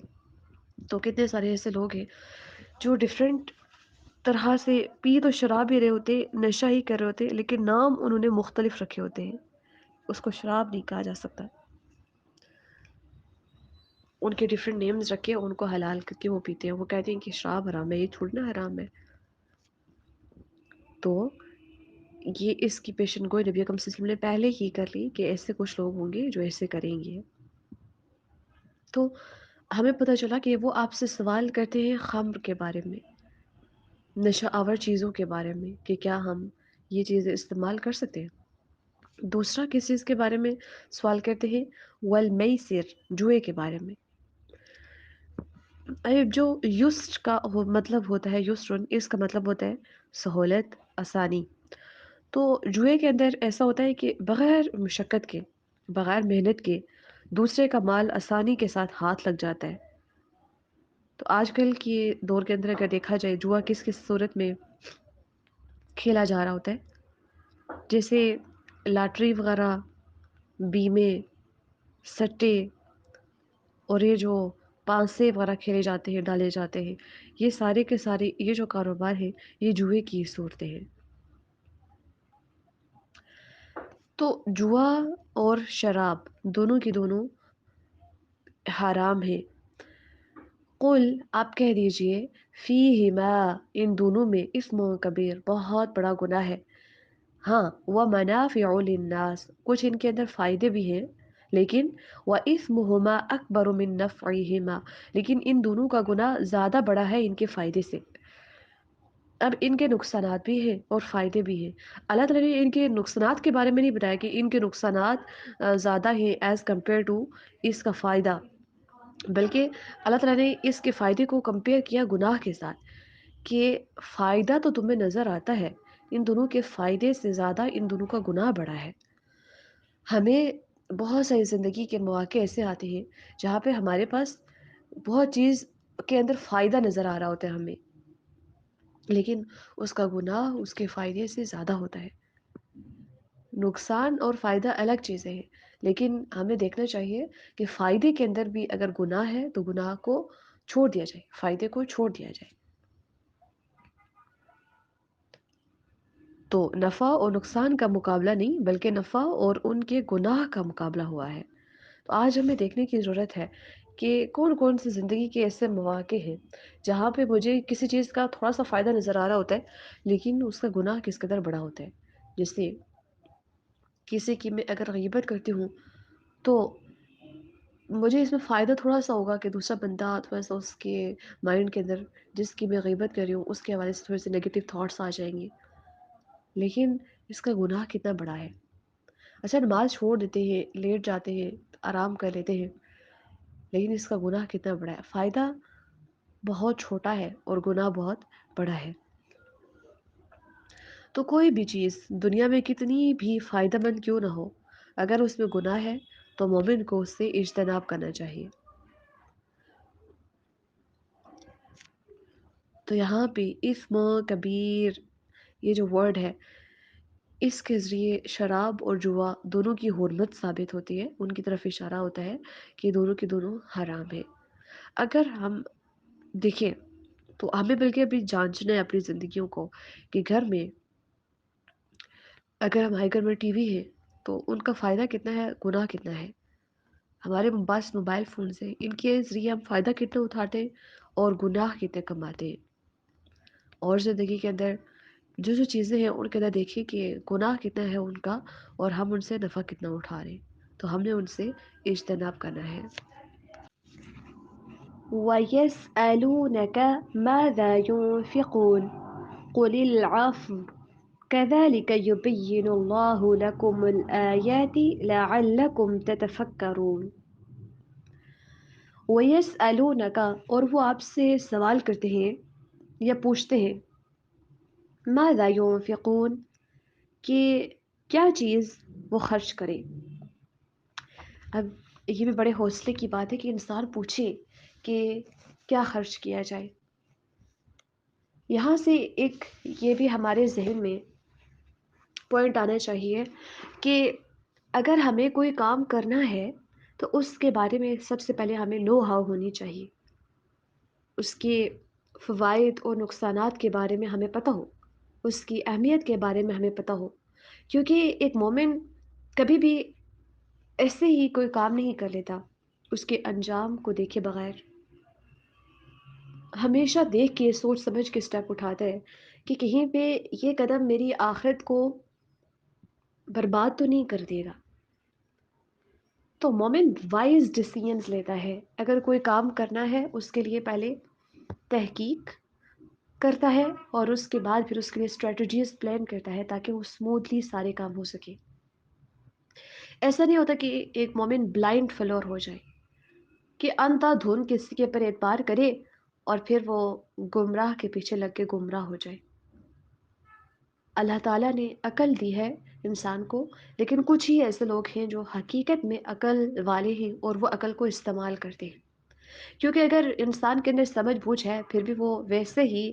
C: تو کتنے سارے ایسے لوگ ہیں جو ڈیفرنٹ طرح سے پی تو شراب ہی رہے ہوتے، نشہ ہی کر رہے ہوتے، لیکن نام انہوں نے مختلف رکھے ہوتے ہیں، اس کو شراب نہیں کہا جا سکتا۔ ان کے ڈیفرنٹ نیمز رکھے، ان کو حلال کر کے وہ پیتے ہیں، وہ کہتے ہیں کہ شراب حرام ہے، یہ تھوڑی نا حرام ہے۔ تو یہ اس کی پیشن گوئی نبی اکرم صلی اللہ علیہ وسلم نے پہلے ہی کر لی کہ ایسے کچھ لوگ ہوں گے جو ایسے کریں گے۔ تو ہمیں پتہ چلا کہ وہ آپ سے سوال کرتے ہیں خمر کے بارے میں، نشہ آور چیزوں کے بارے میں، کہ کیا ہم یہ چیزیں استعمال کر سکتے ہیں۔ دوسرا کس چیز کے بارے میں سوال کرتے ہیں؟ والمیسر، جوئے کے بارے میں۔ جو یسر کا مطلب ہوتا ہے، یسرن، اس کا مطلب ہوتا ہے سہولت، آسانی۔ تو جوئے کے اندر ایسا ہوتا ہے کہ بغیر مشقت کے، بغیر محنت کے دوسرے کا مال آسانی کے ساتھ ہاتھ لگ جاتا ہے۔ تو آج کل کے دور کے اندر اگر دیکھا جائے جوا کس کس صورت میں کھیلا جا رہا ہوتا ہے، جیسے لاٹری وغیرہ، بیمے، سٹے، اور یہ جو پانسے وغیرہ کھیلے جاتے ہیں، ڈالے جاتے ہیں، یہ سارے کے سارے یہ جو کاروبار ہیں یہ جوئے کی صورتیں ہیں۔ تو جوا اور شراب دونوں کی دونوں حرام ہے. قل آپ کہہ دیجئے فیہما ان دونوں میں اسم کبیر بہت بڑا گناہ ہے. ہاں ومنافع للناس کچھ ان کے اندر فائدے بھی ہیں لیکن وَإِثْمُهُمَا أَكْبَرُ مِن نَفْعِهِمَا لیکن ان دونوں کا گناہ زیادہ بڑا ہے ان کے فائدے سے. اب ان کے نقصانات بھی ہیں اور فائدے بھی ہیں. اللہ تعالیٰ نے ان کے نقصانات کے بارے میں نہیں بتایا کہ ان کے نقصانات زیادہ ہیں ایز کمپیئر ٹو اس کا فائدہ، بلکہ اللہ تعالیٰ نے اس کے فائدے کو کمپیئر کیا گناہ کے ساتھ کہ فائدہ تو تمہیں نظر آتا ہے، ان دونوں کے فائدے سے زیادہ ان دونوں کا گناہ بڑا ہے. ہمیں بہت ساری زندگی کے مواقع ایسے آتے ہیں جہاں پہ ہمارے پاس بہت چیز کے اندر فائدہ نظر آ رہا ہوتا ہے ہمیں، لیکن اس کا گناہ اس کے فائدے سے زیادہ ہوتا ہے. نقصان اور فائدہ الگ چیزیں ہیں، لیکن ہمیں دیکھنا چاہیے کہ فائدے کے اندر بھی اگر گناہ ہے تو گناہ کو چھوڑ دیا جائے، فائدے کو چھوڑ دیا جائے. تو نفع اور نقصان کا مقابلہ نہیں بلکہ نفع اور ان کے گناہ کا مقابلہ ہوا ہے. تو آج ہمیں دیکھنے کی ضرورت ہے کہ کون کون سی زندگی کے ایسے مواقع ہیں جہاں پہ مجھے کسی چیز کا تھوڑا سا فائدہ نظر آ رہا ہوتا ہے لیکن اس کا گناہ کس قدر بڑا ہوتا ہے. جیسے کسی کی میں اگر غیبت کرتی ہوں تو مجھے اس میں فائدہ تھوڑا سا ہوگا کہ دوسرا بندہ تھوڑا سا اس کے مائنڈ کے اندر جس کی میں غیبت کر رہی ہوں اس کے حوالے سے تھوڑے سے نیگیٹو تھاٹس آ جائیں گے، لیکن اس کا گناہ کتنا بڑا ہے. اچھا نماز چھوڑ دیتے ہیں، لیٹ جاتے ہیں، آرام کر لیتے ہیں، لیکن اس کا گناہ کتنا بڑا ہے. فائدہ بہت چھوٹا ہے اور گناہ بہت بڑا ہے. تو کوئی بھی چیز دنیا میں کتنی بھی فائدہ مند کیوں نہ ہو، اگر اس میں گناہ ہے تو مومن کو اس سے اجتناب کرنا چاہیے. تو یہاں پہ اسم کبیر یہ جو ورڈ ہے اس کے ذریعے شراب اور جوا دونوں کی حرمت ثابت ہوتی ہے، ان کی طرف اشارہ ہوتا ہے کہ دونوں کی دونوں حرام ہے. اگر ہم دیکھیں تو ہمیں بلکہ ابھی جانچنا ہے اپنی زندگیوں کو کہ گھر میں اگر ہمارے گھر میں ٹی وی ہے تو ان کا فائدہ کتنا ہے، گناہ کتنا ہے. ہمارے پاس موبائل فونز ہیں، ان کے ذریعے ہم فائدہ کتنا اٹھاتے ہیں اور گناہ کتنے کماتے ہیں. اور زندگی کے اندر جو جو چیزیں ہیں ان کے اندر دیکھیں کہ گناہ کتنا ہے ان کا اور ہم ان سے نفع کتنا اٹھا رہے ہیں، تو ہم نے ان سے اجتناب کرنا ہے.
A: وَيَسْأَلُونَكَ مَاذَا يُنْفِقُونَ قُلِ الْعَفْوَ كَذَلِكَ يُبَيِّنُ اللَّهُ لَكُمُ الْآيَاتِ لَعَلَّكُمْ تَتَفَكَّرُونَ. وَيَسْأَلُونَكَ اور وہ آپ سے سوال کرتے ہیں یا پوچھتے ہیں، ماذا ينفقون کہ کیا چیز وہ خرچ کرے. اب یہ بھی بڑے حوصلے کی بات ہے کہ انسان پوچھے کہ کیا خرچ کیا جائے. یہاں سے ایک یہ بھی ہمارے ذہن میں پوائنٹ آنا چاہیے کہ اگر ہمیں کوئی کام کرنا ہے تو اس کے بارے میں سب سے پہلے ہمیں نو ہاؤ ہونی چاہیے، اس کے فوائد اور نقصانات کے بارے میں ہمیں پتہ ہو، اس کی اہمیت کے بارے میں ہمیں پتہ ہو. کیونکہ ایک مومن کبھی بھی ایسے ہی کوئی کام نہیں کر لیتا اس کے انجام کو دیکھے بغیر، ہمیشہ دیکھ کے سوچ سمجھ کے سٹیپ اٹھاتا ہے کہ کہیں پہ یہ قدم میری آخرت کو برباد تو نہیں کر دے گا. تو مومن وائز ڈیسیژنز لیتا ہے. اگر کوئی کام کرنا ہے اس کے لیے پہلے تحقیق کرتا ہے اور اس کے بعد پھر اس کے لیے اسٹریٹجیز پلان کرتا ہے تاکہ وہ اسموتھلی سارے کام ہو سکے. ایسا نہیں ہوتا کہ ایک مومن بلائنڈ فالوور ہو جائے کہ اندھا دھن کسی کے پر اعتبار کرے اور پھر وہ گمراہ کے پیچھے لگ کے گمراہ ہو جائے. اللہ تعالیٰ نے عقل دی ہے انسان کو، لیکن کچھ ہی ایسے لوگ ہیں جو حقیقت میں عقل والے ہیں اور وہ عقل کو استعمال کرتے ہیں. کیونکہ اگر انسان کے اندر سمجھ بوجھ ہے پھر بھی وہ ویسے ہی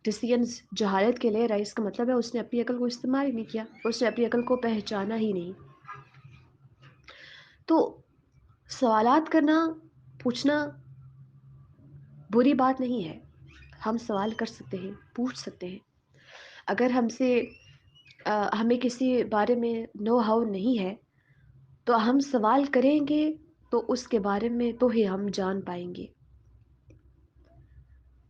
A: ڈیسیژنز جہالت کے لے رہا ہے، اس کا مطلب ہے اس نے اپنی عقل کو استعمال ہی نہیں کیا، اس نے اپنی عقل کو پہچانا ہی نہیں. تو سوالات کرنا، پوچھنا بری بات نہیں ہے. ہم سوال کر سکتے ہیں، پوچھ سکتے ہیں. اگر ہم سے
C: ہمیں کسی بارے میں نو ہاؤ نہیں ہے تو ہم سوال کریں گے تو اس کے بارے میں تو ہی ہم جان پائیں گے.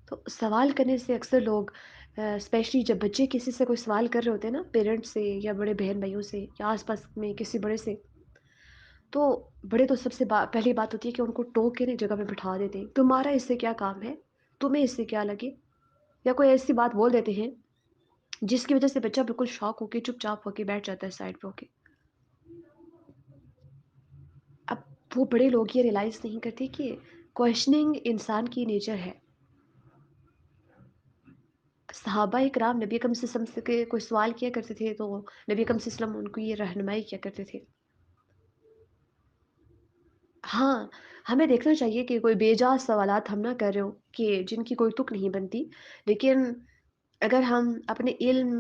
C: تو سوال کرنے سے اکثر لوگ اسپیشلی جب بچے کسی سے کوئی سوال کر رہے ہوتے ہیں نا، پیرنٹس سے یا بڑے بہن بھائیوں سے یا آس پاس میں کسی بڑے سے، تو بڑے تو سب سے پہلی بات ہوتی ہے کہ ان کو ٹوک کے نا جگہ پہ بٹھا دیتے ہیں. تمہارا اس سے کیا کام ہے؟ تمہیں اس سے کیا لگے؟ یا کوئی ایسی بات بول دیتے ہیں جس کی وجہ سے بچہ بالکل شاک ہو کے چپ چاپ ہو کے بیٹھ جاتا ہے سائڈ پہ ہو کے. اب وہ بڑے لوگ یہ ریئلائز نہیں کرتے کہ کوشچننگ انسان کی نیچر ہے. صحابہ کرام نبی اکرم صلی اللہ علیہ وسلم سے کوئی سوال کیا کرتے تھے تو نبی اکرم صلی اللہ علیہ وسلم ان کو یہ رہنمائی کیا کرتے تھے. ہاں، ہمیں دیکھنا چاہیے کہ کوئی بے جا سوالات ہم نہ کر رہے ہوں کہ جن کی کوئی تک نہیں بنتی، لیکن اگر ہم اپنے علم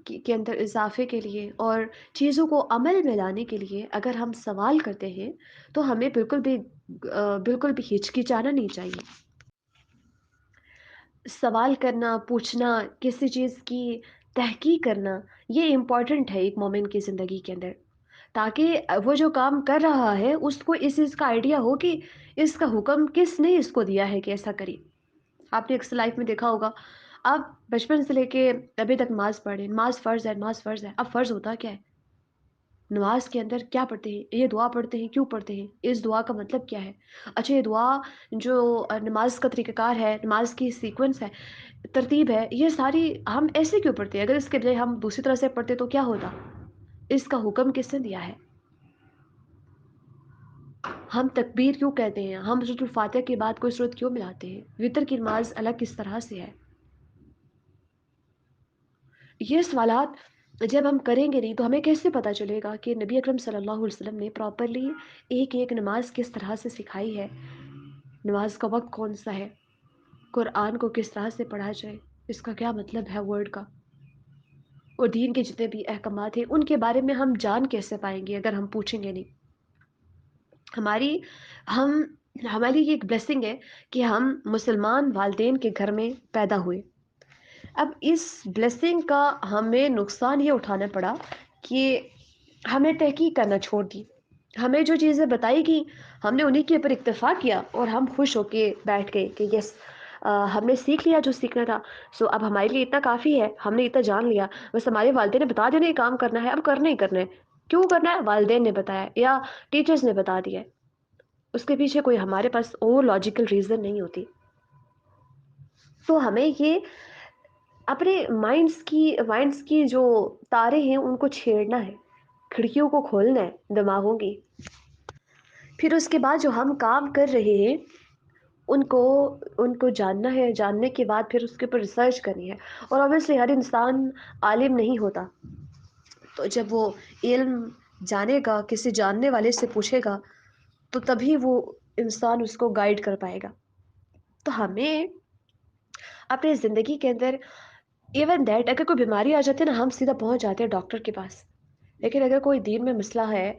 C: کے اندر اضافے کے لیے اور چیزوں کو عمل میں لانے کے لیے اگر ہم سوال کرتے ہیں تو ہمیں بالکل بھی ہچکچانا نہیں چاہیے. سوال کرنا، پوچھنا، کسی چیز کی تحقیق کرنا، یہ امپورٹنٹ ہے ایک مومن کی زندگی کے اندر، تاکہ وہ جو کام کر رہا ہے اس کو اس چیز کا آئیڈیا ہو کہ اس کا حکم کس نے اس کو دیا ہے کہ ایسا کری. آپ نے اکثر لائف میں دیکھا ہوگا، آپ بچپن سے لے کے ابھی تک نماز پڑھ رہے ہیں، نماز فرض ہے، نماز فرض ہے. اب فرض ہوتا کیا ہے؟ نماز کے اندر کیا پڑھتے ہیں؟ یہ دعا پڑھتے ہیں، کیوں پڑھتے ہیں؟ اس دعا کا مطلب کیا ہے؟ اچھا، یہ دعا جو نماز کا طریقہ کار ہے، نماز کی سیکوینس ہے، ترتیب ہے، یہ ساری ہم ایسے کیوں پڑھتے ہیں؟ اگر اس کے بجائے ہم دوسری طرح سے پڑھتے تو کیا ہوتا؟ اس کا حکم کس نے دیا ہے؟ ہم تکبیر کیوں کہتے ہیں؟ ہم سورۃ الفاتحہ کے بعد کوئی سورت کیوں ملاتے ہیں؟ وطر کی نماز الگ کس طرح سے ہے؟ یہ سوالات جب ہم کریں گے نہیں تو ہمیں کیسے پتہ چلے گا کہ نبی اکرم صلی اللہ علیہ وسلم نے پراپرلی ایک ایک نماز کس طرح سے سکھائی ہے، نماز کا وقت کون سا ہے، قرآن کو کس طرح سے پڑھا جائے، اس کا کیا مطلب ہے ورڈ کا، اور دین کے جتنے بھی احکامات ہیں ان کے بارے میں ہم جان کیسے پائیں گے اگر ہم پوچھیں گے نہیں؟ ہماری ہم ہماری یہ ایک بلیسنگ ہے کہ ہم مسلمان والدین کے گھر میں پیدا ہوئے. اب اس بلیسنگ کا ہمیں نقصان یہ اٹھانا پڑا کہ ہمیں تحقیق کرنا چھوڑ دی. ہمیں جو چیزیں بتائی گئی ہم نے انہیں کے اوپر اکتفا کیا اور ہم خوش ہو کے بیٹھ گئے کہ یس، ہم نے سیکھ لیا جو سیکھنا تھا، سو اب ہمارے لیے اتنا کافی ہے، ہم نے اتنا جان لیا، بس ہمارے والدین نے بتا دیا یہ کام کرنا ہے، اب کرنا ہی کرنا ہے. کیوں کرنا ہے؟ والدین نے بتایا یا ٹیچرز نے بتا دیا ہے. اس کے پیچھے کوئی ہمارے پاس اور لاجیکل ریزن نہیں ہوتی. تو ہمیں یہ اپنے مائنڈس کی جو تارے ہیں ان کو چھیڑنا ہے، کھڑکیوں کو کھولنا ہے دماغوں کی. پھر اس کے بعد جو ہم کام کر رہے ہیں ان کو جاننا ہے، جاننے کے بعد پھر اس کے اوپر ریسرچ کرنی ہے. اور obviously ہر انسان عالم نہیں ہوتا، تو جب وہ علم جانے گا، کسی جاننے والے سے پوچھے گا تو تبھی وہ انسان اس کو گائیڈ کر پائے گا. تو ہمیں اپنی زندگی کے اندر ایون دیٹ اگر کوئی بیماری آ جاتی ہے نا، ہم سیدھا پہنچ جاتے ہیں ڈاکٹر کے پاس. لیکن اگر کوئی دین میں مسئلہ ہے،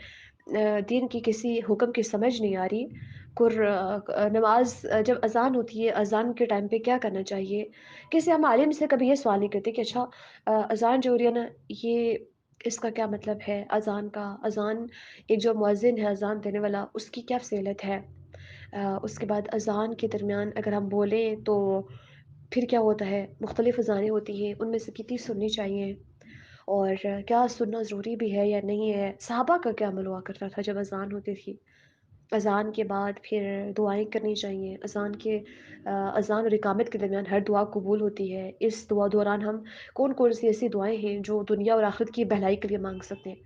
C: دین کی کسی حکم کی سمجھ نہیں آ رہی، نماز جب اذان ہوتی ہے، اذان کے ٹائم پہ کیا کرنا چاہیے، کسی ہم عالم سے کبھی یہ سوال نہیں کرتے کہ اچھا اذان جو ہو رہی ہے نا، یہ اس کا کیا مطلب ہے، اذان کا، اذان ایک جو مؤذن ہے اذان دینے والا اس کی کیا فضیلت ہے. اس کے بعد اذان کے درمیان اگر ہم بولیں تو پھر کیا ہوتا ہے، مختلف اذانیں ہوتی ہیں، ان میں سے کتنی سننی چاہیے، اور کیا سننا ضروری بھی ہے یا نہیں ہے. صحابہ کا کیا عمل ہوا کرتا تھا جب اذان ہوتی تھی؟ اذان کے بعد پھر دعائیں کرنی چاہیے. اذان اور اقامت کے درمیان ہر دعا قبول ہوتی ہے. اس دعا دوران ہم کون کون سی ایسی دعائیں ہیں جو دنیا اور آخرت کی بھلائی کے لیے مانگ سکتے ہیں؟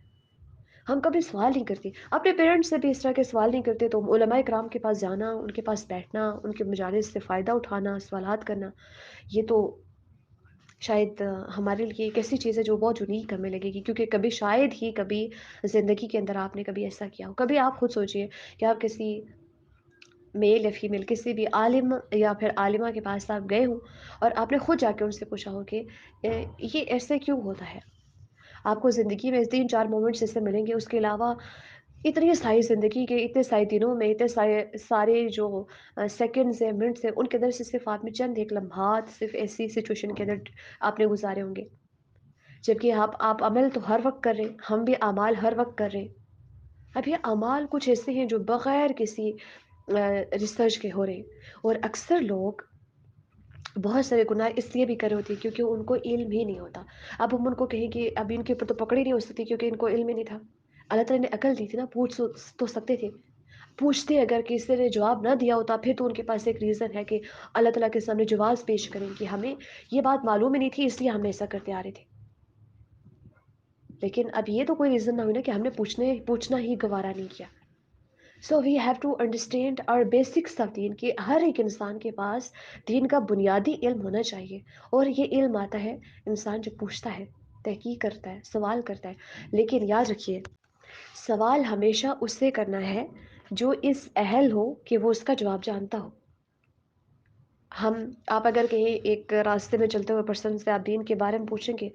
C: ہم کبھی سوال نہیں کرتے، اپنے پیرنٹس سے بھی اس طرح کے سوال نہیں کرتے. تو علماء کرام کے پاس جانا، ان کے پاس بیٹھنا، ان کے مجالس سے فائدہ اٹھانا، سوالات کرنا، یہ تو شاید ہمارے لیے ایک ایسی چیز ہے جو بہت یونیک ہمیں لگے گی، کیونکہ کبھی شاید ہی کبھی زندگی کے اندر آپ نے کبھی ایسا کیا ہو. کبھی آپ خود سوچئے کہ آپ کسی میل یا فیمیل کسی بھی عالم یا پھر عالمہ کے پاس آپ گئے ہوں اور آپ نے خود جا کے ان سے پوچھا ہو کہ یہ ایسے کیوں ہوتا ہے. آپ کو زندگی میں 3-4 مومنٹس جیسے ملیں گے، اس کے علاوہ اتنی ساری زندگی کے اتنے سارے دنوں میں اتنے سارے جو سیکنڈز ہیں، منٹس ہیں، ان کے اندر سے صرف آپ نے چند ایک لمحات صرف ایسی سچویشن کے اندر آپ نے گزارے ہوں گے. جبکہ آپ عمل تو ہر وقت کر رہے ہیں، ہم بھی اعمال ہر وقت کر رہے ہیں. اب یہ اعمال کچھ ایسے ہیں جو بغیر کسی ریسرچ کے ہو رہے ہیں، اور اکثر لوگ بہت سارے گناہ اس لیے بھی کر رہے ہوتے ہیں کیونکہ ان کو علم ہی نہیں ہوتا. اب ہم ان کو کہیں کہ اب ان کے اوپر تو پکڑ ہی نہیں ہو سکتی کیونکہ ان کو علم ہی نہیں تھا. اللہ تعالیٰ نے عقل دی تھی نا، پوچھ تو سکتے تھے. پوچھتے اگر کسی نے جواب نہ دیا ہوتا پھر تو ان کے پاس ایک ریزن ہے کہ اللہ تعالیٰ کے سامنے جواز پیش کریں کہ ہمیں یہ بات معلوم ہی نہیں تھی اس لیے ہم ایسا کرتے آ رہے تھے. لیکن اب یہ تو کوئی ریزن نہ ہوئی نا کہ ہم نے پوچھنا ہی گوارا نہیں کیا. سو وی ہیو ٹو انڈرسٹینڈ اور بیسکس آف دین کہ ہر ایک انسان کے پاس دین کا بنیادی علم ہونا چاہیے. اور یہ علم آتا ہے انسان جو پوچھتا ہے، تحقیق کرتا ہے، سوال کرتا ہے. لیکن یاد رکھیے سوال ہمیشہ اس سے کرنا ہے جو اس اہل ہو کہ وہ اس کا جواب جانتا ہو. آپ اگر کہیں ایک راستے میں چلتے ہوئے پرسن سے آپ دین کے بارے میں پوچھیں گے،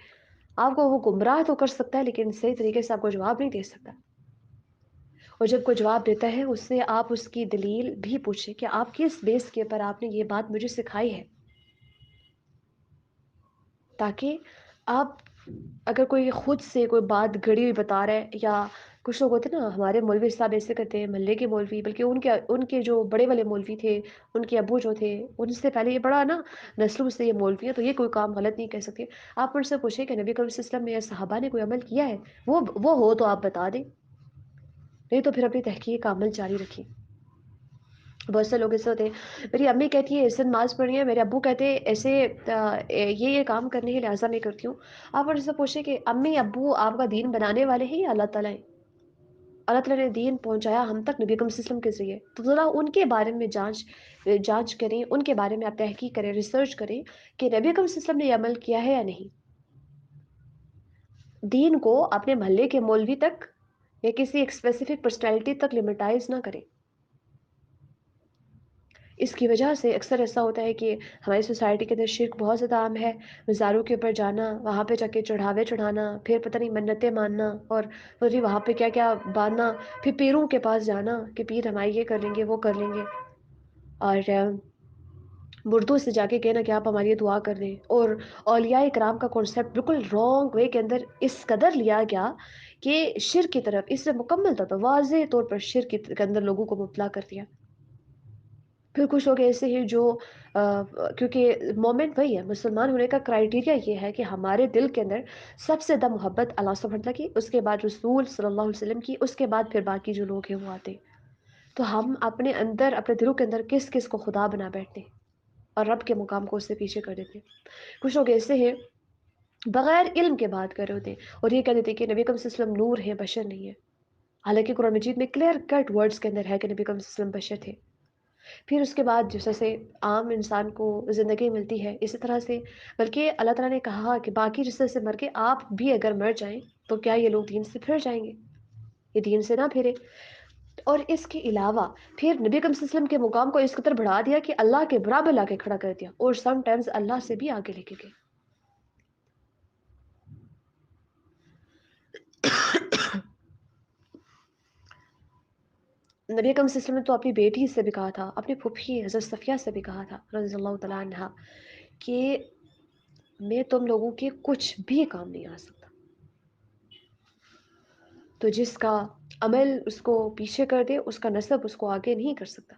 C: آپ کو وہ گمراہ تو کر سکتا ہے لیکن صحیح طریقے سے آپ کو جواب نہیں دے سکتا. اور جب کوئی جواب دیتا ہے اس سے آپ اس کی دلیل بھی پوچھیں کہ آپ کس بیس کے اوپر آپ نے یہ بات مجھے سکھائی ہے، تاکہ آپ اگر کوئی خود سے کوئی بات گھڑی ہوئی بتا رہا ہے، یا کچھ لوگ ہوتے ہیں نا ہمارے مولوی صاحب ایسے کرتے ہیں، محلے کے مولوی، بلکہ ان کے جو بڑے والے مولوی تھے، ان کے ابو جو تھے ان سے پہلے یہ بڑا نا نسلوں سے یہ مولوی ہے تو یہ کوئی کام غلط نہیں کہہ سکتے. آپ ان سے پوچھیں کہ نبی کریم صلی اللہ علیہ وسلم نے یا صحابہ نے کوئی عمل کیا ہے، وہ ہو تو آپ بتا دیں، نہیں تو پھر اپنی تحقیق کا عمل جاری رکھیں. بہت سے لوگ ایسے ہوتے ہیں، میری امی کہتی ہے ایسے نماز پڑھنی ہے، میرے ابو کہتے ہیں ایسے یہ کام کرنے کے لہٰذا میں کرتی ہوں. آپ ان سے پوچھیں کہ امی ابو آپ کا دین بنانے والے ہیں یا اللہ تعالیٰ ہیں؟ اللہ تعالیٰ نے دین پہنچایا ہم تک نبی کریم صلی اللہ علیہ وسلم کے ذریعے، تو ذرا ان کے بارے میں جانچ کریں، ان کے بارے میں آپ تحقیق کریں، ریسرچ کریں کہ نبی کریم صلی اللہ علیہ وسلم نے یہ عمل کیا ہے یا نہیں. دین کو اپنے محلے کے مولوی تک یا کسی ایک اسپیسیفک پرسنالٹی تک لمیٹائز نہ کریں. اس کی وجہ سے اکثر ایسا ہوتا ہے کہ ہماری سوسائٹی کے اندر شرک بہت زیادہ عام ہے. مزاروں کے اوپر جانا، وہاں پہ جا کے چڑھاوے چڑھانا، پھر پتہ نہیں منتیں ماننا، اور پھر وہاں پہ کیا کیا باندھنا، پھر پیروں کے پاس جانا کہ پیر ہماری یہ کر لیں گے وہ کر لیں گے، اور مردوں سے جا کے کہنا کہ آپ ہماری دعا کر دیں. اور اولیاء کرام کا کانسیپٹ بالکل رانگ وے کے اندر اس قدر لیا گیا کہ شرک کی طرف، اس سے مکمل طور پر واضح طور پر شرک کے اندر لوگوں کو مبتلا کر دیا. پھر کچھ لوگ ایسے ہیں جو کیونکہ مومنٹ وہی ہے، مسلمان ہونے کا کرائٹیریا یہ ہے کہ ہمارے دل کے اندر سب سے زیادہ محبت اللہ سبحانہ وتعالیٰ کی، اس کے بعد رسول صلی اللہ علیہ وسلم کی، اس کے بعد پھر باقی جو لوگ ہیں وہ آتے. تو ہم اپنے اندر اپنے دلوں کے اندر کس کس کو خدا بنا بیٹھتے ہیں اور رب کے مقام کو اس سے پیچھے کر دیتے ہیں. کچھ لوگ ایسے ہیں بغیر علم کے بات کر رہے ہوتے ہیں اور یہ کہہ دیتے ہیں کہ نبی کریم صلی اللہ علیہ وسلم نور ہے، بشر نہیں ہے. حالانکہ قرآن مجید میں کلیئر کٹ ورڈز کے اندر ہے کہ نبی کریم صلی اللہ علیہ وسلم بشر تھے. پھر اس کے بعد جیسے عام انسان کو زندگی ملتی ہے اسی طرح سے، بلکہ اللہ تعالیٰ نے کہا کہ باقی جس طرح سے مر کے آپ بھی اگر مر جائیں تو کیا یہ لوگ دین سے پھر جائیں گے؟ یہ دین سے نہ پھرے. اور اس کے علاوہ پھر نبی کریم صلی اللہ علیہ وسلم کے مقام کو اس قدر بڑھا دیا کہ اللہ کے برابر لا کے کھڑا کر دیا، اور سم ٹائمز اللہ سے بھی آگے لے کے گئے. نبی اکرم صلی اللہ علیہ وسلم نے تو اپنی بیٹی سے بھی کہا تھا، اپنی پھوپھی حضرت صفیہ سے بھی کہا تھا رضی اللہ تعالیٰ عنہا کہ میں تم لوگوں کے کچھ بھی کام نہیں آ سکتا. تو جس کا عمل اس کو پیچھے کر دے اس کا نسب اس کو آگے نہیں کر سکتا.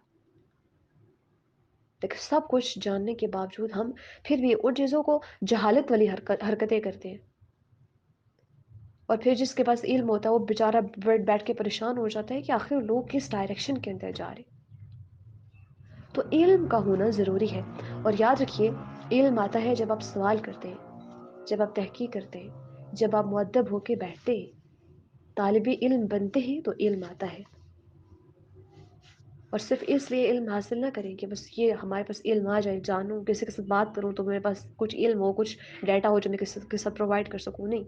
C: لیکن سب کچھ جاننے کے باوجود ہم پھر بھی ان چیزوں کو جہالت والی حرکتیں کرتے ہیں. اور پھر جس کے پاس علم ہوتا ہے وہ بیچارہ بیٹھ کے پریشان ہو جاتا ہے کہ آخر لوگ کس ڈائریکشن کے اندر جا رہے. تو علم کا ہونا ضروری ہے. اور یاد رکھیے علم آتا ہے جب آپ سوال کرتے ہیں، جب آپ تحقیق کرتے ہیں، جب آپ مؤدب ہو کے بیٹھتے ہیں، طالب علم بنتے ہیں تو علم آتا ہے. اور صرف اس لیے علم حاصل نہ کریں کہ بس یہ ہمارے پاس علم آ جائے، جانوں کسی کے ساتھ بات کروں تو میرے پاس کچھ علم ہو، کچھ ڈیٹا ہو جو میں کسی کے ساتھ پرووائڈ کر سکوں. نہیں،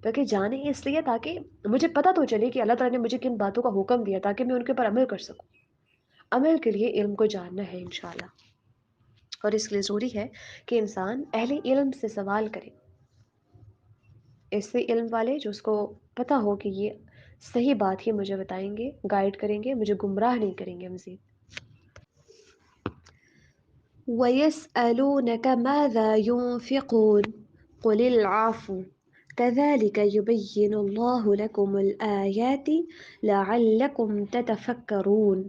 C: بلکہ جانیں اس لیے تاکہ مجھے پتہ تو چلے کہ اللہ تعالیٰ نے مجھے کن باتوں کا حکم دیا تاکہ میں ان کے اوپر عمل کر سکوں. عمل کے لیے علم کو جاننا ہے انشاءاللہ. اور اس لیے ضروری ہے کہ انسان اہل علم سے سوال کرے، ایسے علم والے جو اس کو پتہ ہو کہ یہ صحیح بات ہی مجھے بتائیں گے، گائیڈ کریں گے، مجھے گمراہ نہیں کریں گے مزید. وَيَسْأَلُونَكَ مَاذَا يُنْفِقُونَ قُلِ الْعَفْوَ كذلك يبين الله لكم الآيات لعلكم تتفكرون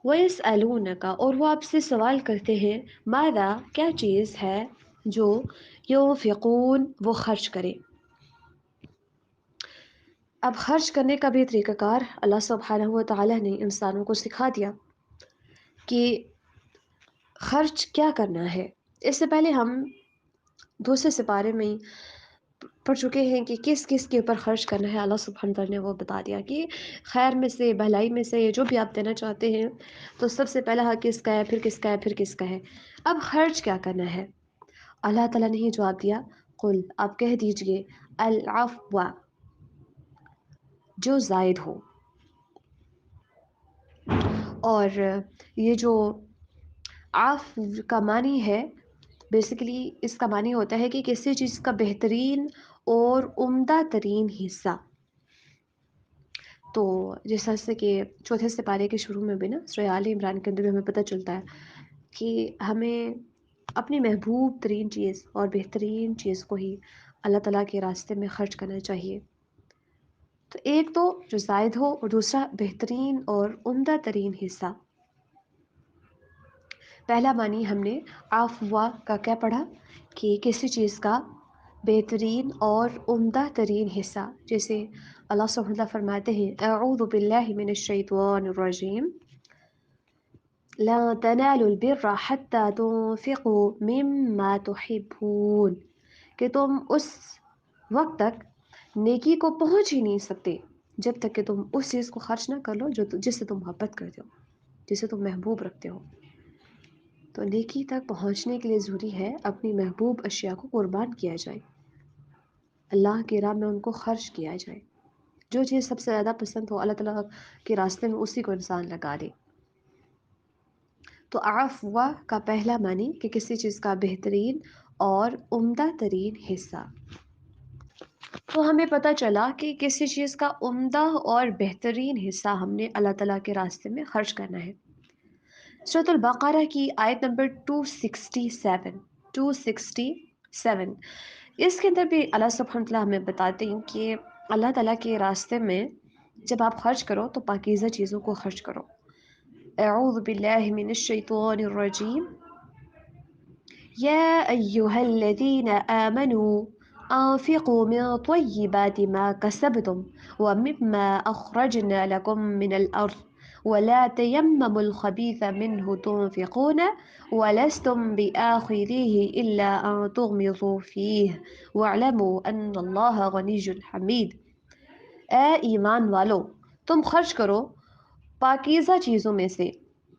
C: وَيَسْأَلُونَكَ اور وہ آپ سے سوال کرتے ہیں ماذا کیا چیز ہے جو ينفقون وہ خرچ کرے. اب خرچ کرنے کا بھی طریقہ کار اللہ سبحانہ و تعالیٰ نے انسانوں کو سکھا دیا کہ خرچ کیا کرنا ہے. اس سے پہلے ہم دوسرے سپارے میں پڑھ چکے ہیں کہ کس کس کے اوپر خرچ کرنا ہے. اللہ سبحانہ تعالیٰ نے وہ بتا دیا کہ خیر میں سے بھلائی میں سے جو بھی آپ دینا چاہتے ہیں تو سب سے پہلا حق کس کا ہے، پھر کس کا ہے، پھر کس کا ہے. اب خرچ کیا کرنا ہے؟ اللہ تعالیٰ نے ہی جواب دیا قل آپ کہہ دیجئے العفو جو زائد ہو. اور یہ جو عفو کا معنی ہے بیسیکلی اس کا معنی ہوتا ہے کہ کسی چیز کا بہترین اور عمدہ ترین حصہ. تو جس طرح سے کہ چوتھے سپارے کے شروع میں بھی نا سورہ آل عمران کے اندر بھی ہمیں پتہ چلتا ہے کہ ہمیں اپنی محبوب ترین چیز اور بہترین چیز کو ہی اللہ تعالیٰ کے راستے میں خرچ کرنا چاہیے. تو ایک تو جو زائد ہو اور دوسرا بہترین اور عمدہ ترین حصہ. پہلا معنی ہم نے عفو کا کیا پڑھا کہ کسی چیز کا بہترین اور عمدہ ترین حصہ. جیسے اللہ سبحانہ وتعالیٰ فرماتے ہیں اعوذ باللہ من الشیطان الرجیم لا تنالوا البر حتى تنفقوا مما تحبون کہ تم اس وقت تک نیکی کو پہنچ ہی نہیں سکتے جب تک کہ تم اس چیز کو خرچ نہ کر لو جس سے تم محبت کرتے ہو، جسے تم محبوب رکھتے ہو. تو نیکی تک پہنچنے کے لیے ضروری ہے اپنی محبوب اشیاء کو قربان کیا جائے، اللہ کی راہ میں ان کو خرچ کیا جائے. جو چیز سب سے زیادہ پسند ہو اللہ تعالیٰ کے راستے میں اسی کو انسان لگا دے. تو عفو کا پہلا معنی کہ کسی چیز کا بہترین اور عمدہ ترین حصہ. تو ہمیں پتہ چلا کہ کسی چیز کا عمدہ اور بہترین حصہ ہم نے اللہ تعالیٰ کے راستے میں خرچ کرنا ہے. سورۃ البقرہ کی آیت نمبر 267 اس کے اندر بھی اللہ سبحانہ وتعالیٰ ہمیں بتاتے ہیں کہ اللہ تعالیٰ کے راستے میں جب آپ خرچ کرو تو پاکیزہ چیزوں کو خرچ کرو. اعوذ باللہ من الشیطان الرجیم یا ایہا الذین آمنوا انفقوا من طیبات ما کسبتم ومما اخرجنا لکم من الارض ولا تيمموا الخبيث منه تنفقون ولستم بآخذيه إلا أن تغمضوا فيه واعلموا أن الله غني حميد. اے ایمان والو تم خرچ کرو پاکیزہ چیزوں میں سے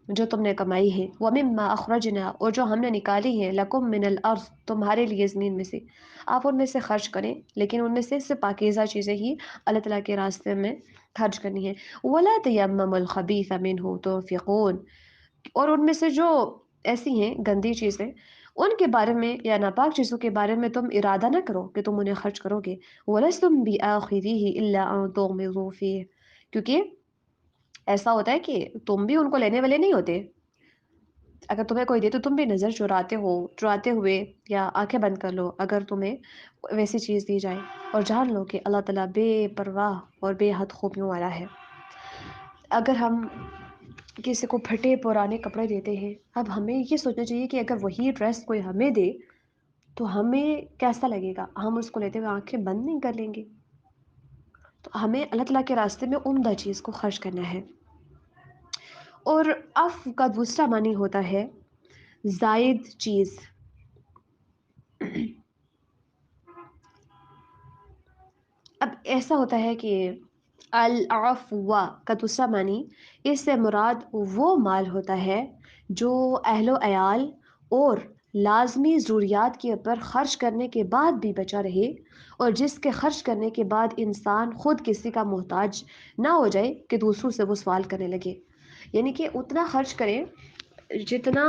C: جو تم نے کمائی ہے وَمِمَّا أَخْرَجْنَا اور جو ہم نے نکالی ہے لَكُم مِّنَ الْأَرْضِ تمہارے لیے زمین میں سے. آپ ان میں سے خرچ کریں لیکن ان میں سے صرف پاکیزہ چیزیں ہی اللہ تعالیٰ کے راستے میں خرچ کرنی ہے. وَلَا تَيَمَّمُوا الْخَبِيثَ مِنْهُ تُنْفِقُونَ اور ان میں سے جو ایسی ہیں گندی چیزیں ان کے بارے میں یا ناپاک چیزوں کے بارے میں تم ارادہ نہ کرو کہ تم انہیں خرچ کرو گے. وَلَسْتُمْ بِآخِذِيهِ إِلَّا أَن تُغْمِضُوا فِيهِ کیونکہ ایسا ہوتا ہے کہ تم بھی ان کو لینے والے نہیں ہوتے. اگر تمہیں کوئی دے تو تم بھی نظر چراتے ہوئے یا آنکھیں بند کر لو اگر تمہیں ویسی چیز دی جائے. اور جان لو کہ اللہ تعالیٰ بے پرواہ اور بے حد خوبیوں والا ہے. اگر ہم کسی کو پھٹے پرانے کپڑے دیتے ہیں اب ہمیں یہ سوچنا چاہیے کہ اگر وہی ڈریس کوئی ہمیں دے تو ہمیں کیسا لگے گا. ہم اس کو لیتے ہوئے آنکھیں بند نہیں کر لیں گے. تو ہمیں اللہ تعالیٰ کے راستے میں عمدہ چیز کو خرچ کرنا ہے. اور عفو کا دوسرا معنی ہوتا ہے زائد چیز. اب ایسا ہوتا ہے کہ العفو کا دوسرا معنی اس سے مراد وہ مال ہوتا ہے جو اہل و عیال اور لازمی ضروریات کے اوپر خرچ کرنے کے بعد بھی بچا رہے اور جس کے خرچ کرنے کے بعد انسان خود کسی کا محتاج نہ ہو جائے کہ دوسروں سے وہ سوال کرنے لگے. یعنی کہ اتنا خرچ کریں جتنا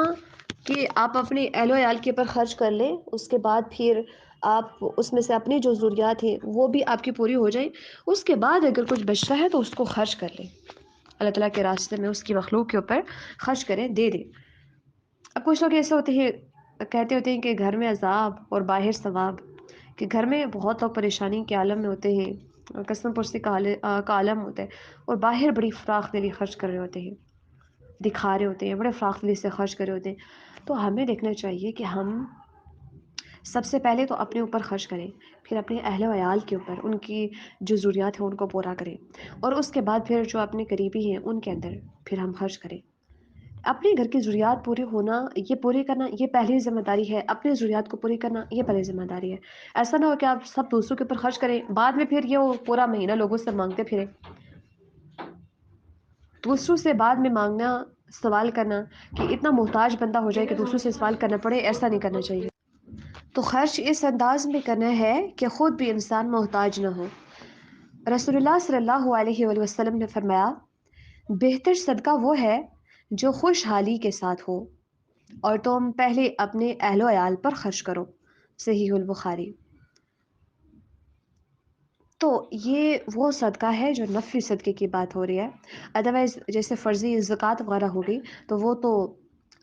C: کہ آپ اپنے اہل و عیال کے اوپر خرچ کر لیں، اس کے بعد پھر آپ اس میں سے اپنی جو ضروریات ہیں وہ بھی آپ کی پوری ہو جائیں. اس کے بعد اگر کچھ بچتا ہے تو اس کو خرچ کر لیں، اللہ تعالیٰ کے راستے میں اس کی مخلوق کے اوپر خرچ کریں، دے دیں. اب کچھ لوگ ایسے ہوتے ہیں کہتے ہوتے ہیں کہ گھر میں عذاب اور باہر ثواب. کہ گھر میں بہت لوگ پریشانی کے عالم میں ہوتے ہیں، قسم پرسی کا عالم ہوتا ہے، اور باہر بڑی فراخ دلی خرچ کر رہے ہوتے ہیں، دکھا رہے ہوتے ہیں، بڑے فراخ دلی سے خرچ کر رہے ہوتے ہیں. تو ہمیں دیکھنا چاہیے کہ ہم سب سے پہلے تو اپنے اوپر خرچ کریں، پھر اپنے اہل و عیال کے اوپر ان کی جو ضروریات ہیں ان کو پورا کریں، اور اس کے بعد پھر جو اپنے قریبی ہیں ان کے اندر پھر ہم خرچ کریں. اپنے گھر کی ضروریات پوری ہونا، یہ پوری کرنا یہ پہلی ذمہ داری ہے. اپنے ضروریات کو پوری کرنا یہ پہلی ذمہ داری ہے. ایسا نہ ہو کہ آپ سب دوسروں کے اوپر خرچ کریں، بعد میں پھر یہ پورا مہینہ لوگوں سے مانگتے پھریں. دوسروں سے بعد میں مانگنا، سوال کرنا کہ اتنا محتاج بندہ ہو جائے کہ دوسروں سے سوال کرنا پڑے، ایسا نہیں کرنا چاہیے. تو خرچ اس انداز میں کرنا ہے کہ خود بھی انسان محتاج نہ ہو. رسول اللہ صلی اللہ علیہ وآلہ وسلم نے فرمایا، بہتر صدقہ وہ ہے جو خوشحالی کے ساتھ ہو، اور تم پہلے اپنے اہل و عیال پر خرچ کرو. صحیح البخاری. تو یہ وہ صدقہ ہے جو نفلی صدقے کی بات ہو رہی ہے. ادروائز جیسے فرضی زکوٰۃ وغیرہ ہوگی تو وہ تو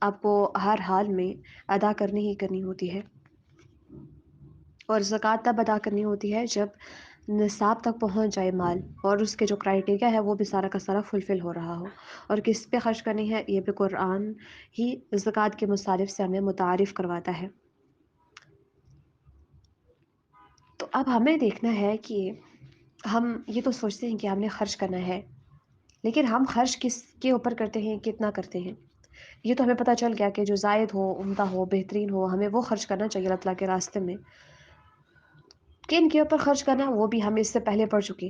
C: آپ کو ہر حال میں ادا کرنی ہی کرنی ہوتی ہے، اور زکوٰۃ تب ادا کرنی ہوتی ہے جب نصاب تک پہنچ جائے مال، اور اس کے جو کرائٹیریا ہے وہ بھی سارا کا سارا فلفل ہو رہا ہو. اور کس پہ خرچ کرنی ہے یہ بھی قرآن ہی زکوٰۃ کے مصارف سے ہمیں متعارف کرواتا ہے. تو اب ہمیں دیکھنا ہے کہ ہم یہ تو سوچتے ہیں کہ ہم نے خرچ کرنا ہے، لیکن ہم خرچ کس کے اوپر کرتے ہیں، کتنا کرتے ہیں. یہ تو ہمیں پتہ چل گیا کہ جو زائد ہو، عمدہ ہو، بہترین ہو، ہمیں وہ خرچ کرنا چاہیے اللہ تعالیٰ کے راستے میں. کن کے اوپر خرچ کرنا وہ بھی ہم اس سے پہلے پڑھ چکے.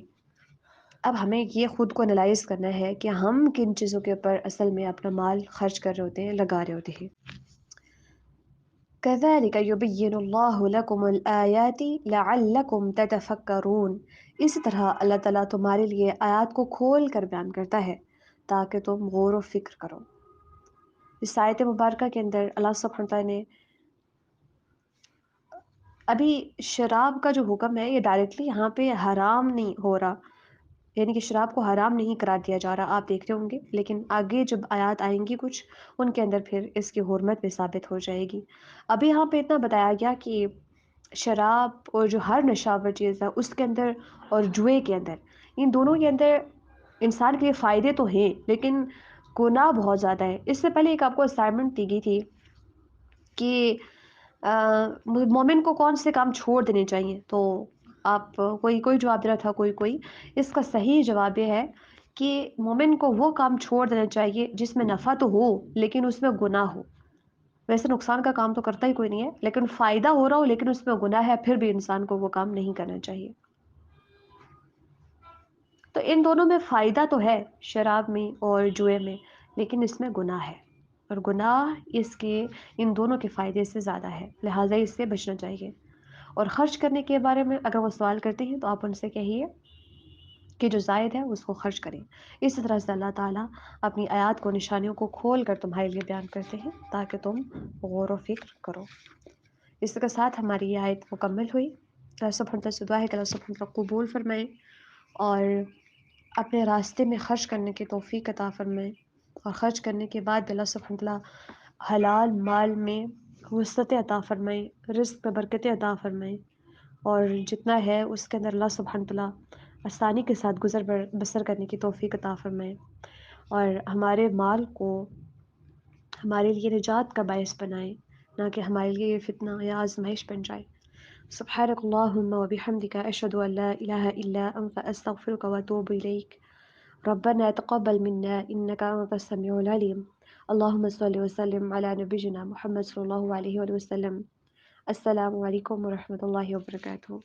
C: اب ہمیں یہ خود کو انالائز کرنا ہے کہ ہم کن چیزوں کے اوپر اصل میں اپنا مال خرچ کر رہے ہوتے ہیں، لگا رہے ہوتے ہیں. كذلك يبين الله لكم الآيات لعلكم تتفكرون. اسی طرح اللہ تعالیٰ تمہارے لیے آیات کو کھول کر بیان کرتا ہے تاکہ تم غور و فکر کرو. اس آیت مبارکہ کے اندر اللہ سبحانہ وتعالیٰ نے ابھی شراب کا جو حکم ہے یہ ڈائریکٹلی یہاں پہ حرام نہیں ہو رہا، یعنی کہ شراب کو حرام نہیں قرار دیا جا رہا، آپ دیکھتے ہوں گے. لیکن آگے جب آیات آئیں گی کچھ، ان کے اندر پھر اس کی حرمت بھی ثابت ہو جائے گی. ابھی یہاں پہ اتنا بتایا گیا کہ شراب اور جو ہر نشاور چیز ہے اس کے اندر اور جوئے کے اندر، ان دونوں کے اندر انسان کے لیے فائدے تو ہیں لیکن گناہ بہت زیادہ ہے. اس سے پہلے ایک آپ کو اسائنمنٹ دی گئی تھی کہ مومن کو کون سے کام چھوڑ دینے چاہیے. تو آپ کوئی جواب دے رہا تھا، کوئی. اس کا صحیح جواب یہ ہے کہ مومن کو وہ کام چھوڑ دینا چاہیے جس میں نفع تو ہو لیکن اس میں گناہ ہو. ویسے نقصان کا کام تو کرتا ہی کوئی نہیں ہے، لیکن فائدہ ہو رہا ہو لیکن اس میں گناہ ہے، پھر بھی انسان کو وہ کام نہیں کرنا چاہیے. تو ان دونوں میں فائدہ تو ہے، شراب میں اور جوئے میں، لیکن اس میں گناہ ہے، اور گناہ اس کے ان دونوں کے فائدے سے زیادہ ہے، لہٰذا اس سے بچنا چاہیے. اور خرچ کرنے کے بارے میں اگر وہ سوال کرتے ہیں تو آپ ان سے کہیے کہ جو زائد ہے اس کو خرچ کریں. اسی طرح سے اللہ تعالیٰ اپنی آیات کو، نشانیوں کو کھول کر تمہارے لیے بیان کرتے ہیں تاکہ تم غور و فکر کرو. اس کے ساتھ ہماری یہ آیت مکمل ہوئی. اللہ سبحانہ وتعالیٰ سے دعا ہے کہ اللہ سبحانہ وتعالیٰ قبول فرمائے اور اپنے راستے میں خرچ کرنے کی توفیق عطا فرمائے، اور خرچ کرنے کے بعد اللہ سبحانہ وتعالیٰ حلال مال میں وسعت عطا فرمائے، رزق میں برکتیں عطا فرمائے، اور جتنا ہے اس کے اندر اللہ سبحانہ وتعالیٰ آسانی کے ساتھ گزر بسر کرنے کی توفیق عطا فرمائے، اور ہمارے مال کو ہمارے لیے نجات کا باعث بنائے، نہ کہ ہمارے لیے یہ فتنہ یا آزمائش بن جائے. سبحانک اللہم و بحمدک، اشہد ان لا الہ الا انت، استغفرک و اتوب الیک. ربنا تقبل منا انک انت السمیع العلیم. اللہم صلی وسلم علی نبینا محمد صلی اللہ علیہ وآلہ وسلم. السلام علیکم ورحمۃ اللہ وبرکاتہ.